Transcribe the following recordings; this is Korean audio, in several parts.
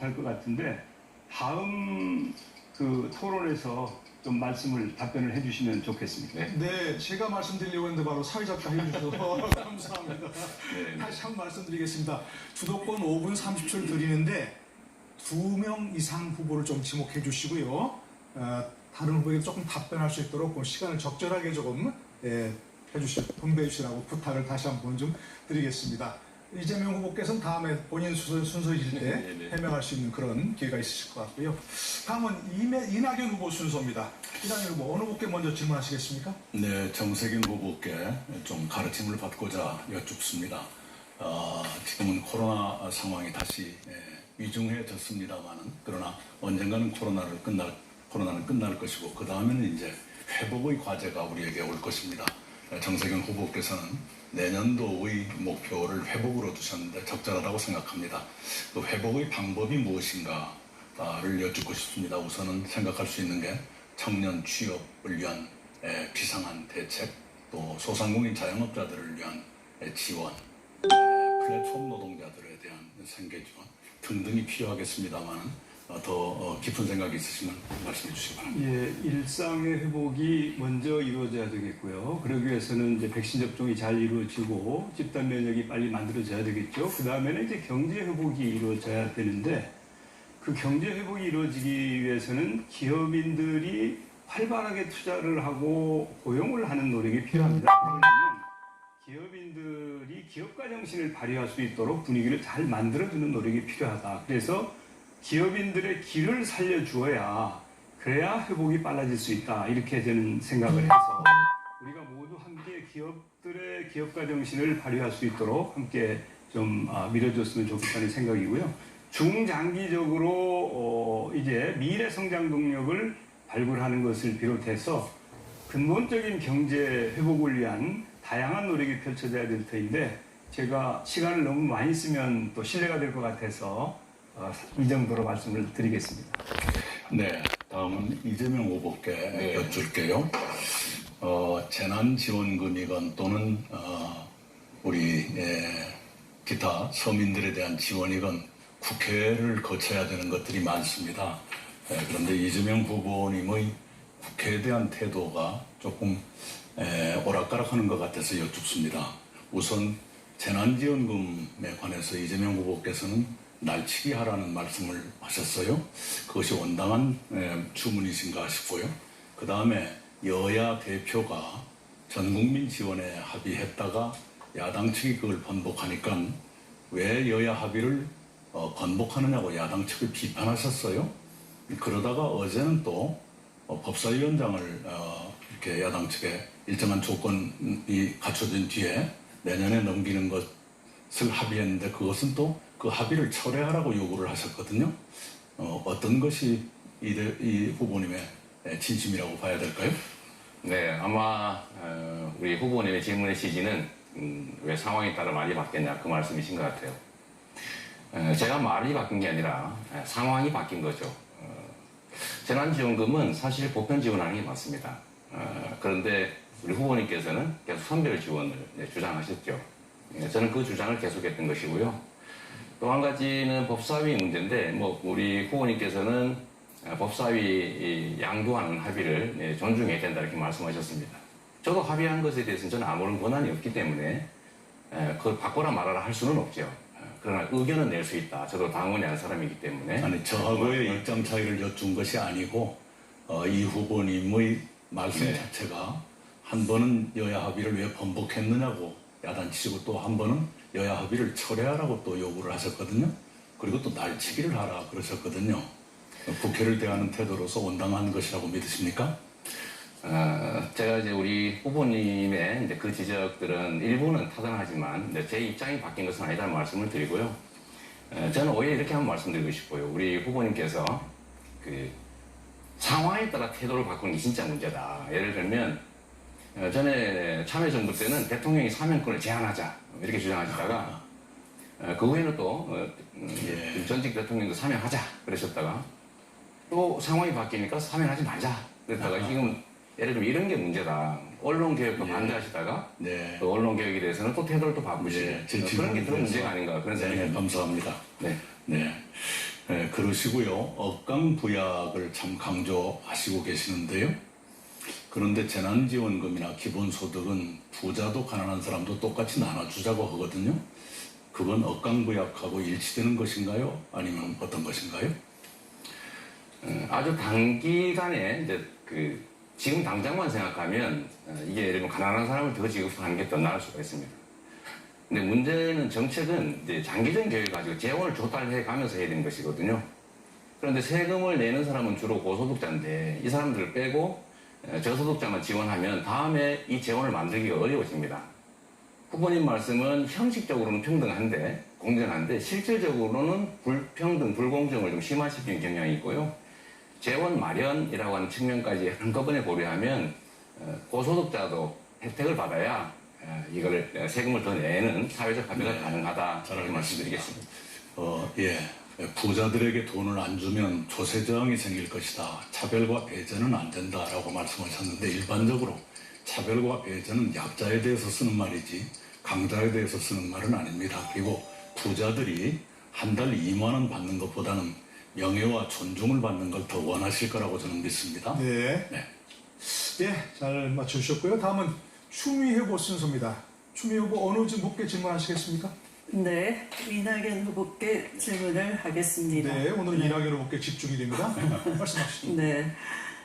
할 것 같은데 다음 그 토론에서 좀 말씀을 답변을 해주시면 좋겠습니다. 네, 제가 말씀드리려고 했는데 바로 사회작가 해주셔서 감사합니다. 다시 한 번 말씀드리겠습니다. 주도권 5분 30초를 드리는데 2명 이상 후보를 좀 지목해 주시고요. 다른 후보에게 조금 답변할 수 있도록 그 시간을 적절하게 조금 분배해 주시라고 부탁을 다시 한번 좀 드리겠습니다. 이재명 후보께서는 다음에 본인 순서이실 때 해명할 수 있는 그런 기회가 있으실 것 같고요. 다음은 이낙연 후보 순서입니다. 이낙연 후보 어느 후보께 먼저 질문하시겠습니까? 네, 정세균 후보께 좀 가르침을 받고자 여쭙습니다. 지금은 코로나 상황이 다시 위중해졌습니다만은 그러나 언젠가는 코로나는 끝날 것이고 그 다음에는 이제 회복의 과제가 우리에게 올 것입니다. 정세균 후보께서는 내년도의 목표를 회복으로 두셨는데 적절하다고 생각합니다. 그 회복의 방법이 무엇인가를 여쭙고 싶습니다. 우선은 생각할 수 있는 게 청년 취업을 위한 비상한 대책, 또 소상공인 자영업자들을 위한 지원, 플랫폼 노동자들에 대한 생계 지원 등등이 필요하겠습니다만 더 깊은 생각이 있으시면 말씀해 주시기 바랍니다. 예, 일상의 회복이 먼저 이루어져야 되겠고요. 그러기 위해서는 이제 백신 접종이 잘 이루어지고 집단 면역이 빨리 만들어져야 되겠죠. 그 다음에는 이제 경제 회복이 이루어져야 되는데 그 경제 회복이 이루어지기 위해서는 기업인들이 활발하게 투자를 하고 고용을 하는 노력이 필요합니다. 그러려면 기업인들이 기업가 정신을 발휘할 수 있도록 분위기를 잘 만들어주는 노력이 필요하다. 그래서 기업인들의 길을 살려주어야 그래야 회복이 빨라질 수 있다. 이렇게 저는 생각을 해서 우리가 모두 함께 기업들의 기업가 정신을 발휘할 수 있도록 함께 좀 밀어줬으면 좋겠다는 생각이고요. 중장기적으로 이제 미래 성장 동력을 발굴하는 것을 비롯해서 근본적인 경제 회복을 위한 다양한 노력이 펼쳐져야 될 터인데 제가 시간을 너무 많이 쓰면 또 신뢰가 될 것 같아서 이 정도로 말씀을 드리겠습니다. 네, 다음은 이재명 후보께 여쭐게요. 재난지원금이건 또는 우리 기타 서민들에 대한 지원이건 국회를 거쳐야 되는 것들이 많습니다. 그런데 이재명 후보님의 국회에 대한 태도가 조금 오락가락하는 것 같아서 여쭙습니다. 우선 재난지원금에 관해서 이재명 후보께서는 날치기 하라는 말씀을 하셨어요. 그것이 온당한 주문이신가 싶고요. 그 다음에 여야 대표가 전국민 지원에 합의했다가 야당 측이 그걸 번복하니까 왜 여야 합의를 번복하느냐고 야당 측을 비판하셨어요. 그러다가 어제는 또 법사위원장을 이렇게 야당 측에 일정한 조건이 갖춰진 뒤에 내년에 넘기는 것을 합의했는데 그것은 또 그 합의를 철회하라고 요구를 하셨거든요. 어떤 것이 이 후보님의 진심이라고 봐야 될까요? 네, 아마 우리 후보님의 질문의 취지는 왜 상황에 따라 말이 바뀌었냐 그 말씀이신 것 같아요. 제가 말이 바뀐 게 아니라 상황이 바뀐 거죠. 재난지원금은 사실 보편 지원하는 게 맞습니다. 그런데 우리 후보님께서는 계속 선별 지원을 주장하셨죠. 저는 그 주장을 계속했던 것이고요. 또 한 가지는 법사위 문제인데, 우리 후보님께서는 법사위 양도하는 합의를 존중해야 된다 이렇게 말씀하셨습니다. 저도 합의한 것에 대해서는 저는 아무런 권한이 없기 때문에 그걸 바꿔라 말아라 할 수는 없죠. 그러나 의견은 낼 수 있다. 저도 당원이 한 사람이기 때문에. 아니, 저하고의 입장 차이를 여쭌 것이 아니고 이 후보님의 말씀 자체가 한 번은 여야 합의를 왜 번복했느냐고 야단치시고 또 한 번은 여야 합의를 철회하라고 또 요구를 하셨거든요. 그리고 또 날치기를 하라 그러셨거든요. 국회를 대하는 태도로서 온당한 것이라고 믿으십니까? 제가 이제 우리 후보님의 이제 그 지적들은 일부는 타당하지만 제 입장이 바뀐 것은 아니다는 말씀을 드리고요. 저는 오히려 이렇게 한번 말씀드리고 싶어요. 우리 후보님께서 그 상황에 따라 태도를 바꾸는 게 진짜 문제다. 예를 들면 전에 참여정부 때는 대통령이 사면권을 제한하자 이렇게 주장하시다가 그 후에는 또 전직 대통령도 사면하자 그러셨다가 또 상황이 바뀌니까 사면하지 말자 그랬다가 지금 예를 들면 이런 게 문제다. 언론개혁도 반대하시다가 또 언론개혁에 대해서는 또 태도를 또 바꾸시고 그런 게 그런 문제가 아닌가 그런 생각이 듭니다. 감사합니다. 네. 네. 그러시고요. 억강부약을 참 강조하시고 계시는데요. 그런데 재난지원금이나 기본소득은 부자도 가난한 사람도 똑같이 나눠주자고 하거든요. 그건 억강부약하고 일치되는 것인가요? 아니면 어떤 것인가요? 아주 단기간에 이제 지금 당장만 생각하면 이게 예를 들면 가난한 사람을 더 지급하는 게 더 나을 수가 있습니다. 근데 문제는 정책은 이제 장기적인 계획을 가지고 재원을 조달해 가면서 해야 되는 것이거든요. 그런데 세금을 내는 사람은 주로 고소득자인데 이 사람들을 빼고 저소득자만 지원하면 다음에 이 재원을 만들기가 어려워집니다. 후보님 말씀은 형식적으로는 평등한데 공정한데 실질적으로는 불평등, 불공정을 좀 심화시키는 경향이 있고요. 재원 마련이라고 하는 측면까지 한꺼번에 고려하면 고소득자도 혜택을 받아야 이걸 세금을 더 내는 사회적 합의가 가능하다. 이렇게 말씀드리겠습니다. 부자들에게 돈을 안 주면 조세저항이 생길 것이다. 차별과 배제는 안 된다라고 말씀하셨는데 일반적으로 차별과 배제는 약자에 대해서 쓰는 말이지 강자에 대해서 쓰는 말은 아닙니다. 그리고 부자들이 한 달 2만 원 받는 것보다는 명예와 존중을 받는 걸 더 원하실 거라고 저는 믿습니다. 네. 네. 예, 잘 맞춰주셨고요. 다음은 추미애 후보 순서입니다. 추미애 후보 어느 분께 질문하시겠습니까? 네, 이낙연 후보께 질문을 하겠습니다. 네, 오늘은 이낙연 후보께 집중이 됩니다. 말씀하시죠. 네,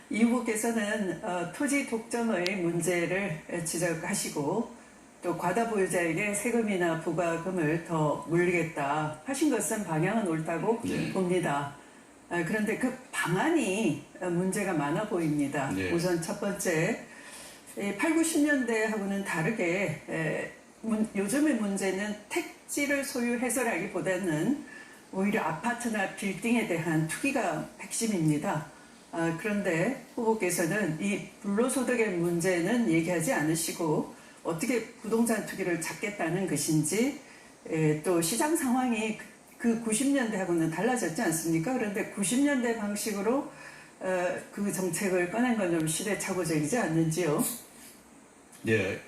이 후보께서는 토지 독점의 문제를 지적하시고 또 과다 보유자에게 세금이나 부과금을 더 물리겠다 하신 것은 방향은 옳다고 네. 봅니다. 그런데 그 방안이 문제가 많아 보입니다. 네. 우선 첫 번째, 8, 90년대하고는 다르게 요즘의 문제는 택지를 소유해서라기보다는 오히려 아파트나 빌딩에 대한 투기가 핵심입니다. 그런데 후보께서는 이 불로소득의 문제는 얘기하지 않으시고 어떻게 부동산 투기를 잡겠다는 것인지 또 시장 상황이 그 90년대하고는 달라졌지 않습니까? 그런데 90년대 방식으로 그 정책을 꺼낸 건 좀 시대착오적이지 않는지요? 예,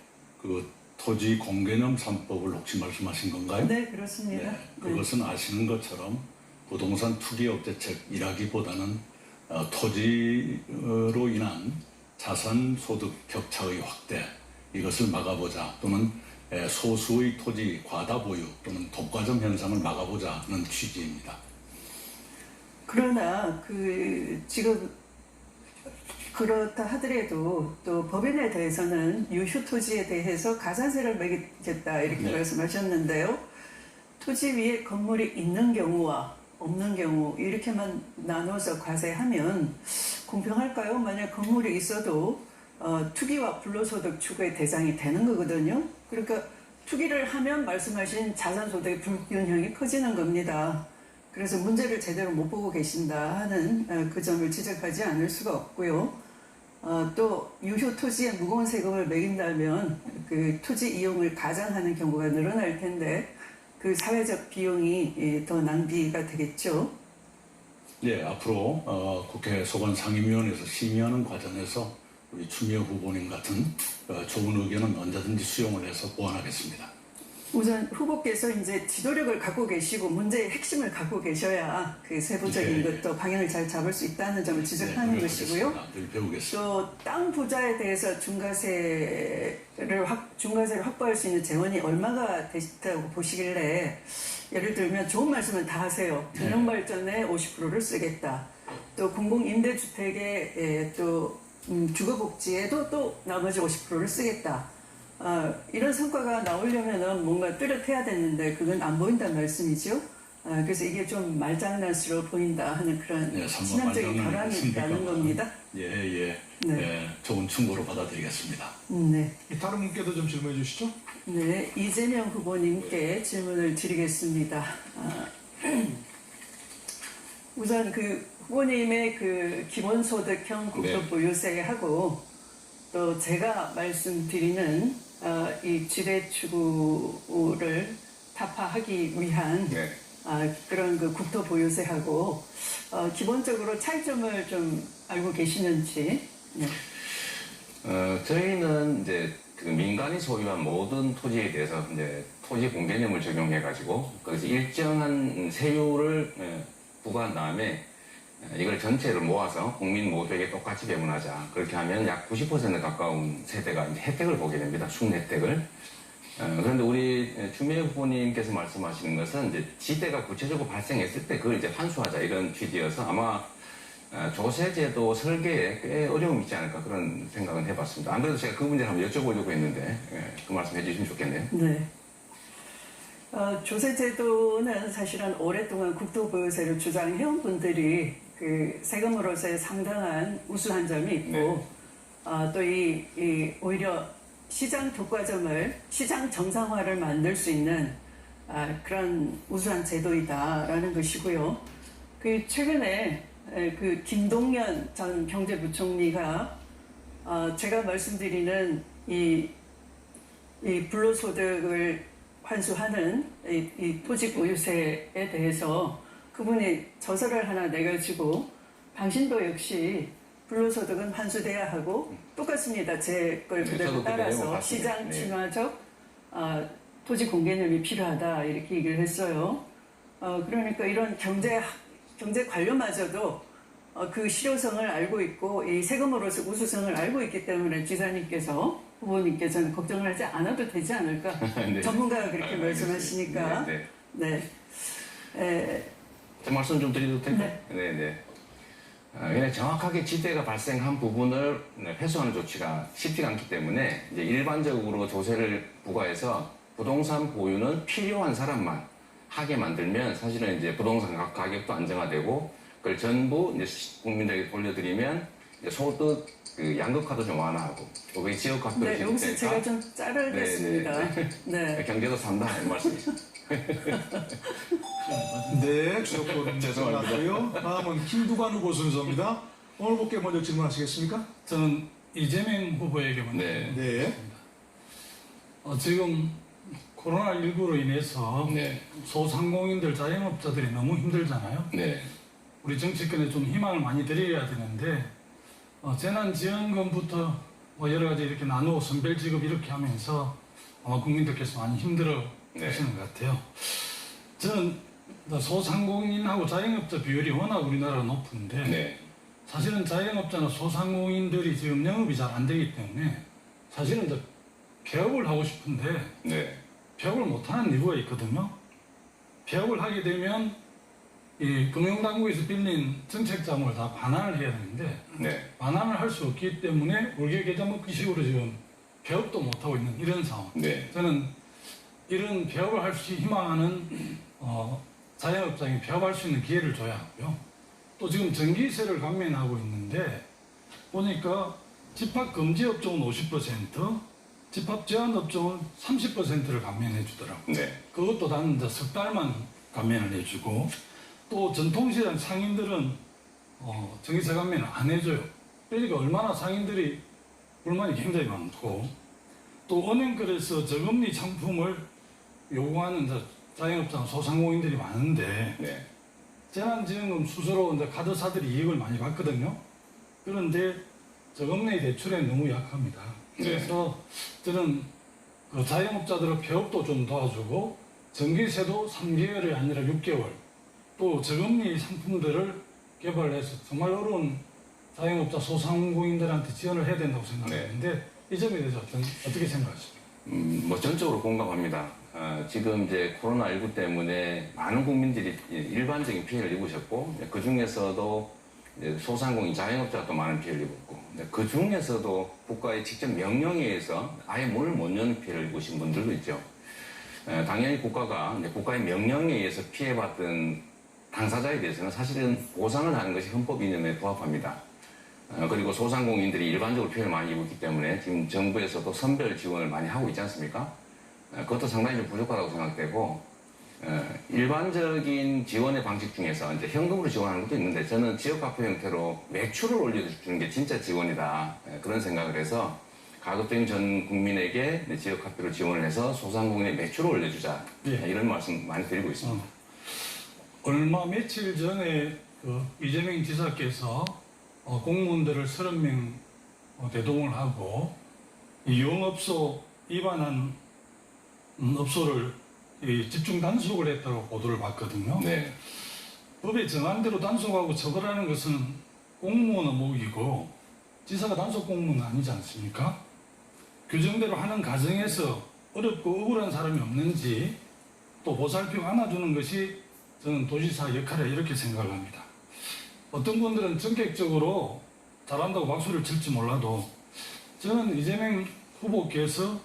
그 토지 공개념 3법을 혹시 말씀하신 건가요? 네, 그렇습니다. 네, 그것은 아시는 것처럼 부동산 투기 억제책이라기보다는 토지로 인한 자산 소득 격차의 확대 이것을 막아보자 또는 소수의 토지 과다 보유 또는 독과점 현상을 막아보자는 취지입니다. 그러나 지금 그렇다 하더라도 또 법인에 대해서는 유휴 토지에 대해서 가산세를 매기겠다 이렇게 네. 말씀하셨는데요. 토지 위에 건물이 있는 경우와 없는 경우 이렇게만 나눠서 과세하면 공평할까요? 만약 건물이 있어도 투기와 불로소득 추구의 대상이 되는 거거든요. 그러니까 투기를 하면 말씀하신 자산소득의 불균형이 커지는 겁니다. 그래서 문제를 제대로 못 보고 계신다 하는 그 점을 지적하지 않을 수가 없고요. 또 유휴 토지에 무거운 세금을 매긴다면 그 토지 이용을 가장하는 경우가 늘어날 텐데 그 사회적 비용이 더 낭비가 되겠죠. 네, 앞으로 국회 소관상임위원회에서 심의하는 과정에서 우리 추미애 후보님 같은 좋은 의견은 언제든지 수용을 해서 보완하겠습니다. 우선 후보께서 이제 지도력을 갖고 계시고 문제의 핵심을 갖고 계셔야 그 세부적인 네. 것도 방향을 잘 잡을 수 있다는 점을 지적하는 네, 것이고요. 늘 배우겠습니다. 또 땅 부자에 대해서 중과세를 확보할 수 있는 재원이 얼마가 되시다고 보시길래 예를 들면 좋은 말씀은 다 하세요. 전력발전에 50%를 쓰겠다. 또 공공임대주택에 또 주거복지에도 또 나머지 50%를 쓰겠다. 이런 성과가 나오려면 뭔가 뚜렷해야 되는데 그건 안 보인다는 말씀이죠. 그래서 이게 좀 말장난스러워 보인다 하는 그런 치명적인 결함이 있다는 겁니다. 예. 네. 좋은 충고로 받아들이겠습니다. 네. 다른 분께도 좀 질문해 주시죠. 네, 이재명 후보님께 질문을 드리겠습니다. 우선 그 후보님의 그 기본소득형 국토보유세하고 또 제가 말씀드리는 이 지배추구를 타파하기 위한 네. 그런 그 국토보유세하고 기본적으로 차이점을 좀 알고 계시는지. 네. 저희는 이제 그 민간이 소유한 모든 토지에 대해서 이제 토지 공개념을 적용해가지고 거기서 일정한 세율을 부과한 다음에 이걸 전체를 모아서 국민 모두에게 똑같이 배분하자. 그렇게 하면 약 90% 가까운 세대가 이제 혜택을 보게 됩니다. 순혜택을. 그런데 우리 추미애 후보님께서 말씀하시는 것은 이제 지대가 구체적으로 발생했을 때 그걸 이제 환수하자 이런 취지여서 아마 조세제도 설계에 꽤 어려움이 있지 않을까 그런 생각은 해봤습니다. 안 그래도 제가 그 문제를 한번 여쭤보려고 했는데 그 말씀 해주시면 좋겠네요. 네. 조세제도는 사실은 오랫동안 국토보유세를 주장해온 분들이 그 세금으로서의 상당한 우수한 점이 있고 또 오히려 시장 독과점을 시장 정상화를 만들 수 있는 그런 우수한 제도이다라는 것이고요. 그 최근에 그 김동연 전 경제부총리가 제가 말씀드리는 이 불로소득을 환수하는 이 토지 보유세에 대해서 그분이 저서를 하나 내가지고 당신도 역시 불로소득은 환수돼야 하고 똑같습니다. 제 걸 그대로 저도 그 내용을 따라서 봤습니다. 시장 네. 친화적 토지 공개념이 필요하다 이렇게 얘기를 했어요. 그러니까 이런 경제 관료마저도 그 실효성을 알고 있고 이 세금으로서 우수성을 알고 있기 때문에 지사님께서 후보님께서는 걱정을 하지 않아도 되지 않을까. 네. 전문가가 그렇게 말씀하시니까. 네. 네. 제 말씀 좀 드려도 될까요? 네. 그냥 정확하게 지대가 발생한 부분을 회수하는 조치가 쉽지가 않기 때문에 이제 일반적으로 조세를 부과해서 부동산 보유는 필요한 사람만 하게 만들면 사실은 이제 부동산 가격도 안정화되고 그걸 전부 이제 국민들에게 돌려드리면 이제 소득 그 양극화도 좀 완화하고 또 지역 화폐로 네, 여기서 제가 좀 자르겠습니다. 네. 경제도 산다 이 말씀이죠. 네, 주도권 죄송합니다. 끝났고요. 다음은 김두관 후보 순서입니다. 오늘 분께 먼저 질문하시겠습니까? 저는 이재명 후보에게 먼저 네. 네. 지금 코로나19로 인해서 네. 소상공인들, 자영업자들이 너무 힘들잖아요. 네. 우리 정치권에 좀 희망을 많이 드려야 되는데 재난지원금부터 뭐 여러 가지 이렇게 나누어 선별지급 이렇게 하면서 아마 국민들께서 많이 힘들어 하시는 것 같아요. 저는 소상공인하고 자영업자 비율이 워낙 우리나라가 높은데 네. 사실은 자영업자나 소상공인들이 지금 영업이 잘 안 되기 때문에 사실은 이제 개업을 하고 싶은데 네. 개업을 못하는 이유가 있거든요. 개업을 하게 되면 이 금융당국에서 빌린 정책자금을 다 반환을 해야 되는데 네. 반환을 할 수 없기 때문에 월계 계좌 먹기식으로 지금 개업도 못하고 있는 이런 상황. 네. 저는 이런 개업을 할 수 희망하는 자영업장이 개업할 수 있는 기회를 줘야 하고요. 또 지금 전기세를 감면하고 있는데 보니까 집합금지업종은 50%, 집합제한업종은 30%를 감면해 주더라고요. 네. 그것도 단 이제 석 달만 감면을 해주고 또 전통시장 상인들은 전기세 감면을 안 해줘요. 그러니까 얼마나 상인들이 불만이 굉장히 많고 또 은행거래에서 저금리 상품을 요구하는 이제 자영업자 소상공인들이 많은데 네. 재난지원금 수수로 이제 카드사들이 이익을 많이 받거든요. 그런데 저금리 대출에 너무 약합니다. 그래서 저는 그 자영업자들의 폐업도 좀 도와주고 전기세도 3개월이 아니라 6개월 또 저금리 상품들을 개발해서 정말 어려운 자영업자 소상공인들한테 지원을 해야 된다고 생각하는데 이 점에 대해서 어떻게 생각하십니까? 뭐 전적으로 공감합니다. 지금 이제 코로나19 때문에 많은 국민들이 일반적인 피해를 입으셨고 그 중에서도 소상공인 자영업자가 또 많은 피해를 입었고 그 중에서도 국가의 직접 명령에 의해서 아예 문을 못 여는 피해를 입으신 분들도 있죠. 당연히 국가가 이제 국가의 명령에 의해서 피해받은 당사자에 대해서는 사실은 보상을 하는 것이 헌법 이념에 부합합니다. 그리고 소상공인들이 일반적으로 피해를 많이 입었기 때문에 지금 정부에서도 선별 지원을 많이 하고 있지 않습니까? 그것도 상당히 좀 부족하다고 생각되고 일반적인 지원의 방식 중에서 이제 현금으로 지원하는 것도 있는데 저는 지역화폐 형태로 매출을 올려주는 게 진짜 지원이다 그런 생각을 해서 가급적인 전 국민에게 지역화폐로 지원을 해서 소상공인의 매출을 올려주자 이런 말씀 많이 드리고 있습니다. 얼마 며칠 전에 그 이재명 지사께서 공무원들을 30명 대동을 하고 이 영업소 위반한 집중 단속을 했다고 보도를 봤거든요. 네. 법에 정한 대로 단속하고 처벌하는 것은 공무원 의무이고 지사가 단속 공무원은 아니지 않습니까? 규정대로 하는 과정에서 어렵고 억울한 사람이 없는지 또 보살피고 안아주는 것이 저는 도지사 역할이라 이렇게 생각을 합니다. 어떤 분들은 전격적으로 잘한다고 박수를 칠지 몰라도 저는 이재명 후보께서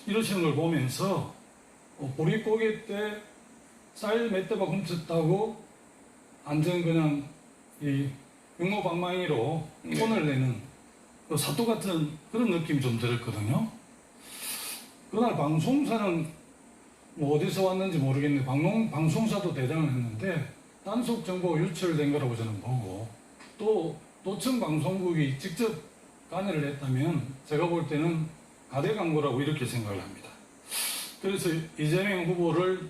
이러시는 걸 보면서 보릿고개 때 쌀 몇 대박 훔쳤다고 완전 그냥 이 육모방망이로 혼을 내는 그 사또 같은 그런 느낌이 좀 들었거든요. 그날 방송사는 뭐 어디서 왔는지 모르겠는데 방송사도 대장을 했는데 단속 정보가 유출된 거라고 저는 보고 또 도청 방송국이 직접 관여를 했다면 제가 볼 때는 가대 광고라고 이렇게 생각을 합니다. 그래서 이재명 후보를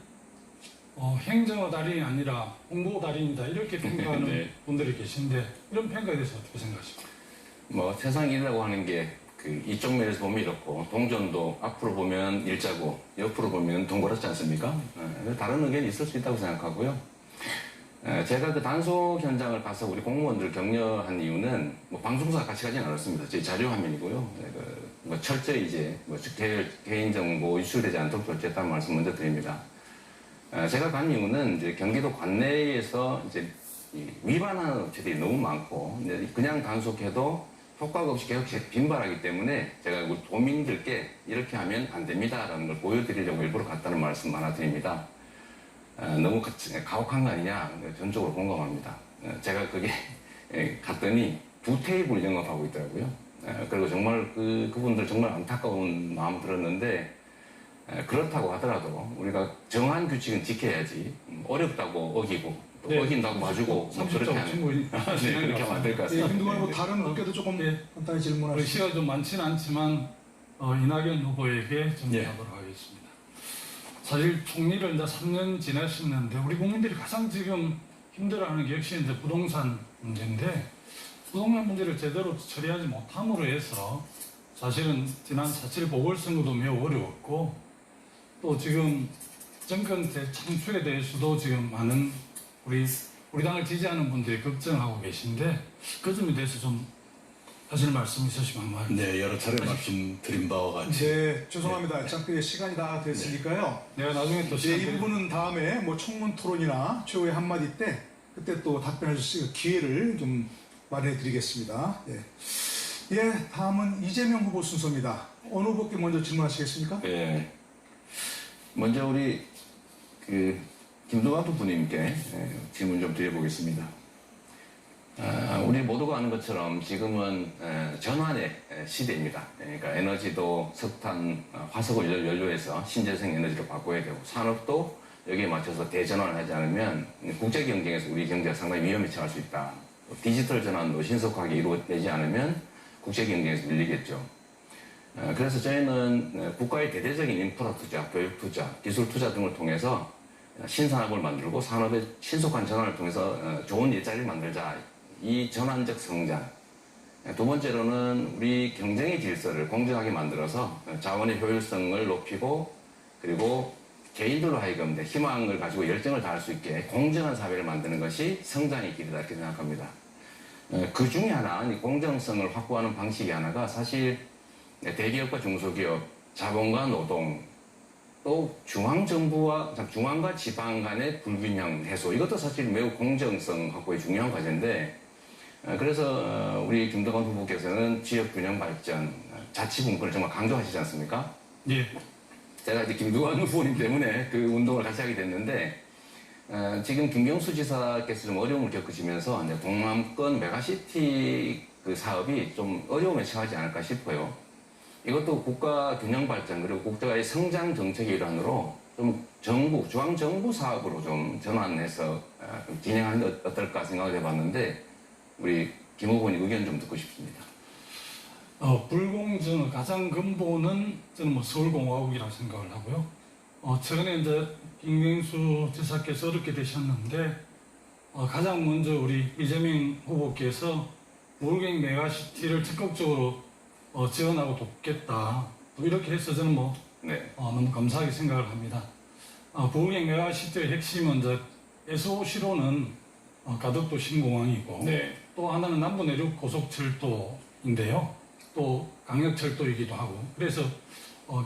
행정의 달인이 아니라 홍보 달인이다 이렇게 평가하는 네. 분들이 계신데 이런 평가에 대해서 어떻게 생각하십니까? 뭐 세상이라고 하는 게 이쪽 면에서 보면 이렇고 동전도 앞으로 보면 일자고 옆으로 보면 동그랗지 않습니까? 다른 의견이 있을 수 있다고 생각하고요. 제가 그 단속 현장을 가서 우리 공무원들 격려한 이유는 뭐 방송사 같이 가진 않았습니다. 제 자료 화면이고요. 뭐 철저히 이제 뭐 개인정보 유출되지 않도록 조치했다는 말씀 먼저 드립니다. 제가 간 이유는 이제 경기도 관내에서 이제 위반하는 업체들이 너무 많고 그냥 단속해도 효과가 없이 계속 빈발하기 때문에 제가 우리 도민들께 이렇게 하면 안 됩니다라는 걸 보여드리려고 일부러 갔다는 말씀 하나 드립니다. 너무 가혹한 거 아니냐 전적으로 공감합니다. 제가 거기 갔더니 2테이블 영업하고 있더라고요. 그리고 정말 그분들 정말 안타까운 마음 들었는데 그렇다고 하더라도 우리가 정한 규칙은 지켜야지 어렵다고 어기고 또 네. 어긴다고 봐주고 뭐 그렇게 하면 그렇게 하면 안 될 것 예, 같습니다. 김두관 후보 다른 업계도 조금 네. 간단히 우리 질문하시죠. 시간이 좀 많지는 않지만 이낙연 후보에게 질문하도록 예. 하겠습니다. 사실 총리를 이제 3년 지내셨는데 우리 국민들이 가장 지금 힘들어하는 게 역시 이제 부동산 문제인데 부동산 문제를 제대로 처리하지 못함으로 해서 사실은 지난 4.7 보궐선거도 매우 어려웠고 또 지금 정권 재창출에 대해서도 지금 많은 우리 당을 지지하는 분들이 걱정하고 계신데 그 점에 대해서 좀 하실 말씀 있으시면 말입니다. 네, 여러 차례 말씀드린 바와 같이 네, 죄송합니다. 어차피 시간이 다 됐으니까요. 내가 나중에 또 이 부분은 다음에 뭐 청문 토론이나 최후의 한마디 때 그때 또 답변하실 수 있는 기회를 좀 마련해 드리겠습니다. 예, 다음은 이재명 후보 순서입니다. 어느 후보께 먼저 질문하시겠습니까? 예. 먼저 우리 김동완 부부님께 질문 좀 드려보겠습니다. 우리 모두가 아는 것처럼 지금은 전환의 시대입니다. 그러니까 에너지도 석탄, 화석을 연료해서 신재생 에너지로 바꿔야 되고 산업도 여기에 맞춰서 대전환을 하지 않으면 국제 경쟁에서 우리 경제가 상당히 위험에 처할 수 있다. 디지털 전환도 신속하게 이루어지지 않으면 국제 경쟁에서 밀리겠죠. 그래서 저희는 국가의 대대적인 인프라 투자, 교육 투자, 기술 투자 등을 통해서 신산업을 만들고 산업의 신속한 전환을 통해서 좋은 일자리를 만들자. 이 전환적 성장. 두 번째로는 우리 경쟁의 질서를 공정하게 만들어서 자원의 효율성을 높이고 그리고 개인들로 하여금 희망을 가지고 열정을 다할 수 있게 공정한 사회를 만드는 것이 성장의 길이다 이렇게 생각합니다. 그 중에 하나, 공정성을 확보하는 방식이 하나가 사실 대기업과 중소기업, 자본과 노동, 또 중앙과 지방 간의 불균형 해소, 이것도 사실 매우 공정성 확보에 중요한 과제인데, 그래서 우리 김동완 후보께서는 지역 균형 발전, 자치분권을 정말 강조하시지 않습니까? 예. 제가 이제 김두관 후보님 때문에 그 운동을 같이 하게 됐는데, 지금 김경수 지사께서 좀 어려움을 겪으시면서 이제 동남권 메가시티 그 사업이 좀 어려움에 처하지 않을까 싶어요. 이것도 국가 균형 발전 그리고 국가의 성장 정책의 일환으로 좀 중앙정부 사업으로 좀 전환해서 진행하는 게 어떨까 생각을 해봤는데 우리 김 후보님 의견 좀 듣고 싶습니다. 불공정의 가장 근본은 저는 뭐 서울공화국이라고 생각을 하고요. 최근에 이제 김경수 지사께서 어렵게 되셨는데 가장 먼저 우리 이재명 후보께서 몰갱 메가시티를 적극적으로 지원하고 돕겠다. 또 이렇게 해서 저는 너무 감사하게 생각을 합니다. 부울갱 메가시티의 핵심은 이제 SOC로는 가덕도 신공항이고 네. 또 하나는 남부내륙 고속철도인데요. 또 강역철도이기도 하고 그래서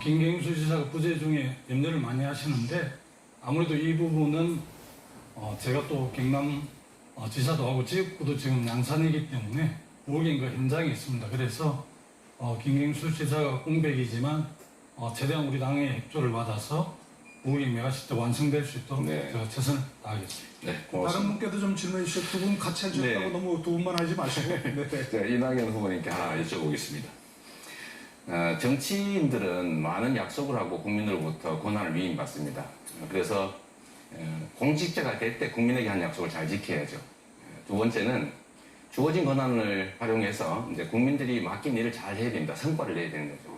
김경수 지사가 부재 중에 염려를 많이 하시는데 아무래도 이 부분은 제가 또 경남 지사도 하고 지역구도 지금 양산이기 때문에 무역인가 현장에 있습니다. 그래서 김경수 지사가 공백이지만 최대한 우리 당의 협조를 받아서 무역인 메가시티 완성될 수 있도록 네. 제가 최선을 다하겠습니다. 네, 다른 고맙습니다. 분께도 좀 질문해 주시죠. 두 분 같이 하셨다고 네. 너무 두 분만 하지 마시고. 네. 제가 이낙연 후보님께 하나 여쭤보겠습니다. 정치인들은 많은 약속을 하고 국민으로부터 권한을 위임받습니다. 그래서 공직자가 될 때 국민에게 한 약속을 잘 지켜야죠. 두 번째는 주어진 권한을 활용해서 이제 국민들이 맡긴 일을 잘 해야 됩니다. 성과를 내야 되는 거죠.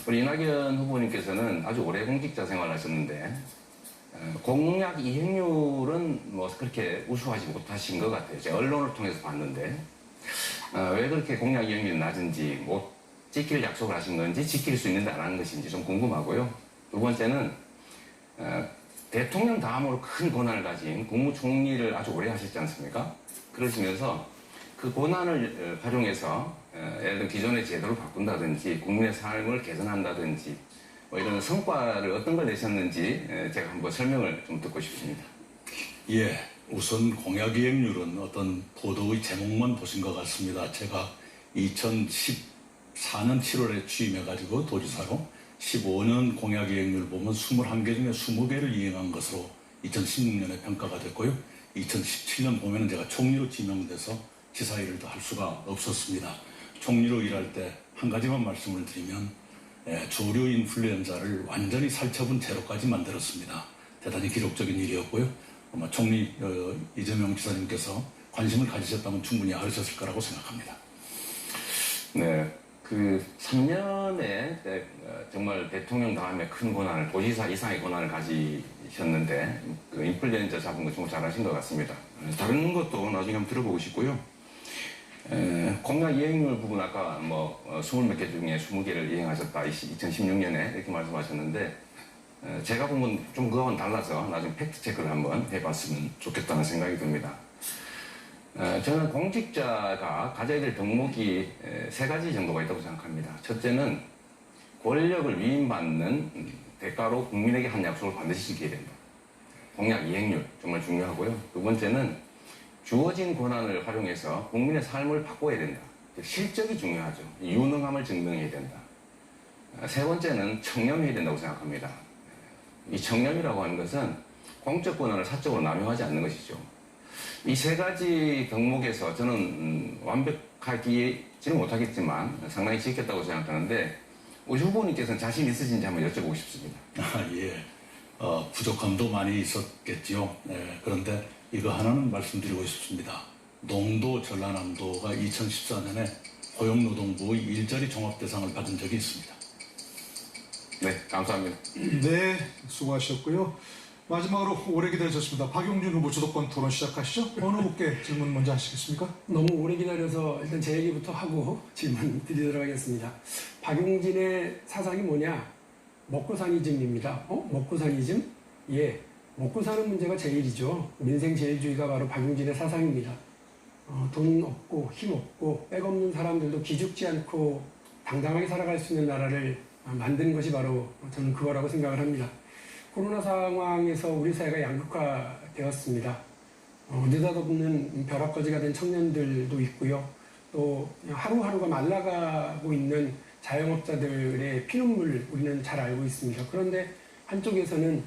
우리 이낙연 후보님께서는 아주 오래 공직자 생활을 하셨는데 공약 이행률은 뭐 그렇게 우수하지 못하신 것 같아요. 제가 언론을 통해서 봤는데 왜 그렇게 공약 이행률이 낮은지 못 지킬 약속을 하신 건지 지킬 수 있는데 안 하는 것인지 좀 궁금하고요. 두 번째는 대통령 다음으로 큰 권한을 가진 국무총리를 아주 오래 하셨지 않습니까? 그러시면서 그 권한을 활용해서 예를 들어 기존의 제도를 바꾼다든지 국민의 삶을 개선한다든지 뭐 이런 성과를 어떤 걸 내셨는지 제가 한번 설명을 좀 듣고 싶습니다. 예, 우선 공약 이행률은 어떤 보도의 제목만 보신 것 같습니다. 제가 2014년 7월에 취임해가지고 도지사로 15년 공약 이행률 보면 21개 중에 20개를 이행한 것으로 2016년에 평가가 됐고요. 2017년 보면 제가 총리로 지명돼서 지사 일을 더 할 수가 없었습니다. 총리로 일할 때 한 가지만 말씀을 드리면 조류 인플루엔자를 완전히 살처분 제로까지 만들었습니다. 대단히 기록적인 일이었고요. 아마 총리 이재명 지사님께서 관심을 가지셨다면 충분히 알으셨을 거라고 생각합니다. 네, 그 3년에 정말 대통령 다음에 큰 권한을, 도지사 이상의 권한을 가지셨는데 그 인플루엔자 잡은 거 정말 잘하신 것 같습니다. 다른 것도 나중에 한번 들어보고 싶고요. 공약 이행률 부분 아까 뭐 20몇 개 중에 20개를 이행하셨다 2016년에 이렇게 말씀하셨는데 제가 본 건 좀 그거와는 달라서 나중에 팩트 체크를 한번 해봤으면 좋겠다는 생각이 듭니다. 저는 공직자가 가져야 될 덕목이 세 가지 정도가 있다고 생각합니다. 첫째는 권력을 위임받는 대가로 국민에게 한 약속을 반드시 지켜야 된다. 공약 이행률 정말 중요하고요. 두 번째는 주어진 권한을 활용해서 국민의 삶을 바꿔야 된다. 실적이 중요하죠. 유능함을 증명해야 된다. 세 번째는 청렴해야 된다고 생각합니다. 이 청렴이라고 하는 것은 공적 권한을 사적으로 남용하지 않는 것이죠. 이 세 가지 덕목에서 저는 완벽하기는 못하겠지만 상당히 지켰다고 생각하는데 우리 후보님께서는 자신 있으신지 한번 여쭤보고 싶습니다. 예, 부족함도 많이 있었겠지요. 그런데 이거 하나는 말씀드리고 싶습니다. 농도, 전라남도가 2014년에 고용노동부의 일자리 종합대상을 받은 적이 있습니다. 네, 감사합니다. 네, 수고하셨고요. 마지막으로 오래 기다리셨습니다. 박용진 후보 주도권 토론 시작하시죠. 어느 후보께 질문 먼저 하시겠습니까? 너무 오래 기다려서 일단 제 얘기부터 하고 질문 드리도록 하겠습니다. 박용진의 사상이 뭐냐? 먹고사니즘입니다. 먹고사니즘? 예, 먹고 사는 문제가 제일이죠. 민생제일주의가 바로 박용진의 사상입니다. 돈 없고 힘 없고 백 없는 사람들도 기죽지 않고 당당하게 살아갈 수 있는 나라를 만드는 것이 바로 저는 그거라고 생각을 합니다. 코로나 상황에서 우리 사회가 양극화되었습니다. 느닷없는 벼락거지가 된 청년들도 있고요. 또 하루하루가 말라가고 있는 자영업자들의 피눈물 우리는 잘 알고 있습니다. 그런데 한쪽에서는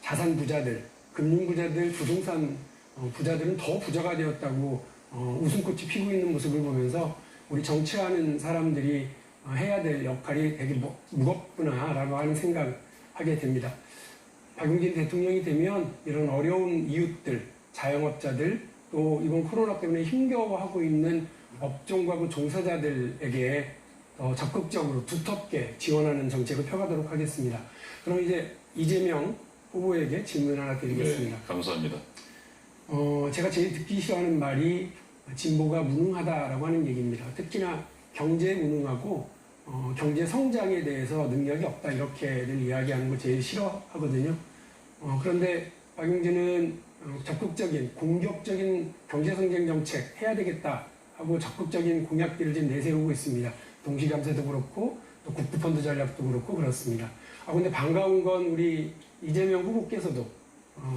자산 부자들, 금융 부자들, 부동산 부자들은 더 부자가 되었다고 웃음꽃이 피고 있는 모습을 보면서 우리 정치하는 사람들이 해야 될 역할이 되게 무겁구나라고 하는 생각하게 됩니다. 박용진 대통령이 되면 이런 어려운 이웃들, 자영업자들, 또 이번 코로나 때문에 힘겨워하고 있는 업종과 종사자들에게 적극적으로 두텁게 지원하는 정책을 펴가도록 하겠습니다. 그럼 이제 이재명 후보에게 질문 하나 드리겠습니다. 네, 감사합니다. 제가 제일 듣기 싫어하는 말이 진보가 무능하다라고 하는 얘기입니다. 특히나 경제 무능하고 경제 성장에 대해서 능력이 없다 이렇게들 이야기하는 걸 제일 싫어하거든요. 그런데 박용진은 적극적인 공격적인 경제성장 정책 해야 되겠다 하고 적극적인 공약들을 지금 내세우고 있습니다. 동시감세도 그렇고 또 국부펀드 전략도 그렇고 그렇습니다. 근데 반가운 건 우리 이재명 후보께서도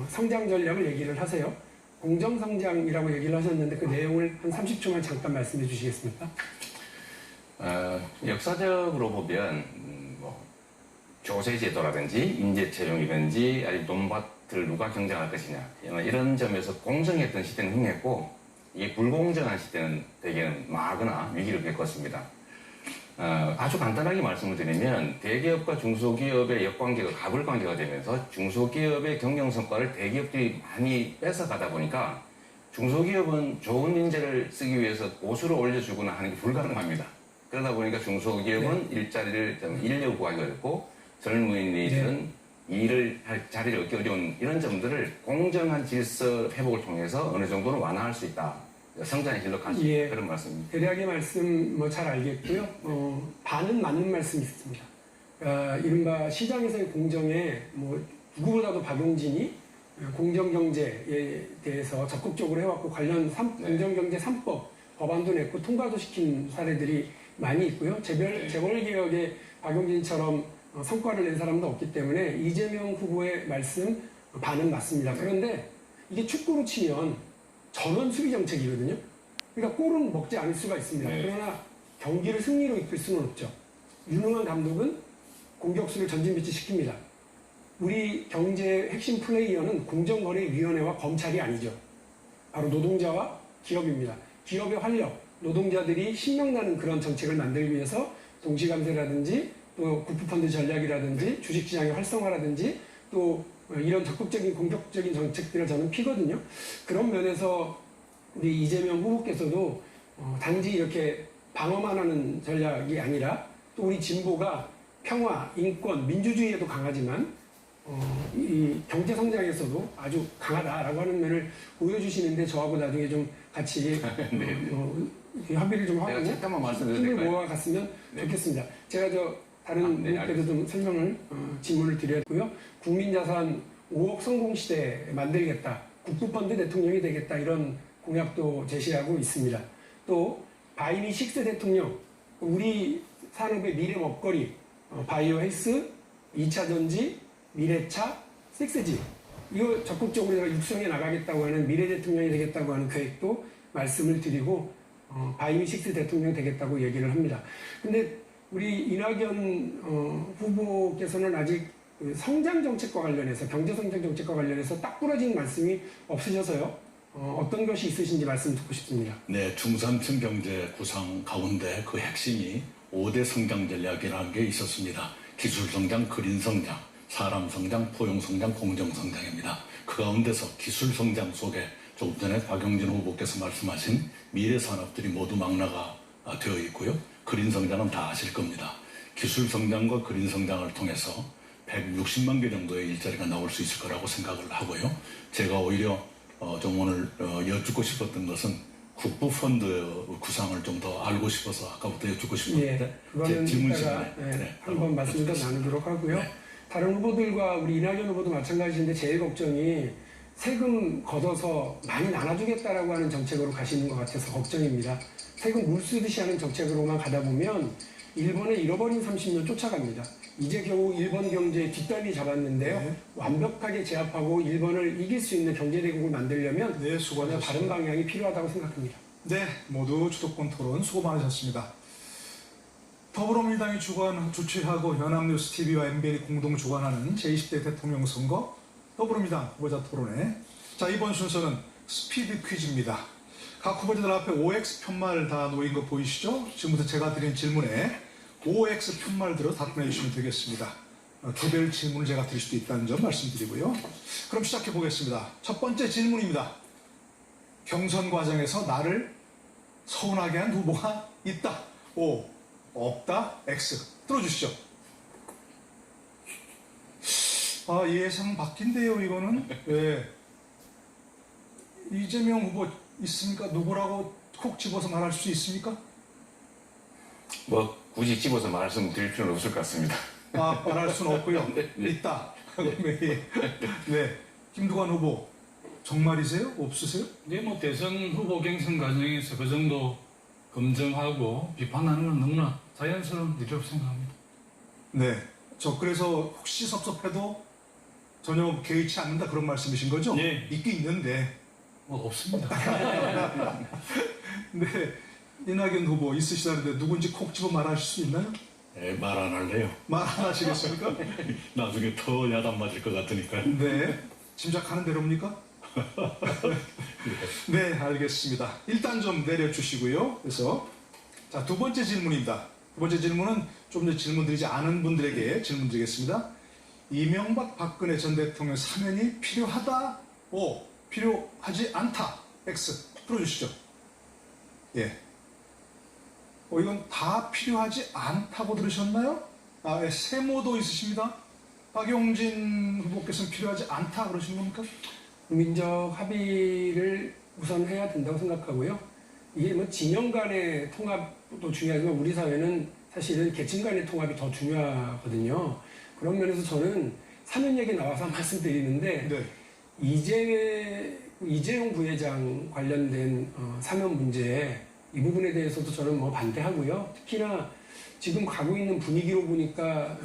성장 전략을 얘기를 하세요. 공정성장이라고 얘기를 하셨는데 그 내용을 한 30초만 잠깐 말씀해 주시겠습니까? 역사적으로 보면 뭐 조세제도라든지 인재채용이든지 아니면 돈밭을 누가 경쟁할 것이냐 이런 점에서 공정했던 시대는 흥했고 이게 불공정한 시대는 대개는 망하거나 위기를 겪었습니다. 아주 간단하게 말씀을 드리면 대기업과 중소기업의 역관계가 가불관계가 되면서 중소기업의 경영성과를 대기업들이 많이 뺏어가다 보니까 중소기업은 좋은 인재를 쓰기 위해서 보수를 올려주거나 하는 게 불가능합니다. 그러다 보니까 중소기업은 일자리를 인력을 구하기 어렵고 젊은이들은 일을 할 자리를 얻기 어려운 이런 점들을 공정한 질서 회복을 통해서 어느 정도는 완화할 수 있다. 성장의 길로 갈 수 있다. 그런 말씀입니다. 대략의 말씀 잘 알겠고요. 반은 맞는 말씀이 있습니다. 이른바 시장에서의 공정에 누구보다도 박용진이 공정경제에 대해서 적극적으로 해왔고 관련 공정경제 3법 법안도 냈고 통과도 시킨 사례들이 많이 있고요. 재벌개혁에 박용진처럼 성과를 낸 사람도 없기 때문에 이재명 후보의 말씀 반은 맞습니다. 그런데 이게 축구로 치면 전원 수비 정책이거든요. 그러니까 골은 먹지 않을 수가 있습니다. 그러나 경기를 승리로 이끌 수는 없죠. 유능한 감독은 공격수를 전진배치시킵니다. 우리 경제의 핵심 플레이어는 공정거래위원회와 검찰이 아니죠. 바로 노동자와 기업입니다. 기업의 활력, 노동자들이 신명나는 그런 정책을 만들기 위해서 동시감세라든지 또 국부펀드 전략이라든지 주식시장의 활성화라든지 또 이런 적극적인 공격적인 정책들을 저는 피거든요. 그런 면에서 우리 이재명 후보께서도 단지 이렇게 방어만 하는 전략이 아니라 또 우리 진보가 평화, 인권, 민주주의에도 강하지만 이 경제 성장에서도 아주 강하다라고 하는 면을 보여주시는데 저하고 나중에 좀 같이 합의를 좀 하고 잠깐만 말씀드려도 힘을 될까요? 모아갔으면 좋겠습니다. 제가 다른 분께도 좀 설명을 질문을 드렸고요. 국민자산 5억 성공시대 만들겠다. 국부펀드 대통령이 되겠다. 이런 공약도 제시하고 있습니다. 또 바이미 6 대통령, 우리 산업의 미래 먹거리, 바이오 헬스, 2차 전지, 미래차, 6G 이거 적극적으로 육성해 나가겠다고 하는 미래 대통령이 되겠다고 하는 계획도 말씀을 드리고 바이미 6 대통령 되겠다고 얘기를 합니다. 근데 우리 이낙연 후보께서는 아직 성장 정책과 관련해서 경제성장 정책과 관련해서 딱 부러진 말씀이 없으셔서요. 어떤 것이 있으신지 말씀 듣고 싶습니다. 네, 중산층 경제 구상 가운데 그 핵심이 5대 성장 전략이라는 게 있었습니다. 기술 성장, 그린 성장, 사람 성장, 포용 성장, 공정 성장입니다. 그 가운데서 기술 성장 속에 조금 전에 박용진 후보께서 말씀하신 미래 산업들이 모두 망라가 되어 있고요. 그린 성장은 다 아실 겁니다. 기술 성장과 그린 성장을 통해서 160만 개 정도의 일자리가 나올 수 있을 거라고 생각을 하고요. 제가 오히려 좀 오늘 여쭙고 싶었던 것은 국부펀드 구상을 좀 더 알고 싶어서 아까부터 여쭙고 싶었는데 제 질문 시간에 한번 말씀 더 나누도록 하고요. 다른 후보들과 우리 이낙연 후보도 마찬가지인데 제일 걱정이 세금 걷어서 많이 나눠주겠다라고 하는 정책으로 가시는 것 같아서 걱정입니다. 세금 물 쓰듯이 하는 정책으로만 가다 보면 일본의 잃어버린 30년 쫓아갑니다. 이제 겨우 일본 경제에 뒷덜미 잡았는데요. 완벽하게 제압하고 일본을 이길 수 있는 경제대국을 만들려면 전혀 다른 방향이 필요하다고 생각합니다. 네, 모두 주도권 토론 수고 많으셨습니다. 더불어민주당이 주최하고 연합뉴스TV와 MBN이 공동 주관하는 제20대 대통령 선거 더불어민주당 후보자 토론회. 자, 이번 순서는 스피드 퀴즈입니다. 각 후보자들 앞에 OX 편말 다 놓인 거 보이시죠? 지금부터 제가 드린 질문에 OX 편말 들어 답변해 주시면 되겠습니다. 개별 질문을 제가 드릴 수도 있다는 점 말씀드리고요. 그럼 시작해 보겠습니다. 첫 번째 질문입니다. 경선 과정에서 나를 서운하게 한 후보가 있다. O. 없다. X. 들어주시죠. 아, 예상 바뀐데요, 이거는. 네. 이재명 후보 있습니까? 누구라고 콕 집어서 말할 수 있습니까? 뭐 굳이 집어서 말씀드릴 필요는 없을 것 같습니다. 말할 수는 없고요. 있다. 네. 김두관 후보. 정말이세요? 없으세요? 네, 뭐 대선 후보 경선 과정에서 그 정도 검증하고 비판하는 건 너무나 자연스러운 일이라고 생각합니다. 네. 저 그래서 혹시 섭섭해도 전혀 개의치 않는다 그런 말씀이신 거죠? 예. 있긴 있는데. 뭐 없습니다. 네. 이낙연 후보 있으시다는데 누군지 콕 집어 말하실 수 있나요? 말 안 할래요. 말 안 하시겠습니까? 나중에 더 야단 맞을 것 같으니까요. 네. 짐작하는 대로입니까? 네, 알겠습니다. 일단 좀 내려주시고요. 그래서 자, 두 번째 질문입니다. 두 번째 질문은 좀 전에 질문 드리지 않은 분들에게 질문 드리겠습니다. 이명박 박근혜 전 대통령 사면이 필요하다, O, 필요하지 않다, X. 풀어주시죠. 예. 이건 다 필요하지 않다고 들으셨나요? 예, 세모도 있으십니다. 박용진 후보께서는 필요하지 않다 그러신 겁니까? 국민적 합의를 우선 해야 된다고 생각하고요. 이게 뭐 진영 간의 통합도 중요하지만 우리 사회는 사실은 계층 간의 통합이 더 중요하거든요. 그런 면에서 저는 사면 얘기 나와서 말씀드리는데 네. 이재용 부회장 관련된 사면 문제 이 부분에 대해서도 저는 뭐 반대하고요. 특히나 지금 가고 있는 분위기로 보니까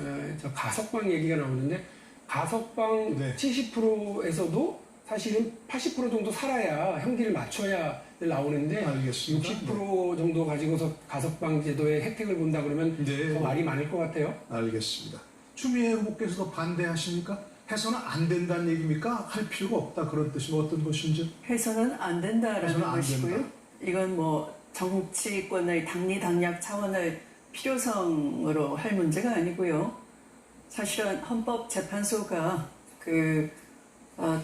저 가석방 얘기가 나오는데 가석방 네. 70%에서도 사실은 80% 정도 살아야 형기를 맞춰야 나오는데 알겠습니다. 60% 정도 가지고서 가석방 제도의 혜택을 본다 그러면 네. 더 말이 많을 것 같아요. 알겠습니다. 추미애 후보께서도 반대하십니까? 해서는 안 된다는 얘기입니까? 할 필요가 없다 그런 뜻이 어떤 것인지? 해서는 안 된다라는 해서는 안 것이고요. 된다. 이건 뭐 정치권의 당리당략 차원의 필요성으로 할 문제가 아니고요. 사실은 헌법재판소가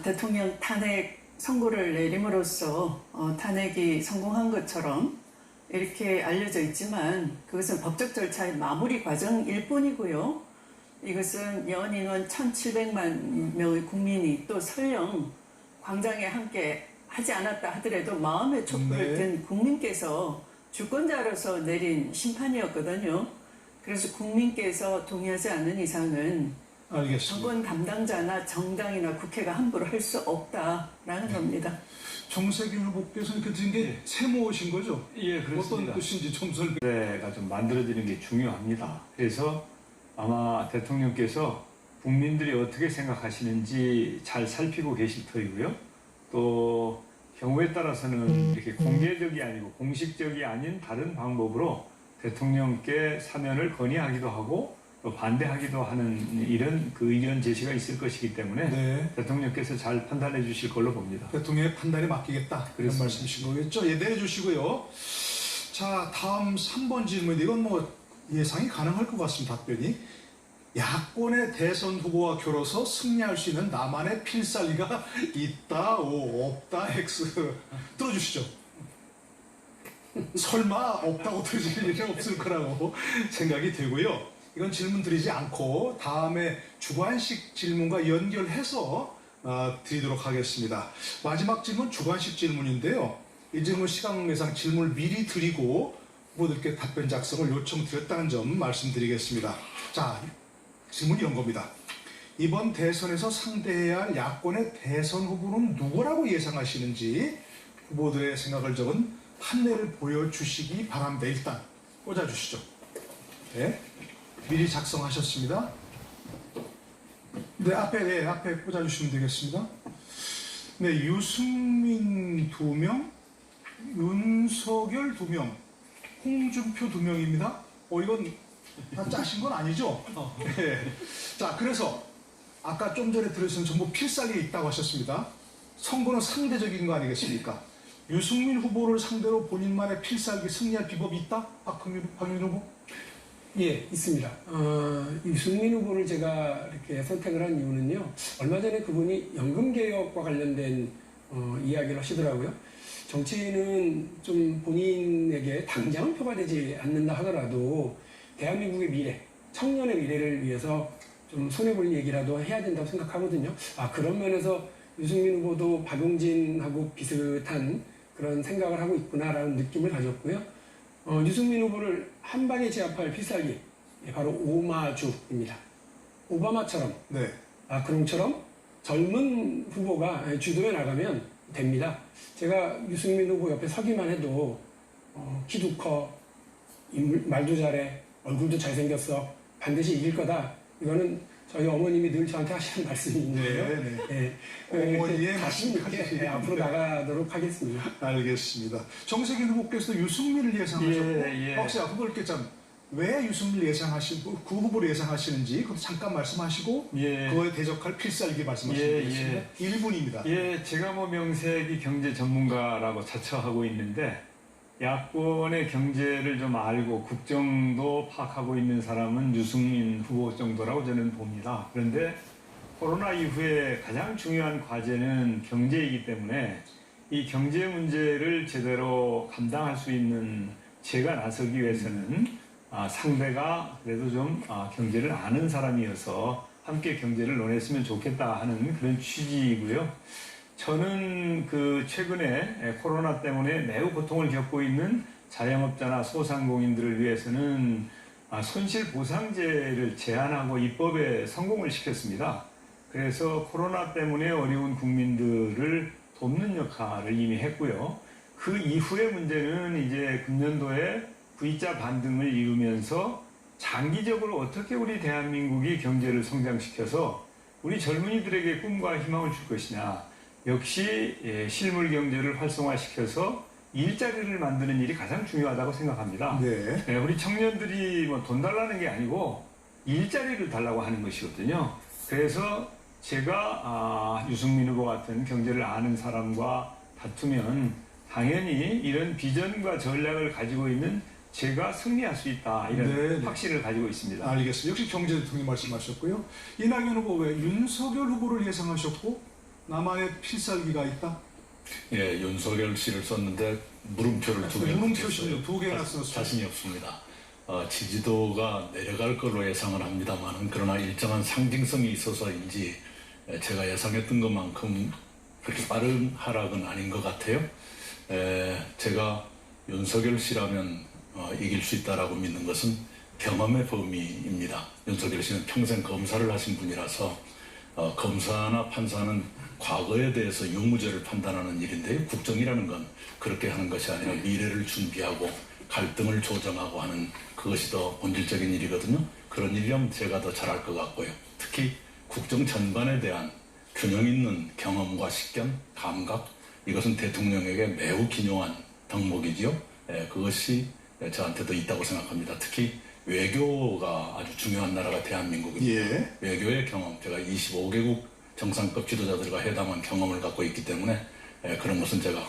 대통령 탄핵 선고를 내림으로써 탄핵이 성공한 것처럼 이렇게 알려져 있지만 그것은 법적 절차의 마무리 과정일 뿐이고요. 이것은 연인원 1,700만 명의 국민이 또 설령 광장에 함께 하지 않았다 하더라도 마음의 촛불을 네. 든 국민께서 주권자로서 내린 심판이었거든요. 그래서 국민께서 동의하지 않는 이상은 알겠습니다. 정권 담당자나 정당이나 국회가 함부로 할 수 없다라는 겁니다. 정세균 후보께서는 이렇게 드린 게 세모이신 거죠? 예, 그렇습니다. 어떤 뜻인지 좀 설명. 가 좀 만들어지는 게 중요합니다. 그래서 아마 대통령께서 국민들이 어떻게 생각하시는지 잘 살피고 계실 터이고요. 또 경우에 따라서는 이렇게 공개적이 아니고 공식적이 아닌 다른 방법으로 대통령께 사면을 건의하기도 하고 또 반대하기도 하는 이런 의견 제시가 있을 것이기 때문에 네. 대통령께서 잘 판단해 주실 걸로 봅니다. 대통령의 판단에 맡기겠다. 그런 그렇습니다. 말씀이신 거겠죠? 예, 내려주시고요. 자, 다음 3번 질문인데 이건 뭐 예상이 가능할 것 같습니다. 답변이. 야권의 대선 후보와 겨뤄서 승리할 수 있는 나만의 필살기가 있다, O, 없다, X. 들어주시죠. 설마 없다고 들으실 일은 없을 거라고 생각이 되고요. 이건 질문 드리지 않고 다음에 주관식 질문과 연결해서 드리도록 하겠습니다. 마지막 질문 주관식 질문인데요. 이 질문 시간관계상 질문을 미리 드리고 후보들께 답변 작성을 요청드렸다는 점 말씀드리겠습니다. 자, 질문이 이런 겁니다. 이번 대선에서 상대해야 할 야권의 대선 후보는 누구라고 예상하시는지 후보들의 생각을 적은 판례를 보여주시기 바랍니다. 일단 꽂아주시죠. 네, 미리 작성하셨습니다. 네, 앞에 꽂아주시면 되겠습니다. 네, 유승민 2명, 윤석열 2명, 홍준표 2명입니다. 이건 다 짜신 건 아니죠? 네. 자, 그래서 아까 좀 전에 들으신 전부 필살기 있다고 하셨습니다. 선거는 상대적인 거 아니겠습니까? 유승민 후보를 상대로 본인만의 필살기 승리할 비법이 있다? 박용진 후보? 예, 있습니다. 유승민 후보를 제가 이렇게 선택을 한 이유는요. 얼마 전에 그분이 연금개혁과 관련된 이야기를 하시더라고요. 정치는 좀 본인에게 당장은 표가 되지 않는다 하더라도 대한민국의 미래, 청년의 미래를 위해서 좀 손해볼 얘기라도 해야 된다고 생각하거든요. 그런 면에서 유승민 후보도 박용진하고 비슷한 그런 생각을 하고 있구나라는 느낌을 가졌고요. 유승민 후보를 한 방에 제압할 필살기, 바로 오마주입니다. 오바마처럼, 네. 마크롱처럼 젊은 후보가 주도해 나가면 됩니다. 제가 유승민 후보 옆에 서기만 해도 키도 커, 말도 잘해, 얼굴도 잘생겼어, 반드시 이길 거다. 이거는 저희 어머님이 늘 저한테 하시는 말씀인데요. 네. 네. 어머니의 자신 있게 말씀까지. 앞으로 나가도록 하겠습니다. 알겠습니다. 정세균 후보께서도 유승민을 예상하셨고 예. 혹시 후보님께 왜 유승민을 예상하시고 그 후보를 예상하시는지 그것도 잠깐 말씀하시고 예. 그거에 대적할 필살기 말씀하시면 예, 되겠습니다. 1분입니다. 예, 제가 뭐 명색이 경제 전문가라고 자처하고 있는데 야권의 경제를 좀 알고 국정도 파악하고 있는 사람은 유승민 후보 정도라고 저는 봅니다. 그런데 코로나 이후에 가장 중요한 과제는 경제이기 때문에 이 경제 문제를 제대로 감당할 수 있는 제가 나서기 위해서는 상대가 그래도 좀 경제를 아는 사람이어서 함께 경제를 논했으면 좋겠다 하는 그런 취지이고요. 저는 최근에 코로나 때문에 매우 고통을 겪고 있는 자영업자나 소상공인들을 위해서는 손실보상제를 제한하고 입법에 성공을 시켰습니다. 그래서 코로나 때문에 어려운 국민들을 돕는 역할을 이미 했고요. 그 이후의 문제는 이제 금년도에 V자 반등을 이루면서 장기적으로 어떻게 우리 대한민국이 경제를 성장시켜서 우리 젊은이들에게 꿈과 희망을 줄 것이냐. 역시 실물 경제를 활성화시켜서 일자리를 만드는 일이 가장 중요하다고 생각합니다. 네. 우리 청년들이 뭐 돈 달라는 게 아니고 일자리를 달라고 하는 것이거든요. 그래서 제가 유승민 후보 같은 경제를 아는 사람과 다투면 당연히 이런 비전과 전략을 가지고 있는 제가 승리할 수 있다 이런 확신을 가지고 있습니다. 알겠습니다. 역시 경제 대통령 말씀하셨고요. 이낙연 후보 외 윤석열 후보를 예상하셨고 나만의 필살기가 있다. 예, 윤석열 씨를 썼는데 물음표를 두 개. 물음표시네요. 두 개나 썼어요. 자신이 없습니다. 지지도가 내려갈 걸로 예상을 합니다만 그러나 일정한 상징성이 있어서인지 제가 예상했던 것만큼 그렇게 빠른 하락은 아닌 것 같아요. 제가 윤석열 씨라면 이길 수 있다라고 믿는 것은 경험의 범위입니다. 윤석열 씨는 평생 검사를 하신 분이라서 검사나 판사는 과거에 대해서 유무죄를 판단하는 일인데요. 국정이라는 건 그렇게 하는 것이 아니라 미래를 준비하고 갈등을 조정하고 하는 그것이 더 본질적인 일이거든요. 그런 일이라면 제가 더 잘할 것 같고요. 특히 국정 전반에 대한 균형 있는 경험과 식견, 감각 이것은 대통령에게 매우 기묘한 덕목이지요. 그것이 저한테도 있다고 생각합니다. 특히 외교가 아주 중요한 나라가 대한민국입니다. 예. 외교의 경험, 제가 25개국 정상급 지도자들과 회담한 경험을 갖고 있기 때문에 그런 것은 제가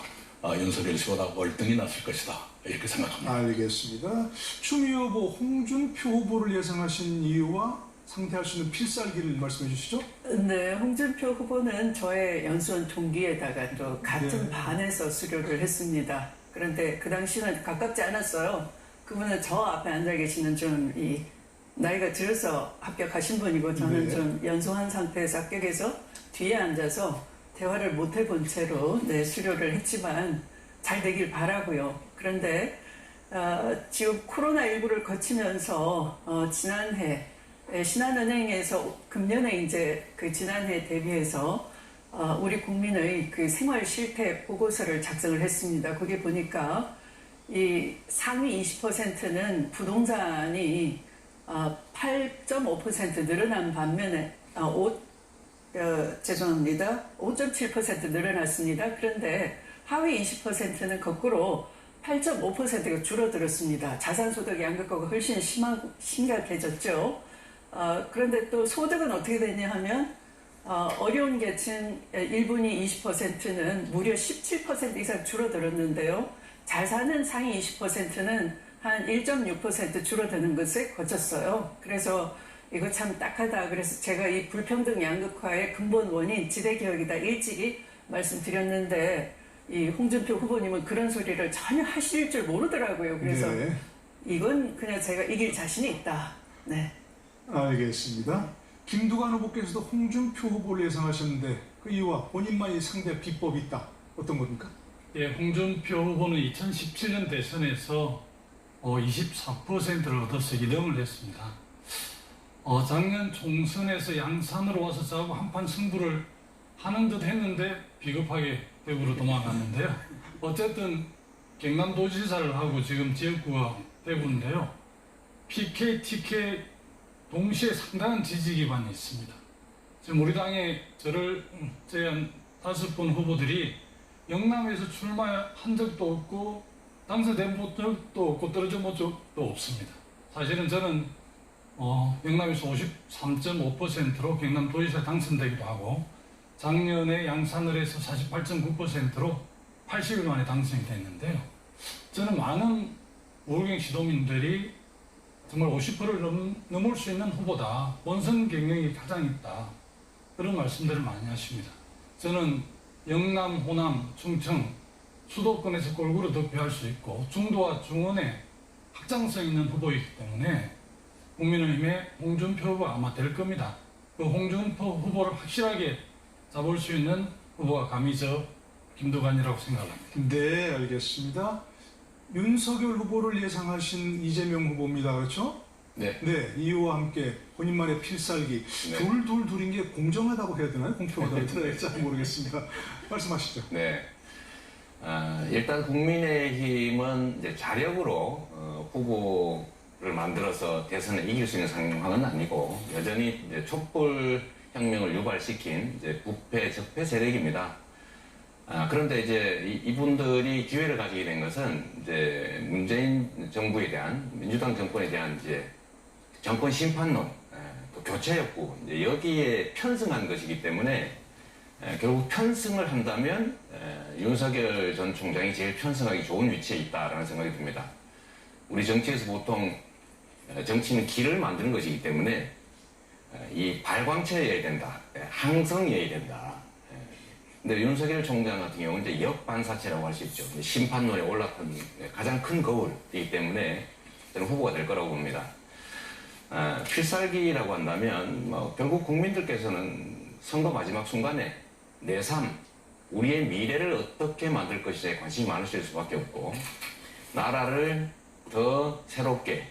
윤석열 씨보다 월등히 낫을 것이다 이렇게 생각합니다. 알겠습니다. 추미애 후보, 홍준표 후보를 예상하신 이유와 상대할 수 있는 필살기를 말씀해 주시죠. 네, 홍준표 후보는 저의 연수원 동기에다가 또 같은 네. 반에서 수료를 했습니다. 그런데 그 당시는 가깝지 않았어요. 그분은 저 앞에 앉아 계시는 좀 나이가 들어서 합격하신 분이고 저는 네. 좀 연소한 상태에서 합격해서 뒤에 앉아서 대화를 못 해본 채로 수료를 했지만 잘 되길 바라고요. 그런데 지금 코로나19를 거치면서 지난해 신한은행에서 금년에 이제 그 지난해 대비해서 우리 국민의 그 생활 실태 보고서를 작성을 했습니다. 거기 보니까 이 상위 20%는 부동산이 8.5% 늘어난 반면에 5.7% 늘어났습니다. 그런데 하위 20%는 거꾸로 8.5%가 줄어들었습니다. 자산소득 양극화가 훨씬 심각해졌죠. 그런데 또 소득은 어떻게 되냐 하면 어려운 계층 1분위 20%는 무려 17% 이상 줄어들었는데요. 잘 사는 상위 20%는 한 1.6% 줄어드는 것에 거쳤어요. 그래서 이거 참 딱하다. 그래서 제가 이 불평등 양극화의 근본 원인 지대개혁이다 일찍이 말씀드렸는데 이 홍준표 후보님은 그런 소리를 전혀 하실 줄 모르더라고요. 그래서 네. 이건 그냥 제가 이길 자신이 있다. 네. 알겠습니다. 김두관 후보께서도 홍준표 후보를 예상하셨는데 그 이유와 본인만이 상대 비법이 있다. 어떤 겁니까? 예, 홍준표 후보는 2017년 대선에서 24%를 얻어서 2등을 했습니다. 작년 총선에서 양산으로 와서 저하고 한판 승부를 하는 듯 했는데 비겁하게 대구로 도망갔는데요. 어쨌든 경남도지사를 하고 지금 지역구가 대구인데요. PK, TK 동시에 상당한 지지 기반이 있습니다. 지금 우리 당에 저를 제한 5분 후보들이 영남에서 출마한 적도 없고 당선된 적도 없고 떨어져 본 적도 없습니다. 사실은 저는 영남에서 53.5%로 경남도지사 당선되기도 하고 작년에 양산을에서 48.9%로 80일 만에 당선이 됐는데요. 저는 많은 우울경 시도민들이 정말 50%를 넘을 수 있는 후보다. 본선 경력이 가장 있다. 그런 말씀들을 많이 하십니다. 저는 영남, 호남, 충청, 수도권에서 골고루 득표할 수 있고 중도와 중원에 확장성 있는 후보이기 때문에 국민의힘의 홍준표 후보가 아마 될 겁니다. 그 홍준표 후보를 확실하게 잡을 수 있는 후보가 감히 저 김두관이라고 생각합니다. 네, 알겠습니다. 윤석열 후보를 예상하신 이재명 후보입니다. 그렇죠? 네. 네, 이유와 함께 본인만의 필살기. 네. 둘인 게 공정하다고 해야 되나요? 공평하다고 해야 되나요? 잘 모르겠습니다. 말씀하시죠. 네. 일단 국민의힘은 이제 자력으로 후보를 만들어서 대선에 이길 수 있는 상황은 아니고 여전히 이제 촛불 혁명을 유발시킨 이제 부패 적폐 세력입니다. 그런데 이제 이분들이 기회를 가지게 된 것은 이제 문재인 정부에 대한 민주당 정권에 대한 이제 정권 심판론, 또 교체 욕구 이제 여기에 편승한 것이기 때문에 결국 편승을 한다면 윤석열 전 총장이 제일 편승하기 좋은 위치에 있다라는 생각이 듭니다. 우리 정치에서 보통 정치는 길을 만드는 것이기 때문에 이 발광체여야 된다, 항성이어야 된다. 근데 윤석열 총장 같은 경우는 이제 역반사체라고 할 수 있죠. 심판론에 올라탄 가장 큰 거울이기 때문에 저는 후보가 될 거라고 봅니다. 필살기라고 한다면 결국 국민들께서는 선거 마지막 순간에 내 삶, 우리의 미래를 어떻게 만들 것인지에 관심이 많으실 수밖에 없고 나라를 더 새롭게,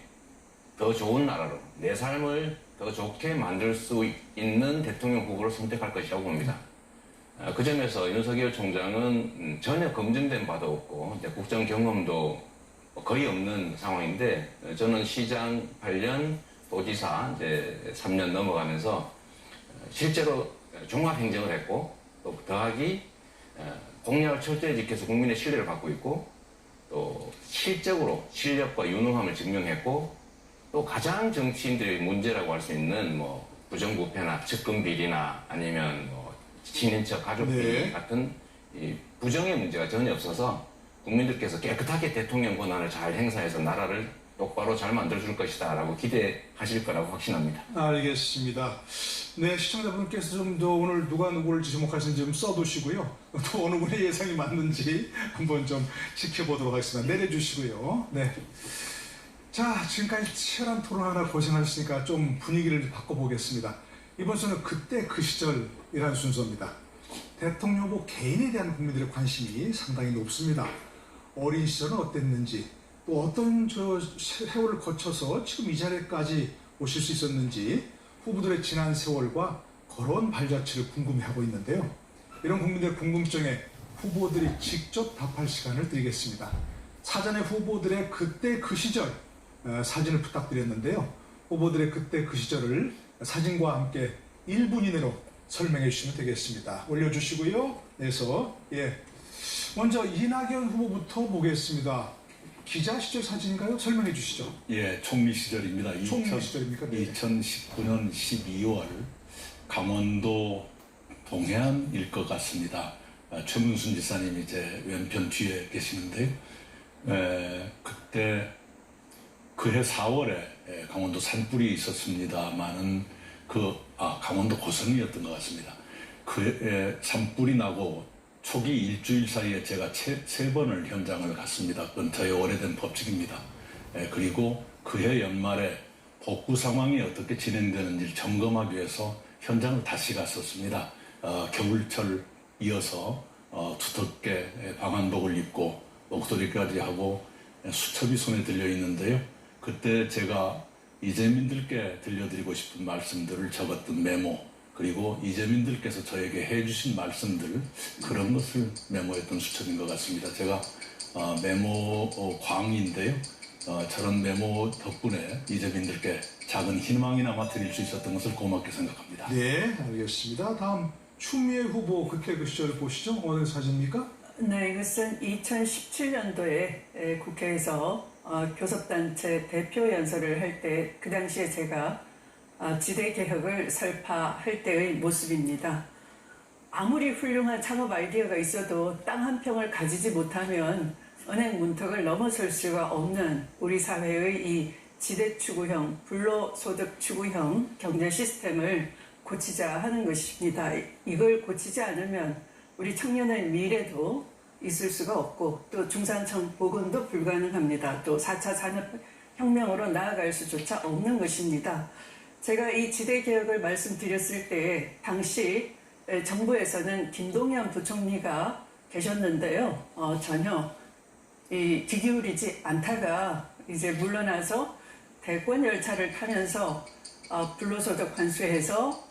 더 좋은 나라로 내 삶을 더 좋게 만들 수 있는 대통령 후보를 선택할 것이라고 봅니다. 그 점에서 윤석열 총장은 전혀 검증된 바도 없고 이제 국정 경험도 거의 없는 상황인데 저는 시장 8년, 도지사 이제 3년 넘어가면서 실제로 종합행정을 했고 또 더하기 공약을 철저히 지켜서 국민의 신뢰를 받고 있고 또 실적으로 실력과 유능함을 증명했고 또 가장 정치인들의 문제라고 할 수 있는 뭐 부정부패나 측근 비리나 아니면 뭐 친인척 가족 비리 네. 같은 이 부정의 문제가 전혀 없어서 국민들께서 깨끗하게 대통령 권한을 잘 행사해서 나라를 똑바로 잘 만들어줄 것이다 라고 기대하실 거라고 확신합니다. 알겠습니다. 네, 시청자분께서 좀 더 오늘 누가 누구를 지목하시는지 좀 써두시고요. 또 어느 분의 예상이 맞는지 한번 좀 지켜보도록 하겠습니다. 내려주시고요. 네. 자, 지금까지 치열한 토론하느라 고생하셨으니까 좀 분위기를 바꿔보겠습니다. 이번 수는 그때 그 시절이라는 순서입니다. 대통령 후보 개인에 대한 국민들의 관심이 상당히 높습니다. 어린 시절은 어땠는지, 또 어떤 세월을 거쳐서 지금 이 자리까지 오실 수 있었는지 후보들의 지난 세월과 걸어온 발자취를 궁금해하고 있는데요. 이런 국민들의 궁금증에 후보들이 직접 답할 시간을 드리겠습니다. 사전에 후보들의 그때 그 시절 사진을 부탁드렸는데요. 후보들의 그때 그 시절을 사진과 함께 1분 이내로 설명해 주시면 되겠습니다. 올려주시고요. 그래서 먼저 이낙연 후보부터 보겠습니다. 기자 시절 사진인가요? 설명해 주시죠. 예, 총리 시절입니다. 총리 시절입니까? 네. 2019년 12월 강원도 동해안일 것 같습니다. 최문순 지사님이 이제 왼편 뒤에 계시는데요. 그때 그해 4월에 강원도 산불이 있었습니다만은 강원도 고성이었던 것 같습니다. 그해 산불이 나고 초기 일주일 사이에 제가 세 번을 현장을 갔습니다. 그건 저의 오래된 법칙입니다. 그리고 그해 연말에 복구 상황이 어떻게 진행되는지 점검하기 위해서 현장을 다시 갔었습니다. 겨울철 이어서 두텁게 방한복을 입고 목도리까지 하고 수첩이 손에 들려 있는데요. 그때 제가 이재민들께 들려드리고 싶은 말씀들을 적었던 메모, 그리고 이재민들께서 저에게 해주신 말씀들 그런 것을 메모했던 수첩인 것 같습니다. 제가 메모 광인데요. 저런 메모 덕분에 이재민들께 작은 희망이나마 드릴 수 있었던 것을 고맙게 생각합니다. 네, 알겠습니다. 다음 추미애 후보 국회 그 시절 보시죠. 어느 사진입니까? 네, 이것은 2017년도에 국회에서 교섭단체 대표 연설을 할 때 그 당시에 제가 지대개혁을 설파할 때의 모습입니다. 아무리 훌륭한 창업 아이디어가 있어도 땅 한 평을 가지지 못하면 은행 문턱을 넘어설 수가 없는 우리 사회의 이 지대추구형, 불로소득 추구형 경제 시스템을 고치자 하는 것입니다. 이걸 고치지 않으면 우리 청년의 미래도 있을 수가 없고 또 중산층 복원도 불가능합니다. 또 4차 산업혁명으로 나아갈 수조차 없는 것입니다. 제가 이 지대개혁을 말씀드렸을 때 당시 정부에서는 김동연 부총리가 계셨는데요. 전혀 귀 기울이지 않다가 이제 물러나서 대권 열차를 타면서 불로소득 환수해서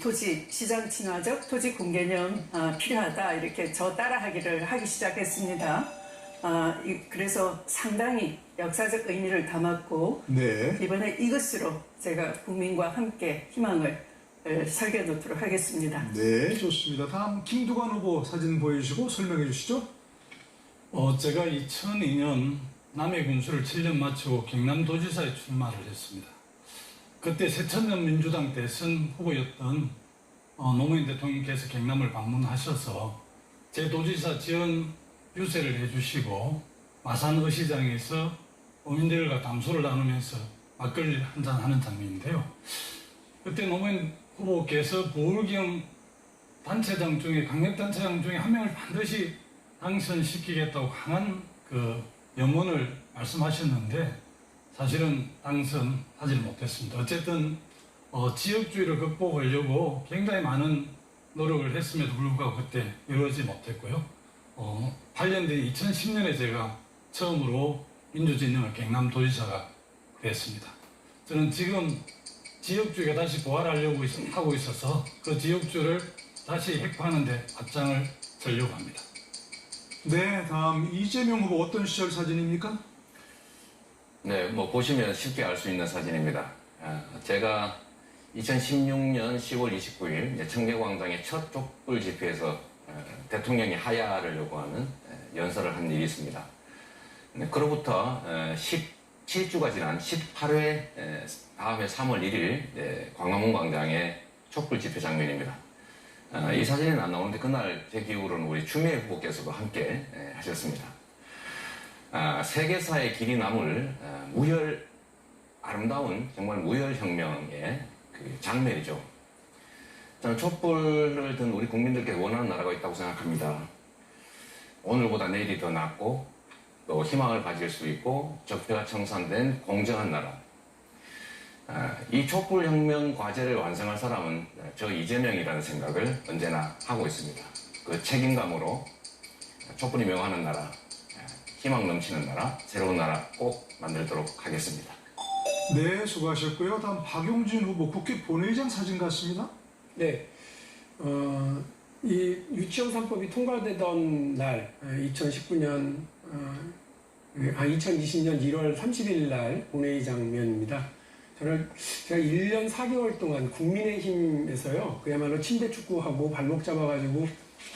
토지 시장 친화적 토지 공개념 필요하다 이렇게 저 따라하기를 하기 시작했습니다. 그래서 상당히 역사적 의미를 담았고 네. 이번에 이것으로 제가 국민과 함께 희망을 설계 놓도록 하겠습니다. 네, 좋습니다. 다음 김두관 후보 사진 보여주시고 설명해 주시죠. 제가 2002년 남해 군수를 7년 마치고 경남도지사에 출마를 했습니다. 그때 새천년 민주당 대선 후보였던 노무현 대통령께서 경남을 방문하셔서 제 도지사 지원 유세를 해주시고 마산 의시장에서 어민들과 담소를 나누면서 막걸리 한잔 하는 장면인데요. 그때 노무현 후보께서 보궐경 단체장 중에 강력단체장 중에 한 명을 반드시 당선시키겠다고 강한 염원을 말씀하셨는데 사실은 당선하지 못했습니다. 어쨌든 지역주의를 극복하려고 굉장히 많은 노력을 했음에도 불구하고 그때 이루어지지 못했고요. 8년 뒤 2010년에 제가 처음으로 민주진영을 경남도지사가 됐습니다. 저는 지금 지역주의가 다시 부활하려고 하고 있어서 그 지역주의를 다시 핵파하는 데 앞장을 서려고 합니다. 네, 다음 이재명 후보 어떤 시절 사진입니까? 네, 보시면 쉽게 알 수 있는 사진입니다. 제가 2016년 10월 29일 청계광장의 첫 촛불 집회에서 대통령이 하야를 요구하는 연설을 한 일이 있습니다. 그로부터 17주가 지난 18회 다음에 3월 1일 광화문 광장의 촛불 집회 장면입니다. 이 사진에는 안 나오는데 그날 제 기억으로는 우리 추미애 후보께서도 함께 하셨습니다. 세계사의 길이 남을 아름다운 정말 무혈혁명의 그 장면이죠. 저는 촛불을 든 우리 국민들께 원하는 나라가 있다고 생각합니다. 오늘보다 내일이 더 낫고 또 희망을 가질 수 있고 적폐가 청산된 공정한 나라. 이 촛불혁명 과제를 완성할 사람은 저 이재명이라는 생각을 언제나 하고 있습니다. 그 책임감으로 촛불이 명하는 나라, 희망 넘치는 나라, 새로운 나라 꼭 만들도록 하겠습니다. 네, 수고하셨고요. 다음 박용진 후보 국회 본회의장 사진 같습니다. 네, 이 유치원 3법이 통과되던 날 2020년 1월 30일 날 본회의 장면입니다. 제가 1년 4개월 동안 국민의힘에서요, 그야말로 침대 축구하고 발목 잡아가지고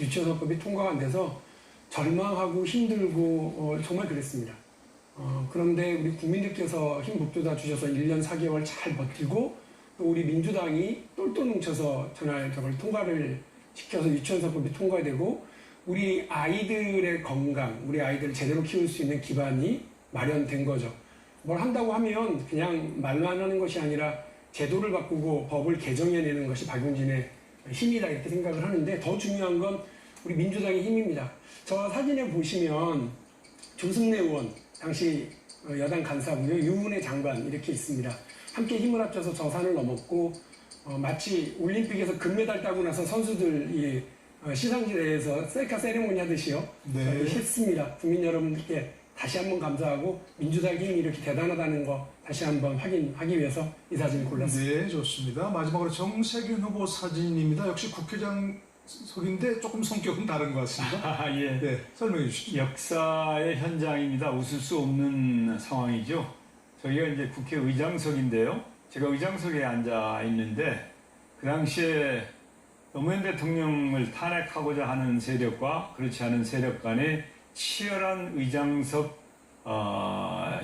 유치원 3법이 통과가 안 돼서 절망하고 힘들고 정말 그랬습니다. 그런데 우리 국민들께서 힘 북돋아 주셔서 1년 4개월 잘 버티고 또 우리 민주당이 똘똘 뭉쳐서 저걸 통과를 시켜서 유치원 3법이 통과되고 우리 아이들의 건강, 우리 아이들을 제대로 키울 수 있는 기반이 마련된 거죠. 뭘 한다고 하면 그냥 말만 하는 것이 아니라 제도를 바꾸고 법을 개정해내는 것이 박용진의 힘이다 이렇게 생각을 하는데 더 중요한 건 우리 민주당의 힘입니다. 저 사진에 보시면 조승래 의원, 당시 여당 간사고요. 유은혜 장관 이렇게 있습니다. 함께 힘을 합쳐서 저 산을 넘었고 마치 올림픽에서 금메달 따고 나서 선수들이 시상식에서 셀카 세레모니 하듯이요. 네. 했습니다. 국민 여러분들께 다시 한번 감사하고 민주당이 이렇게 대단하다는 거 다시 한번 확인하기 위해서 이 사진을 골랐습니다. 네, 좋습니다. 마지막으로 정세균 후보 사진입니다. 역시 국회의장석인데 조금 성격은 다른 것 같습니다. 아, 예. 네, 설명해 주시죠. 역사의 현장입니다. 웃을 수 없는 상황이죠. 저희가 이제 국회의장석인데요. 제가 의장석에 앉아 있는데 그 당시에 노무현 대통령을 탄핵하고자 하는 세력과 그렇지 않은 세력 간의 치열한 의장석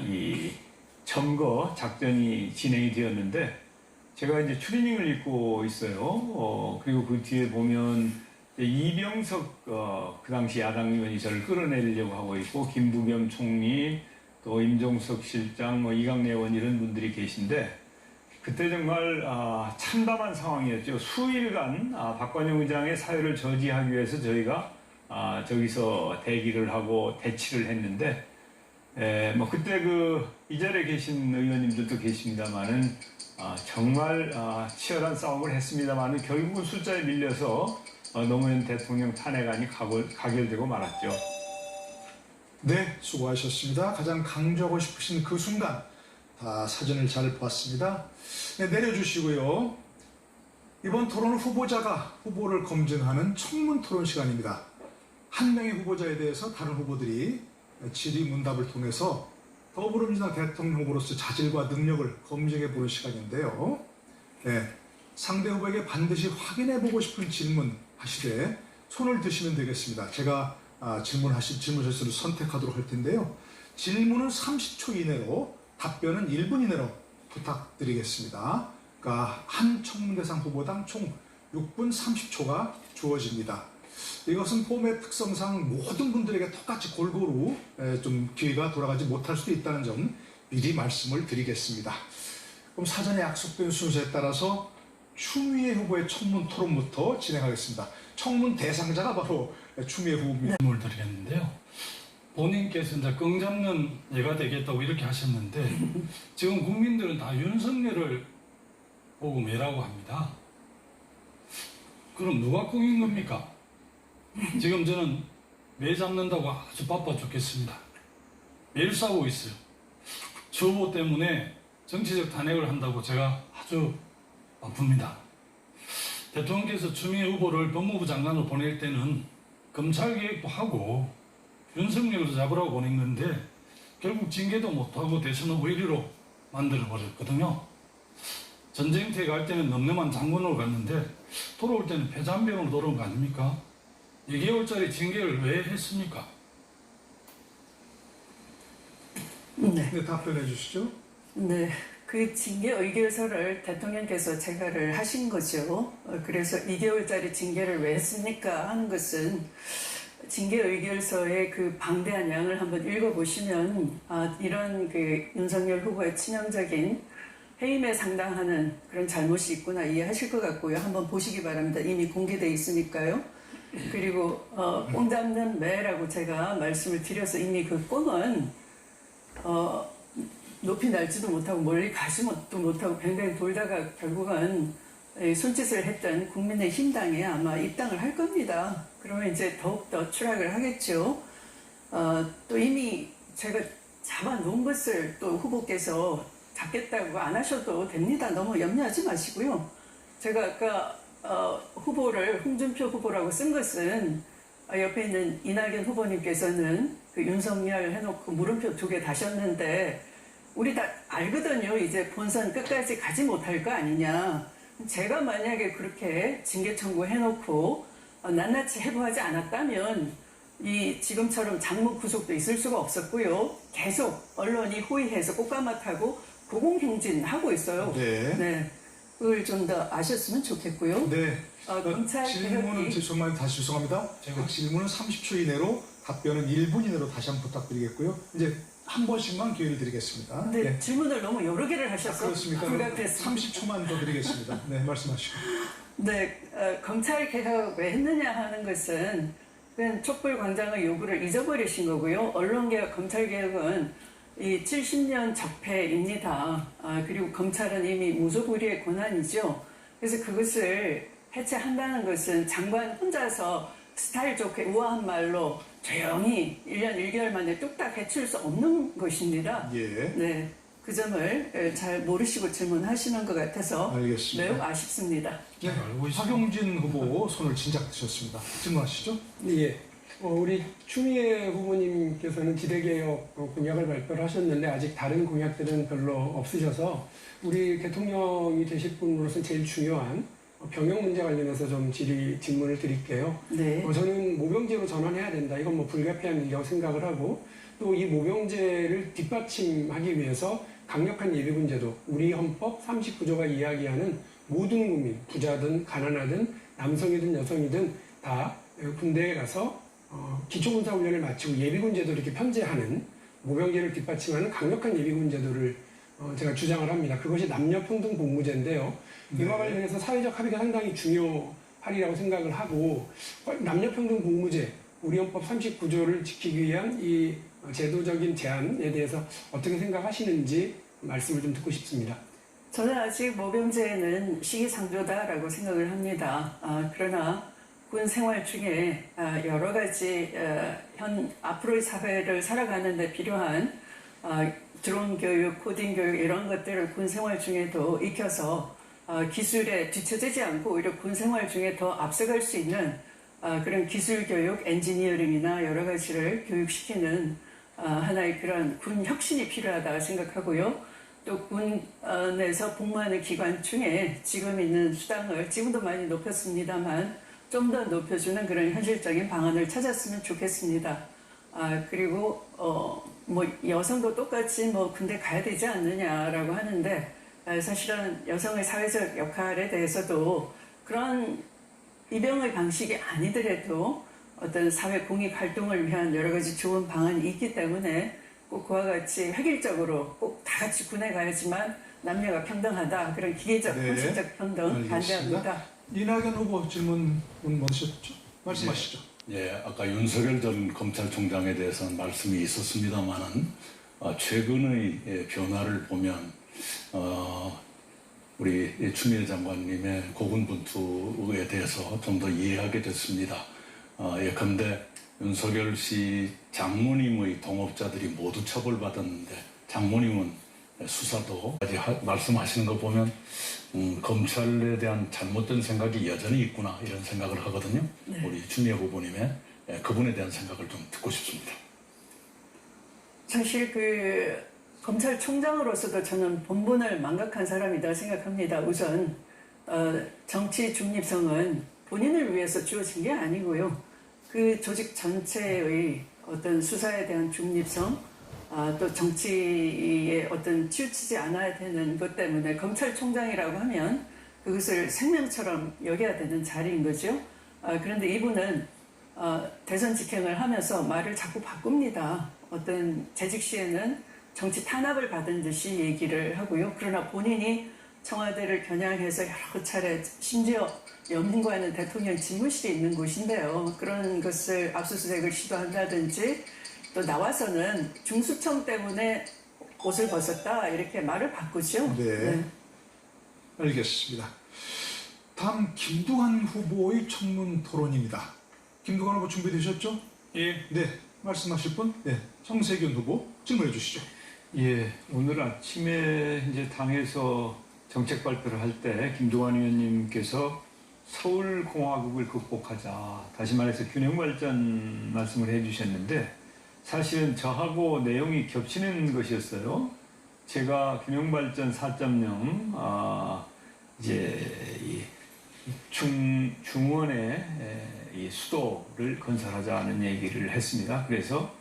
이 점거 작전이 진행이 되었는데 제가 이제 추리닝을 입고 있어요. 그리고 그 뒤에 보면 이병석 그 당시 야당 의원이 저를 끌어내리려고 하고 있고 김부겸 총리 또 임종석 실장 이강래 의원 이런 분들이 계신데 그때 정말 참담한 상황이었죠. 수일간 박관영 의장의 사유를 저지하기 위해서 저희가 저기서 대기를 하고 대치를 했는데 뭐 그때 이 자리에 계신 의원님들도 계십니다만은 정말 치열한 싸움을 했습니다만은 결국은 숫자에 밀려서 노무현 대통령 탄핵안이 가결되고 말았죠. 네, 수고하셨습니다. 가장 강조하고 싶으신 그 순간 다 사진을 잘 보았습니다. 네, 내려주시고요. 이번 토론은 후보자가 후보를 검증하는 청문 토론 시간입니다. 한 명의 후보자에 대해서 다른 후보들이 질의문답을 통해서 더불어민주당 대통령 후보로서 자질과 능력을 검증해보는 시간인데요. 네, 상대 후보에게 반드시 확인해보고 싶은 질문 하시되 손을 드시면 되겠습니다. 제가 질문 절수를 선택하도록 할 텐데요. 질문은 30초 이내로, 답변은 1분 이내로 부탁드리겠습니다. 그러니까 한 청문 대상 후보당 총 6분 30초가 주어집니다. 이것은 폼의 특성상 모든 분들에게 똑같이 골고루 좀 기회가 돌아가지 못할 수도 있다는 점 미리 말씀을 드리겠습니다. 그럼 사전에 약속된 순서에 따라서 추미애 후보의 청문 토론부터 진행하겠습니다. 청문 대상자가 바로 추미애 후보입니다. 질문을 드리겠는데요. 본인께서 이제 끈 잡는 예가 되겠다고 이렇게 하셨는데 지금 국민들은 다 윤석열을 보고 매라고 합니다. 그럼 누가 꽁인 겁니까? 지금 저는 매 잡는다고 아주 바빠 죽겠습니다. 매일 싸우고 있어요. 저 후보 때문에 정치적 탄핵을 한다고 제가 아주 바쁩니다. 대통령께서 추미애 후보를 법무부 장관으로 보낼 때는 검찰 개혁도 하고 윤석열도 잡으라고 보낸 건데 결국 징계도 못하고 대선 후보 1위로 만들어버렸거든요. 전쟁터에 갈 때는 넘넘한 장군으로 갔는데 돌아올 때는 패잔병으로 돌아온 거 아닙니까? 2개월짜리 징계를 왜 했습니까? 네. 네, 답변해 주시죠. 네. 그 징계 의결서를 대통령께서 제가를 하신 거죠. 그래서 2개월짜리 징계를 왜 했습니까? 하는 것은 징계 의결서의 그 방대한 양을 한번 읽어보시면 이런 그 윤석열 후보의 치명적인 해임에 상당하는 그런 잘못이 있구나 이해하실 것 같고요. 한번 보시기 바랍니다. 이미 공개되어 있으니까요. 그리고 꽁 잡는 매라고 제가 말씀을 드려서 이미 그 꽁은 높이 날지도 못하고 멀리 가지도 못하고 뱅뱅 돌다가 결국은 손짓을 했던 국민의힘당에 아마 입당을 할 겁니다. 그러면 이제 더욱더 추락을 하겠죠. 또 이미 제가 잡아놓은 것을 또 후보께서 잡겠다고 안 하셔도 됩니다. 너무 염려하지 마시고요. 제가 아까 후보를 홍준표 후보라고 쓴 것은 옆에 있는 이낙연 후보님께서는 그 윤석열 해놓고 물음표 2개 다셨는데 우리 다 알거든요. 이제 본선 끝까지 가지 못할 거 아니냐. 제가 만약에 그렇게 징계 청구 해놓고 낱낱이 해부하지 않았다면 이 지금처럼 장모 구속도 있을 수가 없었고요. 계속 언론이 호의해서 꽃가마타고 고공행진하고 있어요. 네. 네. 그걸 좀 더 아셨으면 좋겠고요. 네. 검찰 질문은 개혁이 정말 다시 죄송합니다. 제가 질문은 30초 이내로, 답변은 1분 이내로 다시 한번 부탁드리겠고요. 이제 한 번씩만 기회를 드리겠습니다. 근데 네. 질문을 너무 여러 개를 하셔서 그렇습니까? 불가피했습니다. 30초만 더 드리겠습니다. 네, 말씀하시고. 네, 검찰 개혁 왜 했느냐 하는 것은 그냥 촛불 광장의 요구를 잊어버리신 거고요. 언론 개혁, 검찰 개혁은 이 70년 적폐입니다. 그리고 검찰은 이미 무소불위의 권한이죠. 그래서 그것을 해체한다는 것은 장관 혼자서 스타일 좋게 우아한 말로 조용히 1년 1개월 만에 뚝딱 해칠 수 없는 것입니다. 예. 네, 그 점을 잘 모르시고 질문하시는 것 같아서 알겠습니다. 매우 아쉽습니다. 네, 알고 있습니다. 박용진 후보 손을 진작 드셨습니다. 질문하시죠. 예. 우리 추미애 후보님께서는 지대개혁 공약을 발표를 하셨는데 아직 다른 공약들은 별로 없으셔서 우리 대통령이 되실 분으로서 제일 중요한 병역 문제 관련해서 좀 질문을 드릴게요. 네. 저는 모병제로 전환해야 된다. 이건 뭐 불가피한 일이라고 생각을 하고 또 이 모병제를 뒷받침하기 위해서 강력한 예비군제도, 우리 헌법 39조가 이야기하는 모든 국민, 부자든 가난하든 남성이든 여성이든 다 군대에 가서 기초군사훈련을 마치고 예비군제도 이렇게 편제하는 모병제를 뒷받침하는 강력한 예비군제도를 제가 주장을 합니다. 그것이 남녀평등 복무제인데요. 이와 관련해서 사회적 합의가 상당히 중요하리라고 생각을 하고 남녀평등 복무제, 우리 헌법 39조를 지키기 위한 이 제도적인 제안에 대해서 어떻게 생각하시는지 말씀을 좀 듣고 싶습니다. 저는 아직 모병제는 시기상조다라고 생각을 합니다. 그러나 군 생활 중에 여러 가지 앞으로의 사회를 살아가는 데 필요한 드론 교육, 코딩 교육 이런 것들을 군 생활 중에도 익혀서 기술에 뒤처지지 않고 오히려 군 생활 중에 더 앞서갈 수 있는 그런 기술 교육, 엔지니어링이나 여러 가지를 교육시키는 하나의 그런 군 혁신이 필요하다 생각하고요. 또 군에서 복무하는 기관 중에 지금 있는 수당을 지금도 많이 높였습니다만 좀 더 높여주는 그런 현실적인 방안을 찾았으면 좋겠습니다. 그리고 뭐 여성도 똑같이 뭐 군대 가야 되지 않느냐라고 하는데 사실은 여성의 사회적 역할에 대해서도 그런 입영의 방식이 아니더라도 어떤 사회 공익 활동을 위한 여러 가지 좋은 방안이 있기 때문에 꼭 그와 같이 획일적으로 꼭 다 같이 군에 가야지만 남녀가 평등하다 그런 기계적, 네. 형식적 평등 반대합니다. 이낙연 후보 질문 뭐셨죠? 말씀하시죠. 예, 아까 윤석열 전 검찰총장에 대해서는 말씀이 있었습니다만은 최근의 변화를 보면 우리 추미애 장관님의 고군분투에 대해서 좀 더 이해하게 됐습니다. 예컨대 윤석열 씨 장모님의 동업자들이 모두 처벌받았는데 장모님은 수사도 말씀하시는 거 보면 검찰에 대한 잘못된 생각이 여전히 있구나 이런 생각을 하거든요. 네. 우리 추미애 후보님의 그분에 대한 생각을 좀 듣고 싶습니다. 사실 그 검찰총장으로서도 저는 본분을 망각한 사람이다 생각합니다. 우선 정치 중립성은 본인을 위해서 주어진 게 아니고요. 그 조직 전체의 어떤 수사에 대한 중립성, 또 정치에 어떤 치우치지 않아야 되는 것 때문에 검찰총장이라고 하면 그것을 생명처럼 여겨야 되는 자리인 거죠. 그런데 이분은 대선 직행을 하면서 말을 자꾸 바꿉니다. 어떤 재직 시에는 정치 탄압을 받은 듯이 얘기를 하고요. 그러나 본인이 청와대를 겨냥해서 여러 차례 심지어 영문과는 대통령 집무실이 있는 곳인데요. 그런 것을 압수수색을 시도한다든지 또 나와서는 중수청 때문에 옷을 벗었다 이렇게 말을 바꾸죠. 네. 알겠습니다. 다음 김두관 후보의 청문 토론입니다. 김두관 후보 준비되셨죠? 예, 네. 말씀하실 분? 네. 정세균 후보 질문해 주시죠. 예, 오늘 아침에 이제 당에서 정책 발표를 할 때 김두관 의원님께서 서울공화국을 극복하자, 다시 말해서 균형발전 말씀을 해주셨는데 사실은 저하고 내용이 겹치는 것이었어요. 제가 균형발전 4.0 이제 이 중원의 이 수도를 건설하자는 얘기를 했습니다. 그래서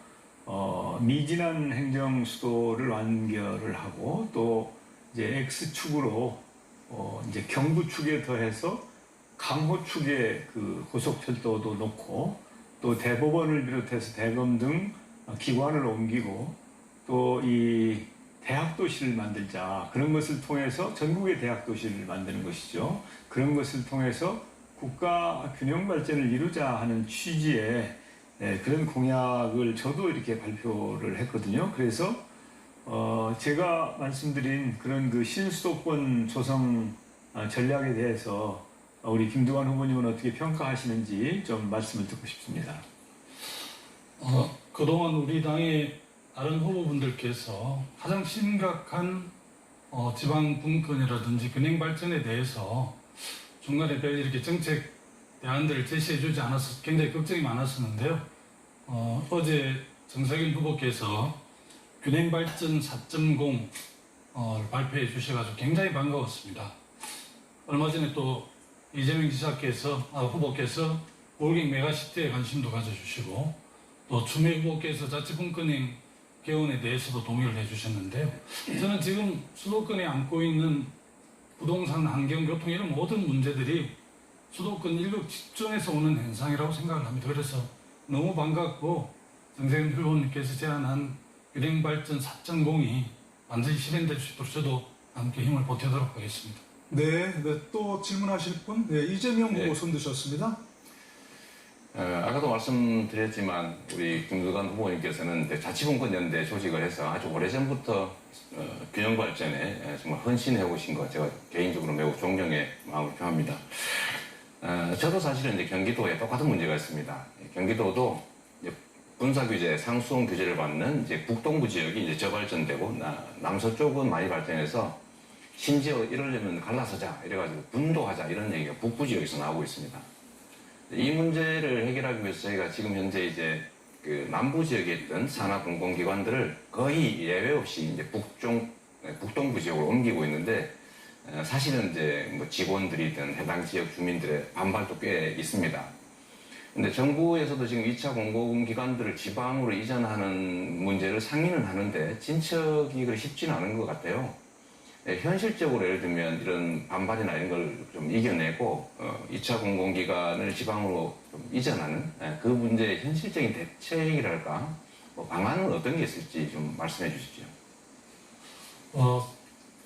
미진한 행정 수도를 완결을 하고 또 이제 X축으로 이제 경부 축에 더해서 강호 축에 그 고속철도도 놓고 또 대법원을 비롯해서 대검 등 기관을 옮기고 또 이 대학 도시를 만들자. 그런 것을 통해서 전국의 대학 도시를 만드는 것이죠. 그런 것을 통해서 국가 균형 발전을 이루자 하는 취지의 그런 공약을 저도 이렇게 발표를 했거든요. 그래서 제가 말씀드린 그런 그 신수도권 조성 전략에 대해서 우리 김두관 후보님은 어떻게 평가하시는지 좀 말씀을 듣고 싶습니다. 그동안 우리 당의 다른 후보분들께서 가장 심각한 지방 분권이라든지 균형 발전에 대해서 중간에 별 이렇게 정책 대안들을 제시해주지 않아서 굉장히 걱정이 많았었는데요. 어제 정세균 후보께서 균형 발전 4.0 발표해 주셔가지고 굉장히 반가웠습니다. 얼마 전에 또 이재명 후보께서 올갱 메가시티에 관심도 가져주시고 또 추미애 후보께서 자치분권행 개헌에 대해서도 동의를 해주셨는데요. 저는 지금 수도권에 안고 있는 부동산, 환경, 교통 이런 모든 문제들이 수도권 일극 집중해서 오는 현상이라고 생각을 합니다. 그래서 너무 반갑고 정세균 후보님께서 제안한 균형 발전 4.0이 완전히 실현될 수 있도록 저도 함께 힘을 보태도록 하겠습니다. 네, 또 질문하실 분, 이재명 후보 네. 손 드셨습니다. 아까도 말씀드렸지만 우리 김두관 후보님께서는 자치분권 연대 조직을 해서 아주 오래전부터 균형 발전에 정말 헌신해 오신 것 제가 개인적으로 매우 존경의 마음을 표합니다. 저도 사실은 이제 경기도에 똑같은 문제가 있습니다. 경기도도 이제 분사 규제, 상수원 규제를 받는 이제 북동부 지역이 이제 저발전되고 남서쪽은 많이 발전해서 심지어 이러려면 갈라서자 이래가지고 분도하자 이런 얘기가 북부 지역에서 나오고 있습니다. 이 문제를 해결하기 위해서 저희가 지금 현재 이제 그 남부 지역에 있던 산하 공공기관들을 거의 예외 없이 이제 북동부 지역으로 옮기고 있는데 사실은 이제 뭐 직원들이든 해당 지역 주민들의 반발도 꽤 있습니다. 근데 정부에서도 지금 2차 공공기관들을 지방으로 이전하는 문제를 상의는 하는데 진척이 그리 쉽지는 않은 것 같아요. 현실적으로 예를 들면 이런 반발이나 이런 걸 좀 이겨내고 2차 공공기관을 지방으로 좀 이전하는 그 문제의 현실적인 대책이랄까 뭐 방안은 어떤 게 있을지 좀 말씀해 주시죠.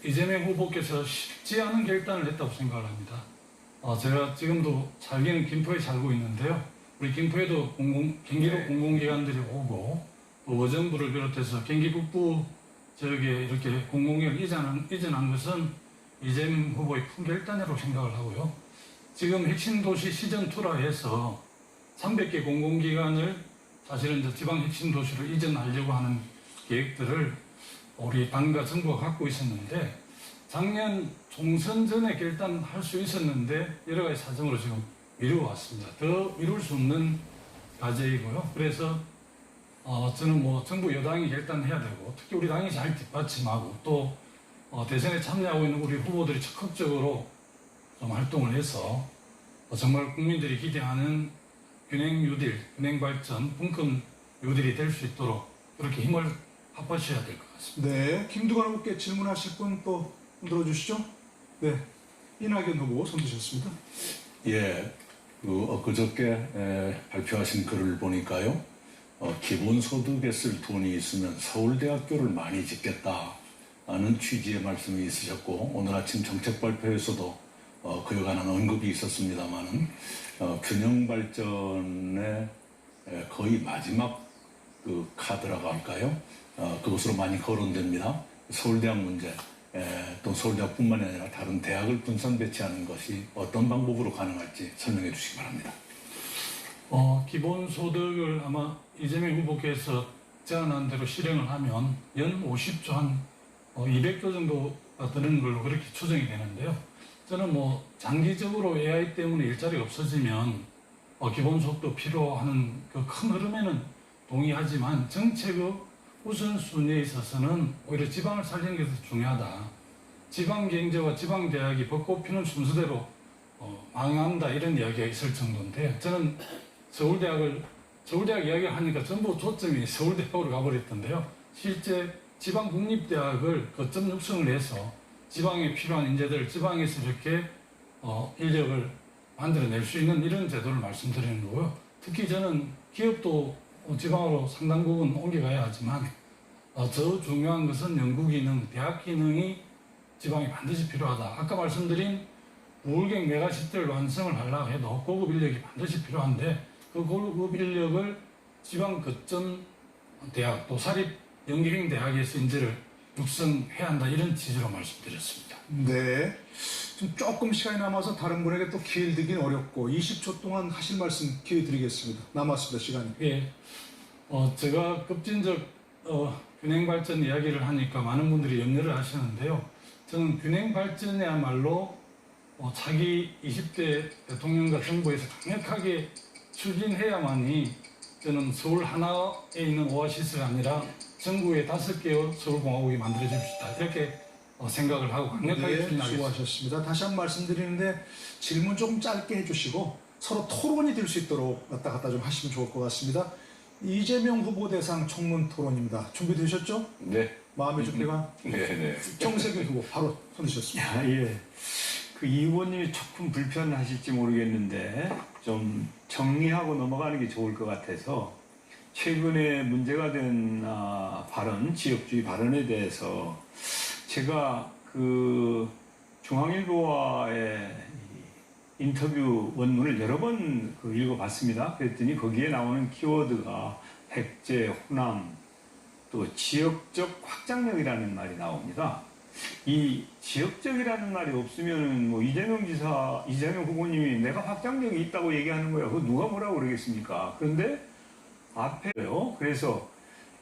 이재명 후보께서 쉽지 않은 결단을 했다고 생각을 합니다. 제가 지금도 살기는 김포에 살고 있는데요. 우리 김포에도 경기도 공공기관들이 오고 또 의정부를 비롯해서 경기 북부 지역에 이렇게 공공기관을 이전한 것은 이재명 후보의 큰 결단이라고 생각을 하고요. 지금 핵심 도시 시전 투라해서 300개 공공기관을 사실은 이제 지방 핵심 도시로 이전하려고 하는 계획들을 우리 당과 정부가 갖고 있었는데 작년 총선 전에 결단할 수 있었는데 여러 가지 사정으로 지금 미루어 왔습니다. 더 미룰 수 없는 과제이고요. 그래서 저는 뭐 정부 여당이 결단해야 되고 특히 우리 당이 잘 뒷받침하고 또 대선에 참여하고 있는 우리 후보들이 적극적으로 좀 활동을 해서 정말 국민들이 기대하는 균형 뉴딜, 균형 발전, 분권 뉴딜이 될 수 있도록 그렇게 힘을 합하셔야 될 것 같습니다. 네, 김두관 후보께 질문하실 분 또 들어주시죠. 네, 이낙연 후보 손 드셨습니다. 예, 그저께 발표하신 글을 보니까요. 기본소득에 쓸 돈이 있으면 서울대학교를 많이 짓겠다는 취지의 말씀이 있으셨고 오늘 아침 정책 발표에서도 그에 관한 언급이 있었습니다만은 균형 발전의 거의 마지막 그 카드라고 할까요? 그것으로 많이 거론됩니다. 서울대학 문제, 또 서울대학뿐만이 아니라 다른 대학을 분산 배치하는 것이 어떤 방법으로 가능할지 설명해 주시기 바랍니다. 기본소득을 아마 이재명 후보께서 제안한 대로 실행을 하면 연 50조 한 200조 정도가 드는 걸로 그렇게 추정이 되는데요. 저는 뭐 장기적으로 AI 때문에 일자리가 없어지면 기본소득도 필요하는 그 큰 흐름에는 동의하지만 정책의 우선순위에 있어서는 오히려 지방을 살리는 게 더 중요하다. 지방경제와 지방대학이 벚꽃 피는 순서대로 망한다 이런 이야기가 있을 정도인데 저는 서울대학 이야기를 하니까 전부 초점이 서울대학으로 가버렸던데요. 실제 지방 국립대학을 거점 육성을 해서 지방에 필요한 인재들을 지방에서 이렇게 인력을 만들어낼 수 있는 이런 제도를 말씀드리는 거고요. 특히 저는 기업도 지방으로 상당 부분 옮겨가야 하지만 더 중요한 것은 연구 기능, 대학 기능이 지방에 반드시 필요하다. 아까 말씀드린 우울경 메가시티를 완성을 하려고 해도 고급 인력이 반드시 필요한데 그 고급 인력을 지방 거점 대학 또 사립 연계형 대학에서 인재를 육성해야 한다 이런 취지로 말씀드렸습니다. 네. 좀 조금 시간이 남아서 다른 분에게 또 기회를 드긴 어렵고 20초 동안 하실 말씀 기회 드리겠습니다. 남았습니다. 시간이. 예, 제가 급진적 균형 발전 이야기를 하니까 많은 분들이 염려를 하시는데요. 저는 균형 발전이야말로 차기 20대 대통령과 정부에서 강력하게 추진해야만이 저는 서울 하나에 있는 오아시스가 아니라 전국에 5개의 서울공화국이 만들어질 수 있다. 이렇게 생각을 하고 강력하게 네, 추진하겠습니다. 수고하셨습니다. 다시 한 번 말씀드리는데 질문 조금 짧게 해주시고 서로 토론이 될 수 있도록 왔다 갔다 좀 하시면 좋을 것 같습니다. 이재명 후보 대상 청문 토론입니다. 준비되셨죠? 네. 마음의 준비가? 네. 정세균 후보 바로 손 드셨습니다. 야, 예. 그 이 후보님이 조금 불편하실지 모르겠는데 좀 정리하고 넘어가는 게 좋을 것 같아서 최근에 문제가 된 발언, 지역주의 발언에 대해서 제가 그 중앙일보와의 인터뷰 원문을 여러 번 읽어봤습니다. 그랬더니 거기에 나오는 키워드가 백제, 호남, 또 지역적 확장력이라는 말이 나옵니다. 이 지역적이라는 말이 없으면 뭐 이재명 후보님이 내가 확장력이 있다고 얘기하는 거야. 그거 누가 뭐라고 그러겠습니까? 그런데 앞에요. 그래서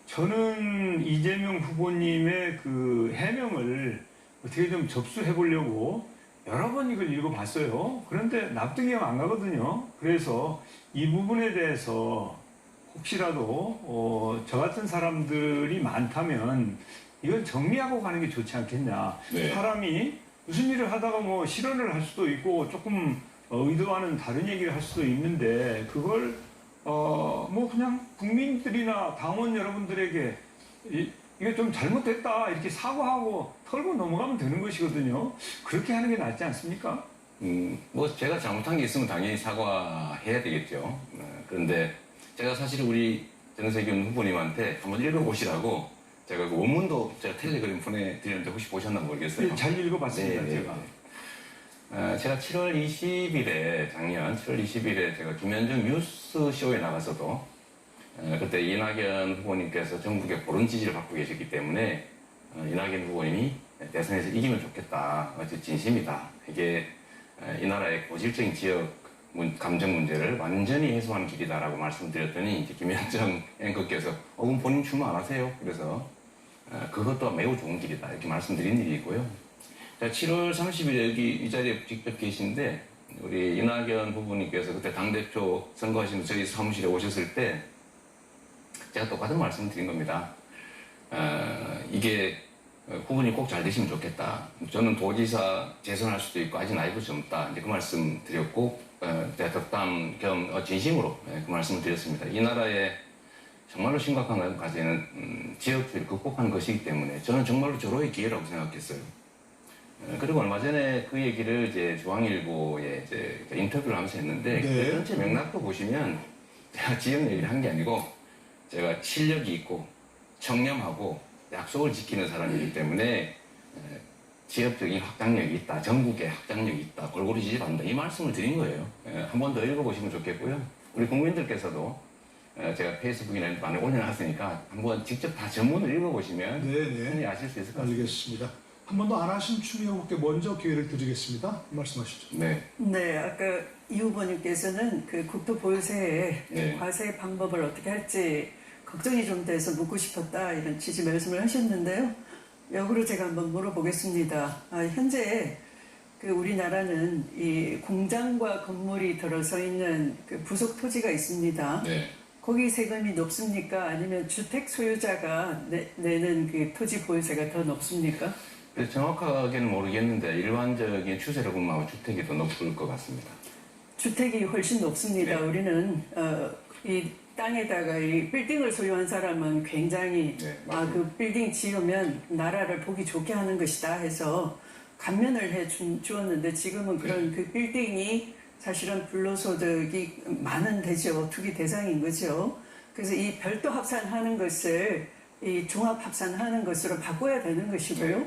저는 이재명 후보님의 그 해명을 어떻게 좀 접수해 보려고 여러 번 이걸 읽어봤어요. 그런데 납득이 안 가거든요. 그래서 이 부분에 대해서 혹시라도 저 같은 사람들이 많다면 이건 정리하고 가는 게 좋지 않겠냐. 네. 사람이 무슨 일을 하다가 뭐 실언을 할 수도 있고 조금 의도와는 다른 얘기를 할 수도 있는데 그걸 뭐 그냥 국민들이나 당원 여러분들에게 이게 좀 잘못됐다 이렇게 사과하고 털고 넘어가면 되는 것이거든요. 그렇게 하는 게 낫지 않습니까? 뭐 제가 잘못한 게 있으면 당연히 사과해야 되겠죠. 그런데 제가 사실 우리 정세균 후보님한테 한번 읽어보시라고 제가 그 원문도 제가 텔레그램 보내드렸는데 혹시 보셨나 모르겠어요. 잘 읽어봤습니다. 네, 제가. 제가 7월 20일에 작년 7월 20일에 제가 김현정 뉴스쇼에 나가서도 그때 이낙연 후보님께서 전국에 그런 지지를 받고 계셨기 때문에 이낙연 후보님이 대선에서 이기면 좋겠다. 진심이다. 이게 이 나라의 고질적인 지역 감정 문제를 완전히 해소하는 길이다라고 말씀드렸더니 이제 김현정 앵커께서 그럼 본인 출마 안 하세요? 그래서 그것도 매우 좋은 길이다 이렇게 말씀드린 일이 있고요. 7월 30일에 여기 이 자리에 직접 계신데 우리 이낙연 후보님께서 그때 당대표 선거하시면서 저희 사무실에 오셨을 때 제가 똑같은 말씀을 드린 겁니다. 이게 후보님 꼭 잘 되시면 좋겠다. 저는 도지사 재선할 수도 있고 아직 나이가 젊다. 이제 그 말씀 드렸고 제가 덕담 겸 진심으로 그 말씀을 드렸습니다. 이 나라의 정말로 심각한 과제는 지역주의를 극복하는 것이기 때문에 저는 정말로 절호의 기회라고 생각했어요. 그리고 얼마 전에 그 얘기를 이제 중앙일보에 이제 인터뷰를 하면서 했는데 네. 그 전체 맥락도 보시면 제가 지역 얘기를 한 게 아니고 제가 실력이 있고 청렴하고 약속을 지키는 사람이기 때문에 지역적인 확장력이 있다, 전국에 확장력이 있다, 골고루 지지한다 이 말씀을 드린 거예요. 한 번 더 읽어보시면 좋겠고요. 우리 국민들께서도 제가 페이스북이나 많이 올려놨으니까 한번 직접 다 전문을 읽어보시면 충분히 아실 수 있을 것 같습니다. 알겠습니다. 한 번도 안 하신 추미애 후보께 먼저 기회를 드리겠습니다. 말씀하시죠. 네, 아까 이 후보님께서는 그 국토보유세의 네. 과세 방법을 어떻게 할지 걱정이 좀 돼서 묻고 싶었다 이런 취지 말씀을 하셨는데요. 역으로 제가 한번 물어보겠습니다. 현재 그 우리나라는 이 공장과 건물이 들어서 있는 그 부속 토지가 있습니다. 네. 거기 세금이 높습니까? 아니면 주택 소유자가 내는 그 토지 보유세가 더 높습니까? 정확하게는 모르겠는데 일반적인 추세를 보면 주택이 더 높을 것 같습니다. 주택이 훨씬 높습니다. 네. 우리는 이 땅에다가 이 빌딩을 소유한 사람은 굉장히 네, 맞습니다. 그 빌딩 지으면 나라를 보기 좋게 하는 것이다 해서 감면을 해 주었는데 지금은 그런 그 빌딩이 사실은 불로소득이 많은 대죠. 투기 대상인 거죠. 그래서 이 별도 합산하는 것을 이 종합 합산하는 것으로 바꿔야 되는 것이고요.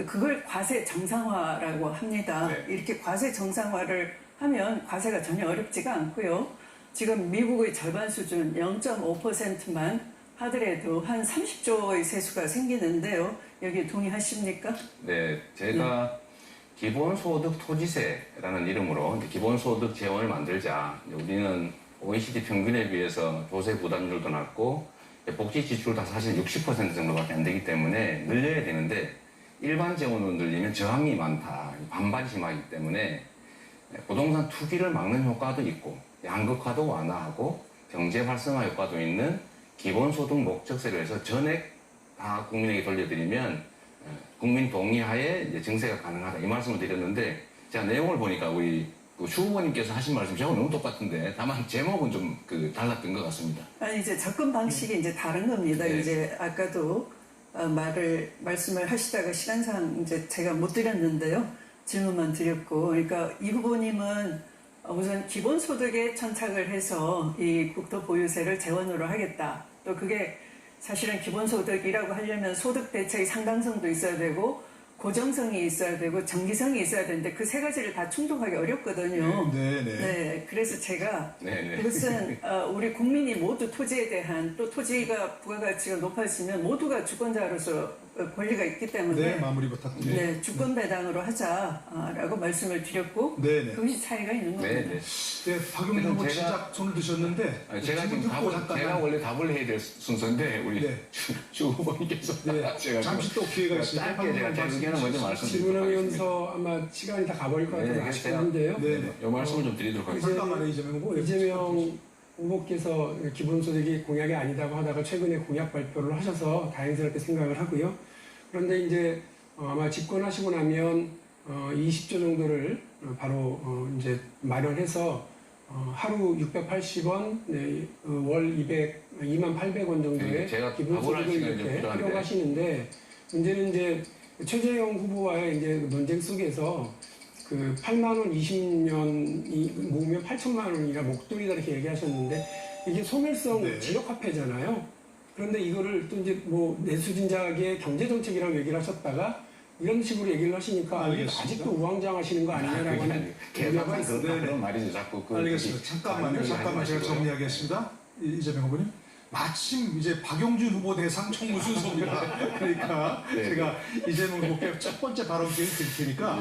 그걸 과세 정상화라고 합니다. 네. 이렇게 과세 정상화를 하면 과세가 전혀 어렵지가 않고요. 지금 미국의 절반 수준 0.5%만 하더라도 한 30조의 세수가 생기는데요. 여기 동의하십니까? 네, 제가 기본소득 토지세라는 이름으로 이제 기본소득 재원을 만들자. 이제 우리는 OECD 평균에 비해서 조세 부담률도 낮고 복지 지출도 사실 60% 정도밖에 안 되기 때문에 늘려야 되는데 일반 재원으로 늘리면 저항이 많다, 반발이 심하기 때문에 부동산 투기를 막는 효과도 있고 양극화도 완화하고 경제 활성화 효과도 있는 기본소득 목적세를 해서 전액 다 국민에게 돌려드리면 국민 동의하에 이제 증세가 가능하다 이 말씀을 드렸는데 제가 내용을 보니까 우리 주 후보님께서 하신 말씀 저하고 너무 똑같은데 다만 제목은 좀 달랐던 것 같습니다. 아니 이제 접근 방식이 이제 다른 겁니다. 네. 이제 아까도 말씀을 하시다가 시간상 이제 제가 못 드렸는데요. 질문만 드렸고, 그러니까 이 후보님은 우선 기본소득에 천착을 해서 이 국토보유세를 재원으로 하겠다. 또 그게 사실은 기본소득이라고 하려면 소득 대체의 상당성도 있어야 되고 고정성이 있어야 되고 정기성이 있어야 되는데 그 세 가지를 다 충족하기 어렵거든요. 네, 그래서 제가 그것은 우리 국민이 모두 토지에 대한 또 토지가 부가가치가 높아지면 모두가 주권자로서 권리가 있기 때문에 마무리 부탁드립니다. 네, 주권 배당으로 하자라고 말씀을 드렸고 그것이 차이가 있는 겁니다. 박용진 후보 시작 손을 드셨는데 제가 지금 제가 원래 답을 해야 될 순서인데 우리 주 후보님께서 제가 잠시 또 기회가 있으니까 짧게 제가 제 의견을 먼저 말씀드리도록 질문하면서 아마 시간이 다 가버릴 것 같아서 아쉽긴 한데요. 이 말씀을 좀 드리도록 하겠습니다. 잠깐만요, 이재명 후보. 이재명 후보께서 기본소득이 공약이 아니다고 하다가 최근에 공약 발표를 하셔서 다행스럽게 생각을 하고요. 그런데 이제 아마 집권하시고 나면 20조 정도를 바로 이제 마련해서 하루 680원, 월 28,000원 정도의 제가 기본소득을 이렇게 하려고 하시는데 문제는 이제 최재형 후보와의 이제 논쟁 속에서 그 8만 원 20년 모으면 8천만 원이라 목돈이다 이렇게 얘기하셨는데 이게 소멸성 지역화폐잖아요. 그런데 이거를 또 이제 뭐 내수진작의 경제정책이라고 얘기를 하셨다가 이런 식으로 얘기를 하시니까 아직도 우왕좌왕하시는 거 아니냐라고 하는 우려가 있습니다. 그런 말이죠. 자꾸 알겠습니다. 잠깐만 제가 정리하겠습니다. 이재명 후보님. 마침 이제 박용진 후보 대상 청문 순서입니다. 그러니까 제가 이재명 후보께 첫 번째 발언 기회를 드릴 테니까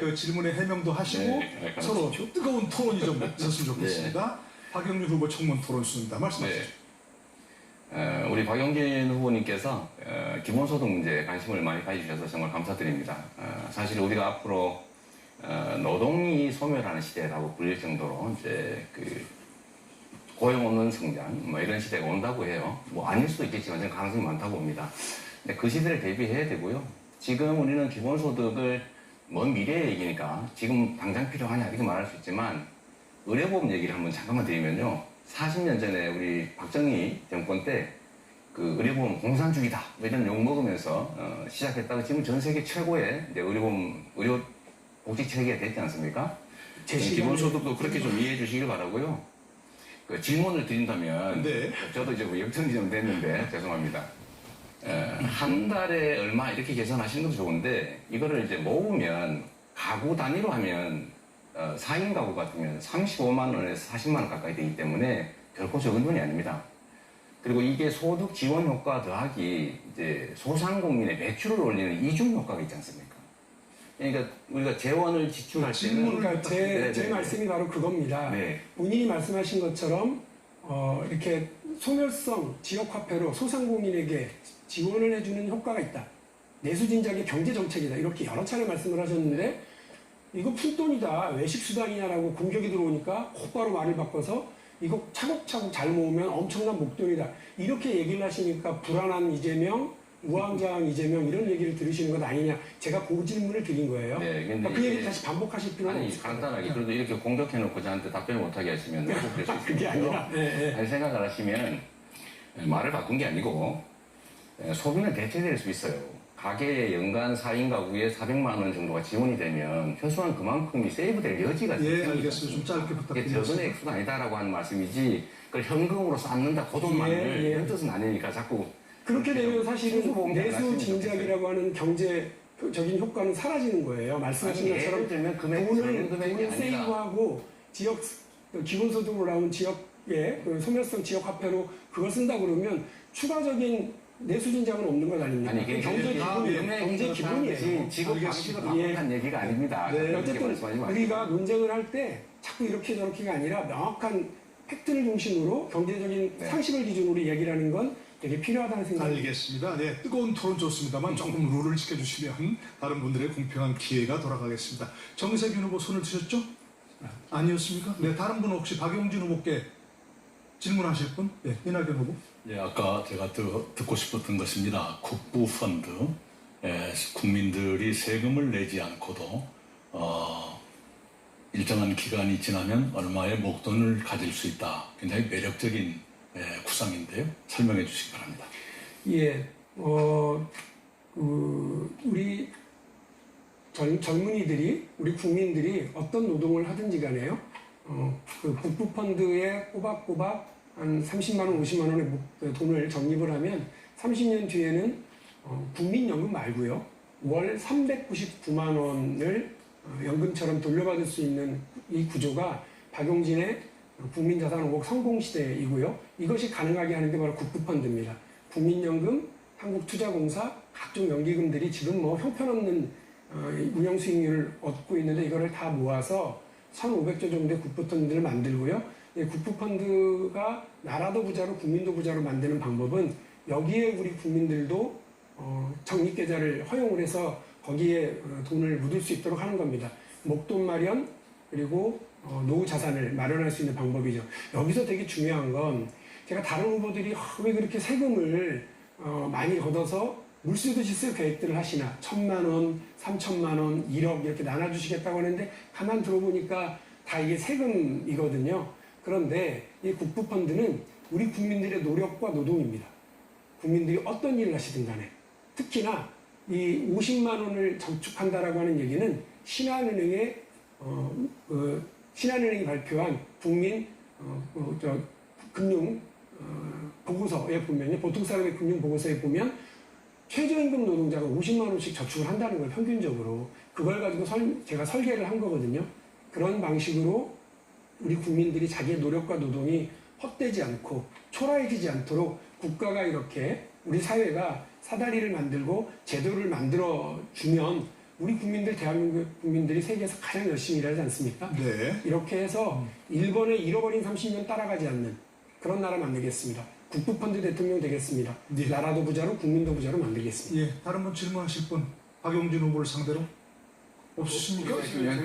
그 질문에 해명도 하시고 서로 뜨거운 토론이 좀 있었으면 좋겠습니다. 박용진 후보 청문 토론 순입니다. 말씀하시죠. 우리 박용진 후보님께서 기본소득 문제에 관심을 많이 가지셔서 정말 감사드립니다. 사실 우리가 앞으로 노동이 소멸하는 시대라고 불릴 정도로 이제 고용 없는 성장 뭐 이런 시대가 온다고 해요. 뭐 아닐 수도 있겠지만 저는 가능성이 많다고 봅니다. 근데 그 시대를 대비해야 되고요. 지금 우리는 기본소득을 먼 미래의 얘기니까 지금 당장 필요하냐 이렇게 말할 수 있지만 의료보험 얘기를 한번 잠깐만 드리면요. 40년 전에 우리 박정희 정권 때 그 의료보험 공산주의다 뭐 이런 욕 먹으면서 시작했다가 지금 전 세계 최고의 이제 의료 복지 체계가 됐지 않습니까? 기본소득도 그렇게 좀 이해해 주시길 바라고요. 그 질문을 드린다면 저도 이제 역전이 좀 됐는데 죄송합니다. 한 달에 얼마 이렇게 계산하시는 것도 좋은데 이거를 이제 모으면 가구 단위로 하면 4인 가구 같으면 35만 원에서 40만 원 가까이 되기 때문에 결코 적은 돈이 아닙니다. 그리고 이게 소득 지원 효과 더하기 이제 소상공인의 매출을 올리는 이중 효과가 있지 않습니까? 그러니까 우리가 재원을 지출할 때는 그러니까 제 말씀이 바로 그겁니다. 본인이 말씀하신 것처럼 이렇게 소멸성 지역화폐로 소상공인에게 지원을 해주는 효과가 있다. 내수진작의 경제정책이다. 이렇게 여러 차례 말씀을 하셨는데 이거 푼돈이다. 외식수단이냐라고 공격이 들어오니까 곧바로 말을 바꿔서 이거 차곡차곡 잘 모으면 엄청난 목돈이다. 이렇게 얘기를 하시니까 불안한 이재명, 우왕좌왕 이재명 이런 얘기를 들으시는 것 아니냐. 제가 그 질문을 드린 거예요. 근데 그 얘기 다시 반복하실 필요는 없어요. 간단하게 그래도 이렇게 공격해놓고 저한테 답변을 못하게 하시면 그게 아니라 아니 생각을 하시면 말을 바꾼 게 아니고 소비는 대체될 수 있어요. 가게에 연간 4인 가구에 400만 원 정도가 지원이 되면 최소한 그만큼이 세이브될 여지가 있습니다. 알겠습니다. 좀 짧게 부탁드립니다. 적은 액수가 아니다라고 하는 말씀이지 그걸 현금으로 쌓는다 그 돈만을 이런 뜻은 아니니까 자꾸 그렇게 되면 사실은 내수 진작이라고 하는 경제적인 효과는 사라지는 거예요. 말씀하신 것처럼 예를 들면 금액이 돈을 세이브하고 지역 기본소득으로 나온 지역 그 소멸성 지역 화폐로 그걸 쓴다 그러면 추가적인 내수진 자금은 없는 것 아닙니까? 아니 이게 경제 기본이에요. 지금 방식을 바꾼다는 얘기가 아닙니다. 네, 그렇게 어쨌든 말씀하지 마시고. 우리가 논쟁을 할 때 자꾸 이렇게 저렇게가 아니라 명확한 팩트를 중심으로 경제적인 네. 상식을 기준으로 얘기를 하는 건 되게 필요하다는 생각이 알겠습니다. 네, 뜨거운 토론 좋습니다만 조금 룰을 지켜주시면 다른 분들의 공평한 기회가 돌아가겠습니다. 정세균 후보 손을 드셨죠? 아니었습니까? 네, 다른 분 혹시 박용진 후보께 질문하실 분? 네, 이낙연 후보. 예, 아까 제가 듣고 싶었던 것입니다. 국부펀드, 국민들이 세금을 내지 않고도 일정한 기간이 지나면 얼마의 목돈을 가질 수 있다. 굉장히 매력적인 구상인데요. 설명해 주시기 바랍니다. 예, 우리 젊은이들이, 우리 국민들이 어떤 노동을 하든지 간에요. 그 국부펀드에 꼬박꼬박 한 30만 원, 50만 원의 돈을 적립을 하면 30년 뒤에는 국민연금 말고요. 월 399만 원을 연금처럼 돌려받을 수 있는 이 구조가 박용진의 국민자산 5억 성공시대이고요. 이것이 가능하게 하는 게 바로 국부펀드입니다. 국민연금, 한국투자공사, 각종 연기금들이 지금 뭐 형편없는 운영 수익률을 얻고 있는데 이거를 다 모아서 1,500조 정도의 국부펀드를 만들고요. 이 국부펀드가 나라도 부자로 국민도 부자로 만드는 방법은 여기에 우리 국민들도 적립계좌를 허용을 해서 거기에 돈을 묻을 수 있도록 하는 겁니다. 목돈 마련 그리고 노후 자산을 마련할 수 있는 방법이죠. 여기서 되게 중요한 건 제가 다른 후보들이 왜 그렇게 세금을 많이 걷어서 물쓰듯이 쓸 계획들을 하시나 1,000만 원, 3,000만 원, 1억 이렇게 나눠주시겠다고 하는데 가만 들어보니까 다 이게 세금이거든요. 그런데 이 국부펀드는 우리 국민들의 노력과 노동입니다. 국민들이 어떤 일을 하시든 간에 특히나 이 50만 원을 저축한다라고 하는 얘기는 신한은행이 발표한 국민 금융 보고서에 보면요. 보통 사람의 금융 보고서에 보면 최저임금 노동자가 50만 원씩 저축을 한다는 걸 평균적으로 그걸 가지고 제가 설계를 한 거거든요. 그런 방식으로 우리 국민들이 자기의 노력과 노동이 헛되지 않고 초라해지지 않도록 국가가 이렇게 우리 사회가 사다리를 만들고 제도를 만들어주면 우리 국민들, 대한민국 국민들이 세계에서 가장 열심히 일하지 않습니까? 네. 이렇게 해서 일본의 잃어버린 30년 따라가지 않는 그런 나라 만들겠습니다. 국부펀드 대통령 되겠습니다. 네. 나라도 부자로 국민도 부자로 만들겠습니다. 예, 다른 분 질문하실 분 박용진 후보를 상대로 없으십니까?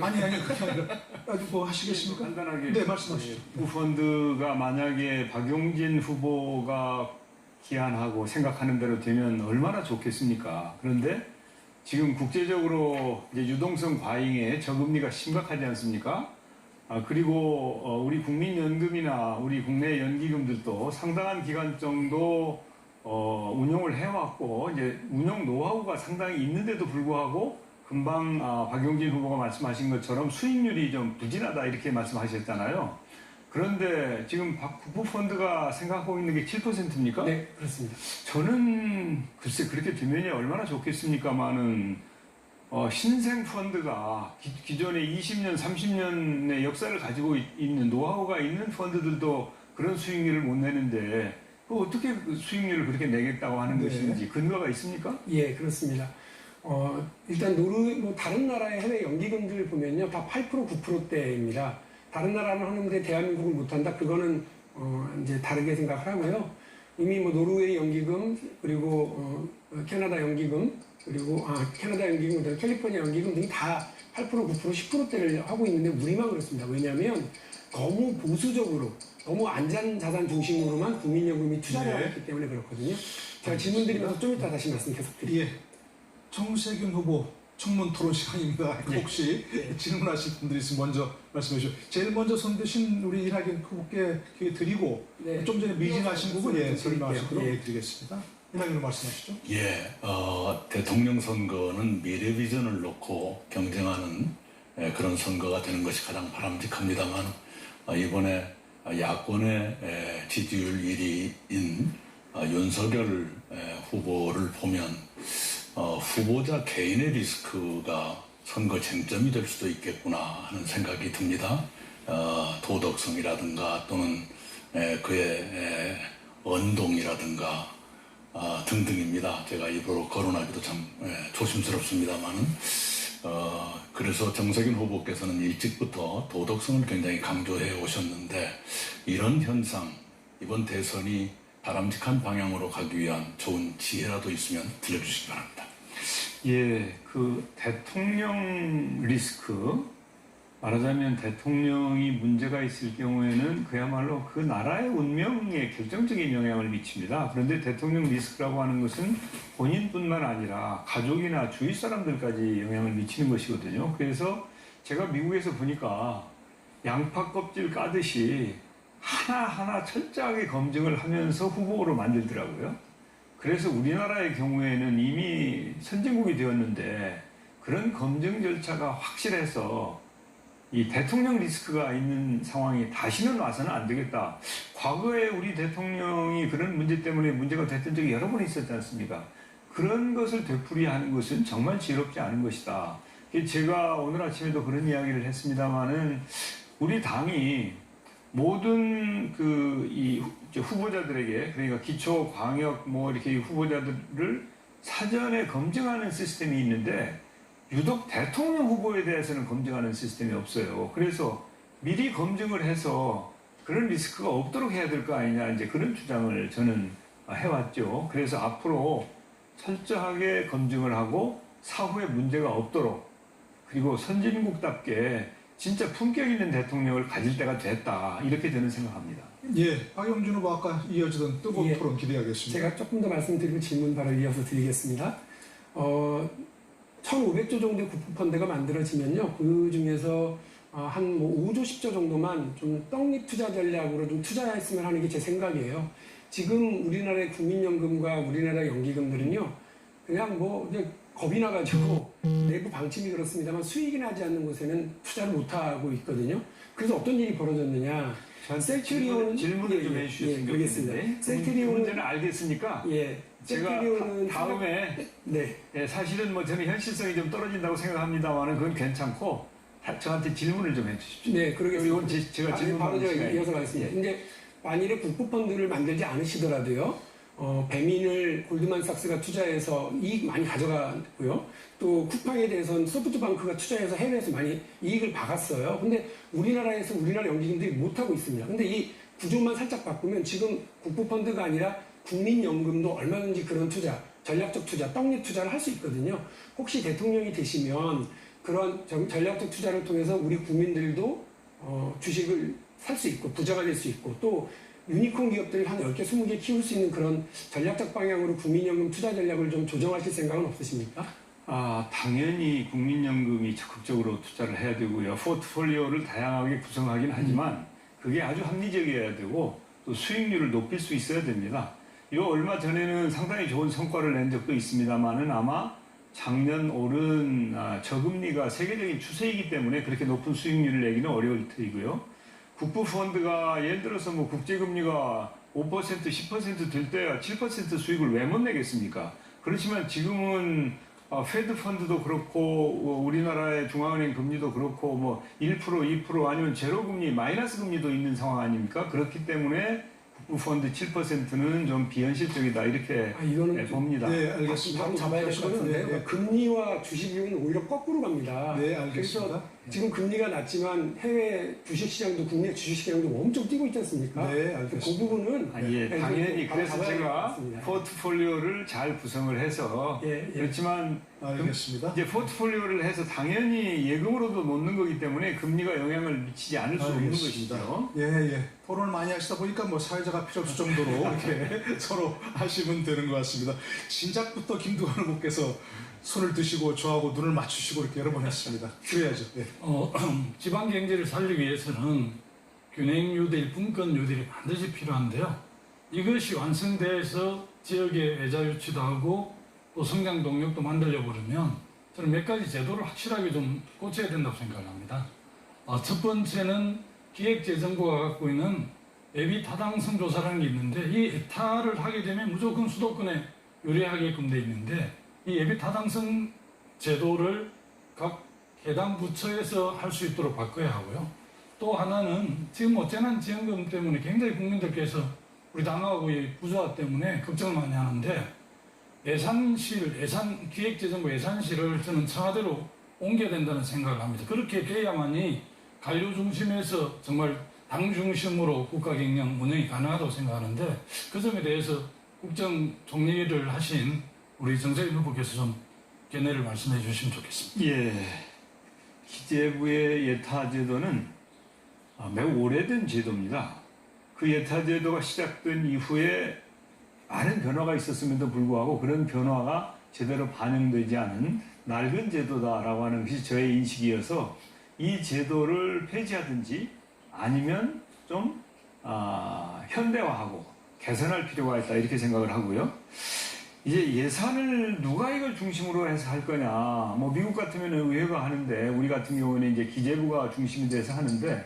아니 그게 아니라 아주 뭐 하시겠습니까? 간단하게 네, 말씀하시죠. 국부펀드가 만약에 박용진 후보가 기한하고 생각하는 대로 되면 얼마나 좋겠습니까? 그런데 지금 국제적으로 이제 유동성 과잉에 저금리가 심각하지 않습니까? 그리고 우리 국민연금이나 우리 국내 연기금들도 상당한 기간 정도 운용을 해왔고 이제 운용 노하우가 상당히 있는데도 불구하고 금방 박용진 후보가 말씀하신 것처럼 수익률이 좀 부진하다 이렇게 말씀하셨잖아요. 그런데 지금 국부펀드가 생각하고 있는 게 7%입니까? 네, 그렇습니다. 저는 글쎄 그렇게 되면이 얼마나 좋겠습니까마는 신생 펀드가 기존의 20년, 30년의 역사를 가지고 있는 노하우가 있는 펀드들도 그런 수익률을 못 내는데 어떻게 그 수익률을 그렇게 내겠다고 하는 것인지 근거가 있습니까? 예, 그렇습니다. 일단 다른 나라의 해외 연기금들 보면요, 다 8%, 9%대입니다. 다른 나라는 하는데 대한민국은 못한다. 그거는 이제 다르게 생각을 하고요. 이미 노르웨이 연기금 그리고 캐나다 연기금 그리고 캐나다 연기금 그다음에 캘리포니아 연기금 등이 다 8%, 9%, 10%대를 하고 있는데 우리만 그렇습니다. 왜냐하면 너무 보수적으로 너무 안전 자산 중심으로만 국민연금이 투자를 하고 있기 때문에 그렇거든요. 제가 질문 드리면서 좀 이따 다시 말씀 계속 드릴게요. 예, 정세균 후보 청문 토론 시간입니다. 혹시 질문하실 분들이 있으면 먼저 말씀해 주시죠. 제일 먼저 손 드신 우리 이낙연 후보께 기회 드리고 좀 전에 미진하신 부분 설명하시도록 드리겠습니다. 이낙연 말씀하시죠. 예, 대통령 선거는 미래 비전을 놓고 경쟁하는 그런 선거가 되는 것이 가장 바람직합니다만 이번에 야권의 지지율 1위인 윤석열 후보를 보면 후보자 개인의 리스크가 선거 쟁점이 될 수도 있겠구나 하는 생각이 듭니다. 도덕성이라든가 또는 그의 언동이라든가 등등입니다. 제가 입으로 거론하기도 참 조심스럽습니다만은 그래서 정세균 후보께서는 일찍부터 도덕성을 굉장히 강조해 오셨는데 이런 현상 이번 대선이 바람직한 방향으로 가기 위한 좋은 지혜라도 있으면 들려주시기 바랍니다. 예, 그 대통령 리스크, 말하자면 대통령이 문제가 있을 경우에는 그야말로 그 나라의 운명에 결정적인 영향을 미칩니다. 그런데 대통령 리스크라고 하는 것은 본인뿐만 아니라 가족이나 주위 사람들까지 영향을 미치는 것이거든요. 그래서 제가 미국에서 보니까 양파 껍질 까듯이 하나하나 철저하게 검증을 하면서 후보로 만들더라고요. 그래서 우리나라의 경우에는 이미 선진국이 되었는데 그런 검증 절차가 확실해서 이 대통령 리스크가 있는 상황이 다시는 와서는 안 되겠다. 과거에 우리 대통령이 그런 문제 때문에 문제가 됐던 적이 여러 번 있었지 않습니까? 그런 것을 되풀이하는 것은 정말 지혜롭지 않은 것이다. 제가 오늘 아침에도 그런 이야기를 했습니다마는 우리 당이 모든 이 후보자들에게, 그러니까 기초 광역 이렇게 후보자들을 사전에 검증하는 시스템이 있는데 유독 대통령 후보에 대해서는 검증하는 시스템이 없어요. 그래서 미리 검증을 해서 그런 리스크가 없도록 해야 될 거 아니냐, 이제 그런 주장을 저는 해왔죠. 그래서 앞으로 철저하게 검증을 하고 사후에 문제가 없도록, 그리고 선진국답게 진짜 품격 있는 대통령을 가질 때가 됐다, 이렇게 저는 생각합니다. 예, 박영준 후보 아까 이어지던 뜨거운 예. 토론 기대하겠습니다. 제가 조금 더 말씀드리고 질문 바로 이어서 드리겠습니다. 1,500조 정도의 국부펀드가 만들어지면요, 그 중에서 한 5조, 10조 정도만 좀 떡잎 투자 전략으로 좀 투자했으면 하는 게 제 생각이에요. 지금 우리나라의 국민연금과 우리나라 연기금들은요, 그냥 그냥 겁이 나가지고 내부 방침이 그렇습니다만 수익이 나지 않는 곳에는 투자를 못하고 있거든요. 그래서 어떤 일이 벌어졌느냐. 질문을 좀 해주셨으면 좋겠는데. 셀트리온은 문제는 알겠으니까 예, 제가 다음에 네. 사실은 저는 현실성이 좀 떨어진다고 생각합니다만 그건 괜찮고 저한테 질문을 좀 해주십시오. 네, 그러겠습니다. 이건 제가 바로 제가 질문하는 이어서 말씀드립니다. 근데 만일에 국부펀드를 만들지 않으시더라도요, 배민을 골드만삭스가 투자해서 이익 많이 가져갔고요. 또 쿠팡에 대해서는 소프트뱅크가 투자해서 해외에서 많이 이익을 박았어요. 근데 우리나라에서 우리나라 연기금들이 못하고 있습니다. 근데 이 구조만 살짝 바꾸면 지금 국부펀드가 아니라 국민연금도 얼마든지 그런 투자, 전략적 투자, 떡잎 투자를 할 수 있거든요. 혹시 대통령이 되시면 그런 전략적 투자를 통해서 우리 국민들도 주식을 살 수 있고 부자가 될 수 있고 또 유니콘 기업들을 한 10개, 20개 키울 수 있는 그런 전략적 방향으로 국민연금 투자 전략을 좀 조정하실 생각은 없으십니까? 당연히 국민연금이 적극적으로 투자를 해야 되고요. 포트폴리오를 다양하게 구성하긴 하지만 그게 아주 합리적이어야 되고 또 수익률을 높일 수 있어야 됩니다. 이거 얼마 전에는 상당히 좋은 성과를 낸 적도 있습니다만은 아마 작년 올은 저금리가 세계적인 추세이기 때문에 그렇게 높은 수익률을 내기는 어려울 테이고요. 국부펀드가 예를 들어서 국제금리가 5%, 10% 될 때 7% 수익을 왜 못 내겠습니까? 그렇지만 지금은 페드 펀드도 그렇고 우리나라의 중앙은행 금리도 그렇고 1%, 2% 아니면 제로 금리, 마이너스 금리도 있는 상황 아닙니까? 그렇기 때문에 국부펀드 7%는 좀 비현실적이다 이렇게 이거는 봅니다. 네, 알겠습니다. 바로 잡아야 될 것 같은데 네. 금리와 주식은 오히려 거꾸로 갑니다. 네, 알겠습니다. 그래서 지금 금리가 낮지만 해외 주식시장도 국내 주식시장도 엄청 뛰고 있지 않습니까? 네, 알겠습니다. 그 부분은 당연히 바로 그래서 잡아야 될 것 제가 같습니다. 포트폴리오를 잘 구성을 해서 그렇지만 알겠습니다. 이제 포트폴리오를 해서 당연히 예금으로도 놓는 거기 때문에 금리가 영향을 미치지 않을 수 없는 것이죠. 예. 토론을 많이 하시다 보니까 사회자가 필요 없을 정도로 이렇게 서로 하시면 되는 것 같습니다. 진작부터 김두관 후보께서 손을 드시고 저하고 눈을 맞추시고 이렇게 여러 번 했습니다. 그래야죠. 예. 지방 경제를 살리기 위해서는 균형 뉴딜, 분권 뉴딜이 반드시 필요한데요. 이것이 완성돼서 지역의 외자 유치도 하고 또 성장 동력도 만들려고 그러면 저는 몇 가지 제도를 확실하게 좀 고쳐야 된다고 생각합니다. 첫 번째는 기획재정부가 갖고 있는 예비 타당성 조사라는 게 있는데 이 에타를 하게 되면 무조건 수도권에 유리하게끔 돼 있는데 이 예비 타당성 제도를 각 해당 부처에서 할 수 있도록 바꿔야 하고요. 또 하나는 지금 뭐 재난지원금 때문에 굉장히 국민들께서 우리 당하고 이 부조화 때문에 걱정을 많이 하는데 기획재정부 예산실을 저는 청와대로 옮겨야 된다는 생각을 합니다. 그렇게 돼야만이 관료 중심에서 정말 당 중심으로 국가 경영 운영이 가능하다고 생각하는데 그 점에 대해서 국정 총리를 하신 우리 정세균 후보께서 좀 견해를 말씀해 주시면 좋겠습니다. 예, 기재부의 예타제도는 매우 오래된 제도입니다. 그 예타제도가 시작된 이후에 많은 변화가 있었음에도 불구하고 그런 변화가 제대로 반영되지 않은 낡은 제도다라고 하는 것이 저의 인식이어서 이 제도를 폐지하든지 아니면 좀 현대화하고 개선할 필요가 있다 이렇게 생각을 하고요. 이제 예산을 누가 이걸 중심으로 해서 할 거냐. 뭐 미국 같으면 의회가 하는데 우리 같은 경우는 이제 기재부가 중심이 돼서 하는데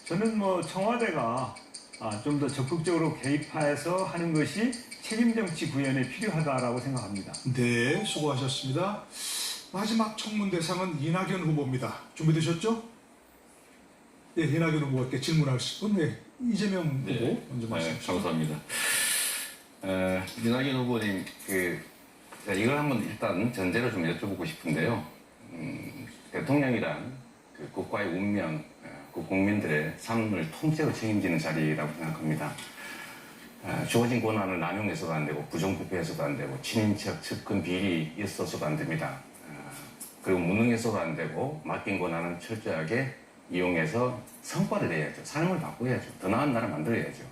저는 뭐 청와대가 좀 더 적극적으로 개입해서 하는 것이 책임정치 구현에 필요하다라고 생각합니다. 네, 수고하셨습니다. 마지막 청문 대상은 이낙연 후보입니다. 준비되셨죠? 네, 이낙연 후보께 질문하실 분, 네, 이재명 후보 먼저 말씀해 주시죠. 감사합니다. 이낙연 후보님, 제가 이걸 한번 일단 전제로 좀 여쭤보고 싶은데요. 대통령이란 그 국가의 운명, 그 국민들의 삶을 통째로 책임지는 자리라고 생각합니다. 주어진 권한을 남용해서도 안 되고 부정부패해서도 안 되고 친인척 측근 비리 있어서도 안 됩니다. 그리고 무능해서도 안 되고 맡긴 권한은 철저하게 이용해서 성과를 내야죠. 삶을 바꿔야죠. 더 나은 나라 만들어야죠.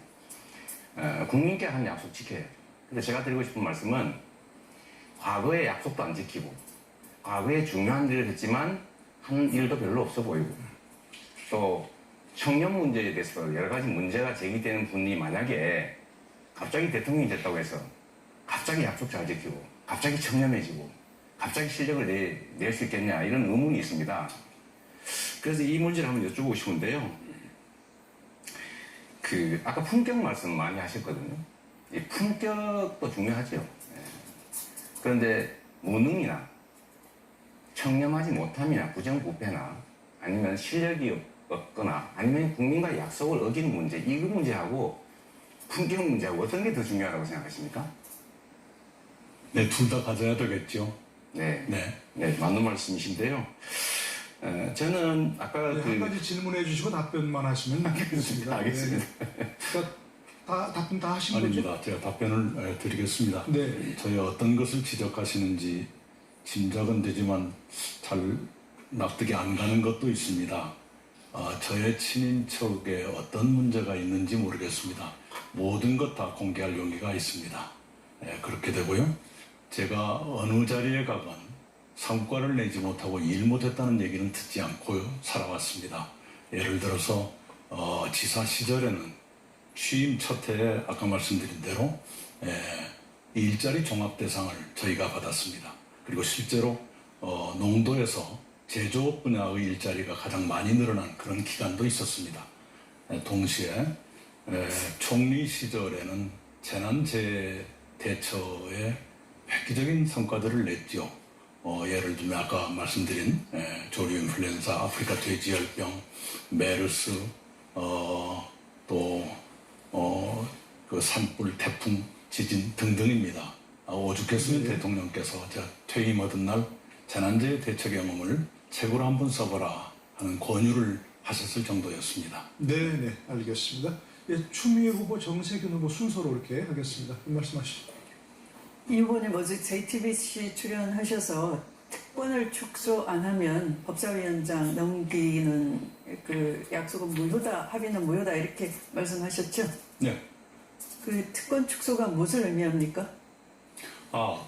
국민께 한 약속 지켜야죠. 근데 제가 드리고 싶은 말씀은 과거의 약속도 안 지키고 과거에 중요한 일을 했지만 한 일도 별로 없어 보이고 또 청년 문제에 대해서 여러 가지 문제가 제기되는 분이 만약에 갑자기 대통령이 됐다고 해서 갑자기 약속 잘 지키고 갑자기 청렴해지고 갑자기 실력을 낼 수 있겠냐 이런 의문이 있습니다. 그래서 이 문제를 한번 여쭤보고 싶은데요. 아까 품격 말씀 많이 하셨거든요. 이 품격도 중요하죠. 그런데 무능이나 청렴하지 못함이나 부정부패나 아니면 실력이 없거나 아니면 국민과의 약속을 어기는 문제, 이 문제하고 품격 문제하고 어떤 게 더 중요하다고 생각하십니까? 네, 둘 다 가져야 되겠죠. 네, 네. 맞는 말씀이신데요. 저는 아까 네, 한 가지 질문해 주시고 답변만 하시면 되겠습니다. 알겠습니다. 네. 그러니까 답변 다 하신 거죠? 아닙니다. 제가 답변을 드리겠습니다. 네. 저희 어떤 것을 지적하시는지 짐작은 되지만 잘 납득이 안 가는 것도 있습니다. 저의 친인척에 어떤 문제가 있는지 모르겠습니다. 모든 것 다 공개할 용기가 있습니다. 그렇게 되고요. 제가 어느 자리에 가건 성과를 내지 못하고 일 못했다는 얘기는 듣지 않고 살아왔습니다. 예를 들어서 지사 시절에는 취임 첫 해에 아까 말씀드린 대로 일자리 종합대상을 저희가 받았습니다. 그리고 실제로 농도에서 제조업 분야의 일자리가 가장 많이 늘어난 그런 기간도 있었습니다. 동시에 총리 시절에는 재난재해 대처에 획기적인 성과들을 냈죠. 예를 들면 아까 말씀드린 조류 인플루엔자, 아프리카 돼지열병, 메르스, 그 산불, 태풍, 지진 등등입니다. 오죽했으면 대통령께서 제가 퇴임 얻은 날 재난재해 대처 경험을 책으로 한번 써보라 하는 권유를 하셨을 정도였습니다. 네, 알겠습니다. 예, 추미애 후보, 정세균 후보 순서로 이렇게 하겠습니다. 말씀하시죠. 이 후보님 어제 JTBC 출연하셔서 특권을 축소 안 하면 법사위원장 넘기는 그 약속은 무효다, 합의는 무효다 이렇게 말씀하셨죠? 네. 그 특권 축소가 무엇을 의미합니까?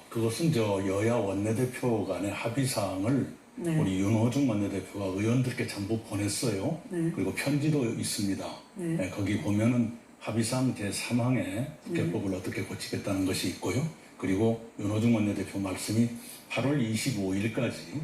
그것은 여야 원내대표 간의 합의사항을 네. 우리 윤호중 원내대표가 의원들께 전부 보냈어요. 네. 그리고 편지도 있습니다. 네. 거기 보면은 합의사항 제3항에 국회법을 어떻게 고치겠다는 것이 있고요. 그리고 윤호중 원내대표 말씀이 8월 25일까지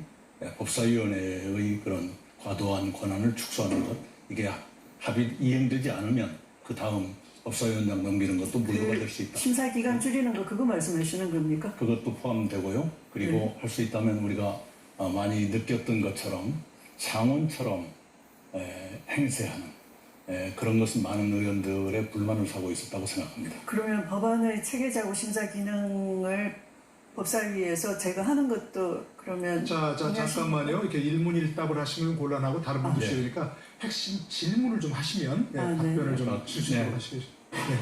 법사위원회의 그런 과도한 권한을 축소하는 것, 이게 합의 이행되지 않으면 그 다음 법사위원장 넘기는 것도 무효가 될 수 있다. 심사 기간 줄이는 거 그거 말씀하시는 겁니까? 그것도 포함되고요. 그리고 할 수 있다면 우리가 많이 느꼈던 것처럼 상원처럼 행세하는 그런 것은 많은 의원들의 불만을 사고 있었다고 생각합니다. 그러면 법안의 체계자구 심사 기능을 법사위에서 제거하는 것도 그러면 자, 잠깐만요. 이렇게 일문일답을 하시면 곤란하고 다른 분도 네. 있으니까 핵심 질문을 좀 하시면 아, 네. 답변을 좀 줄 수 있도록 네. 하시겠죠. 네.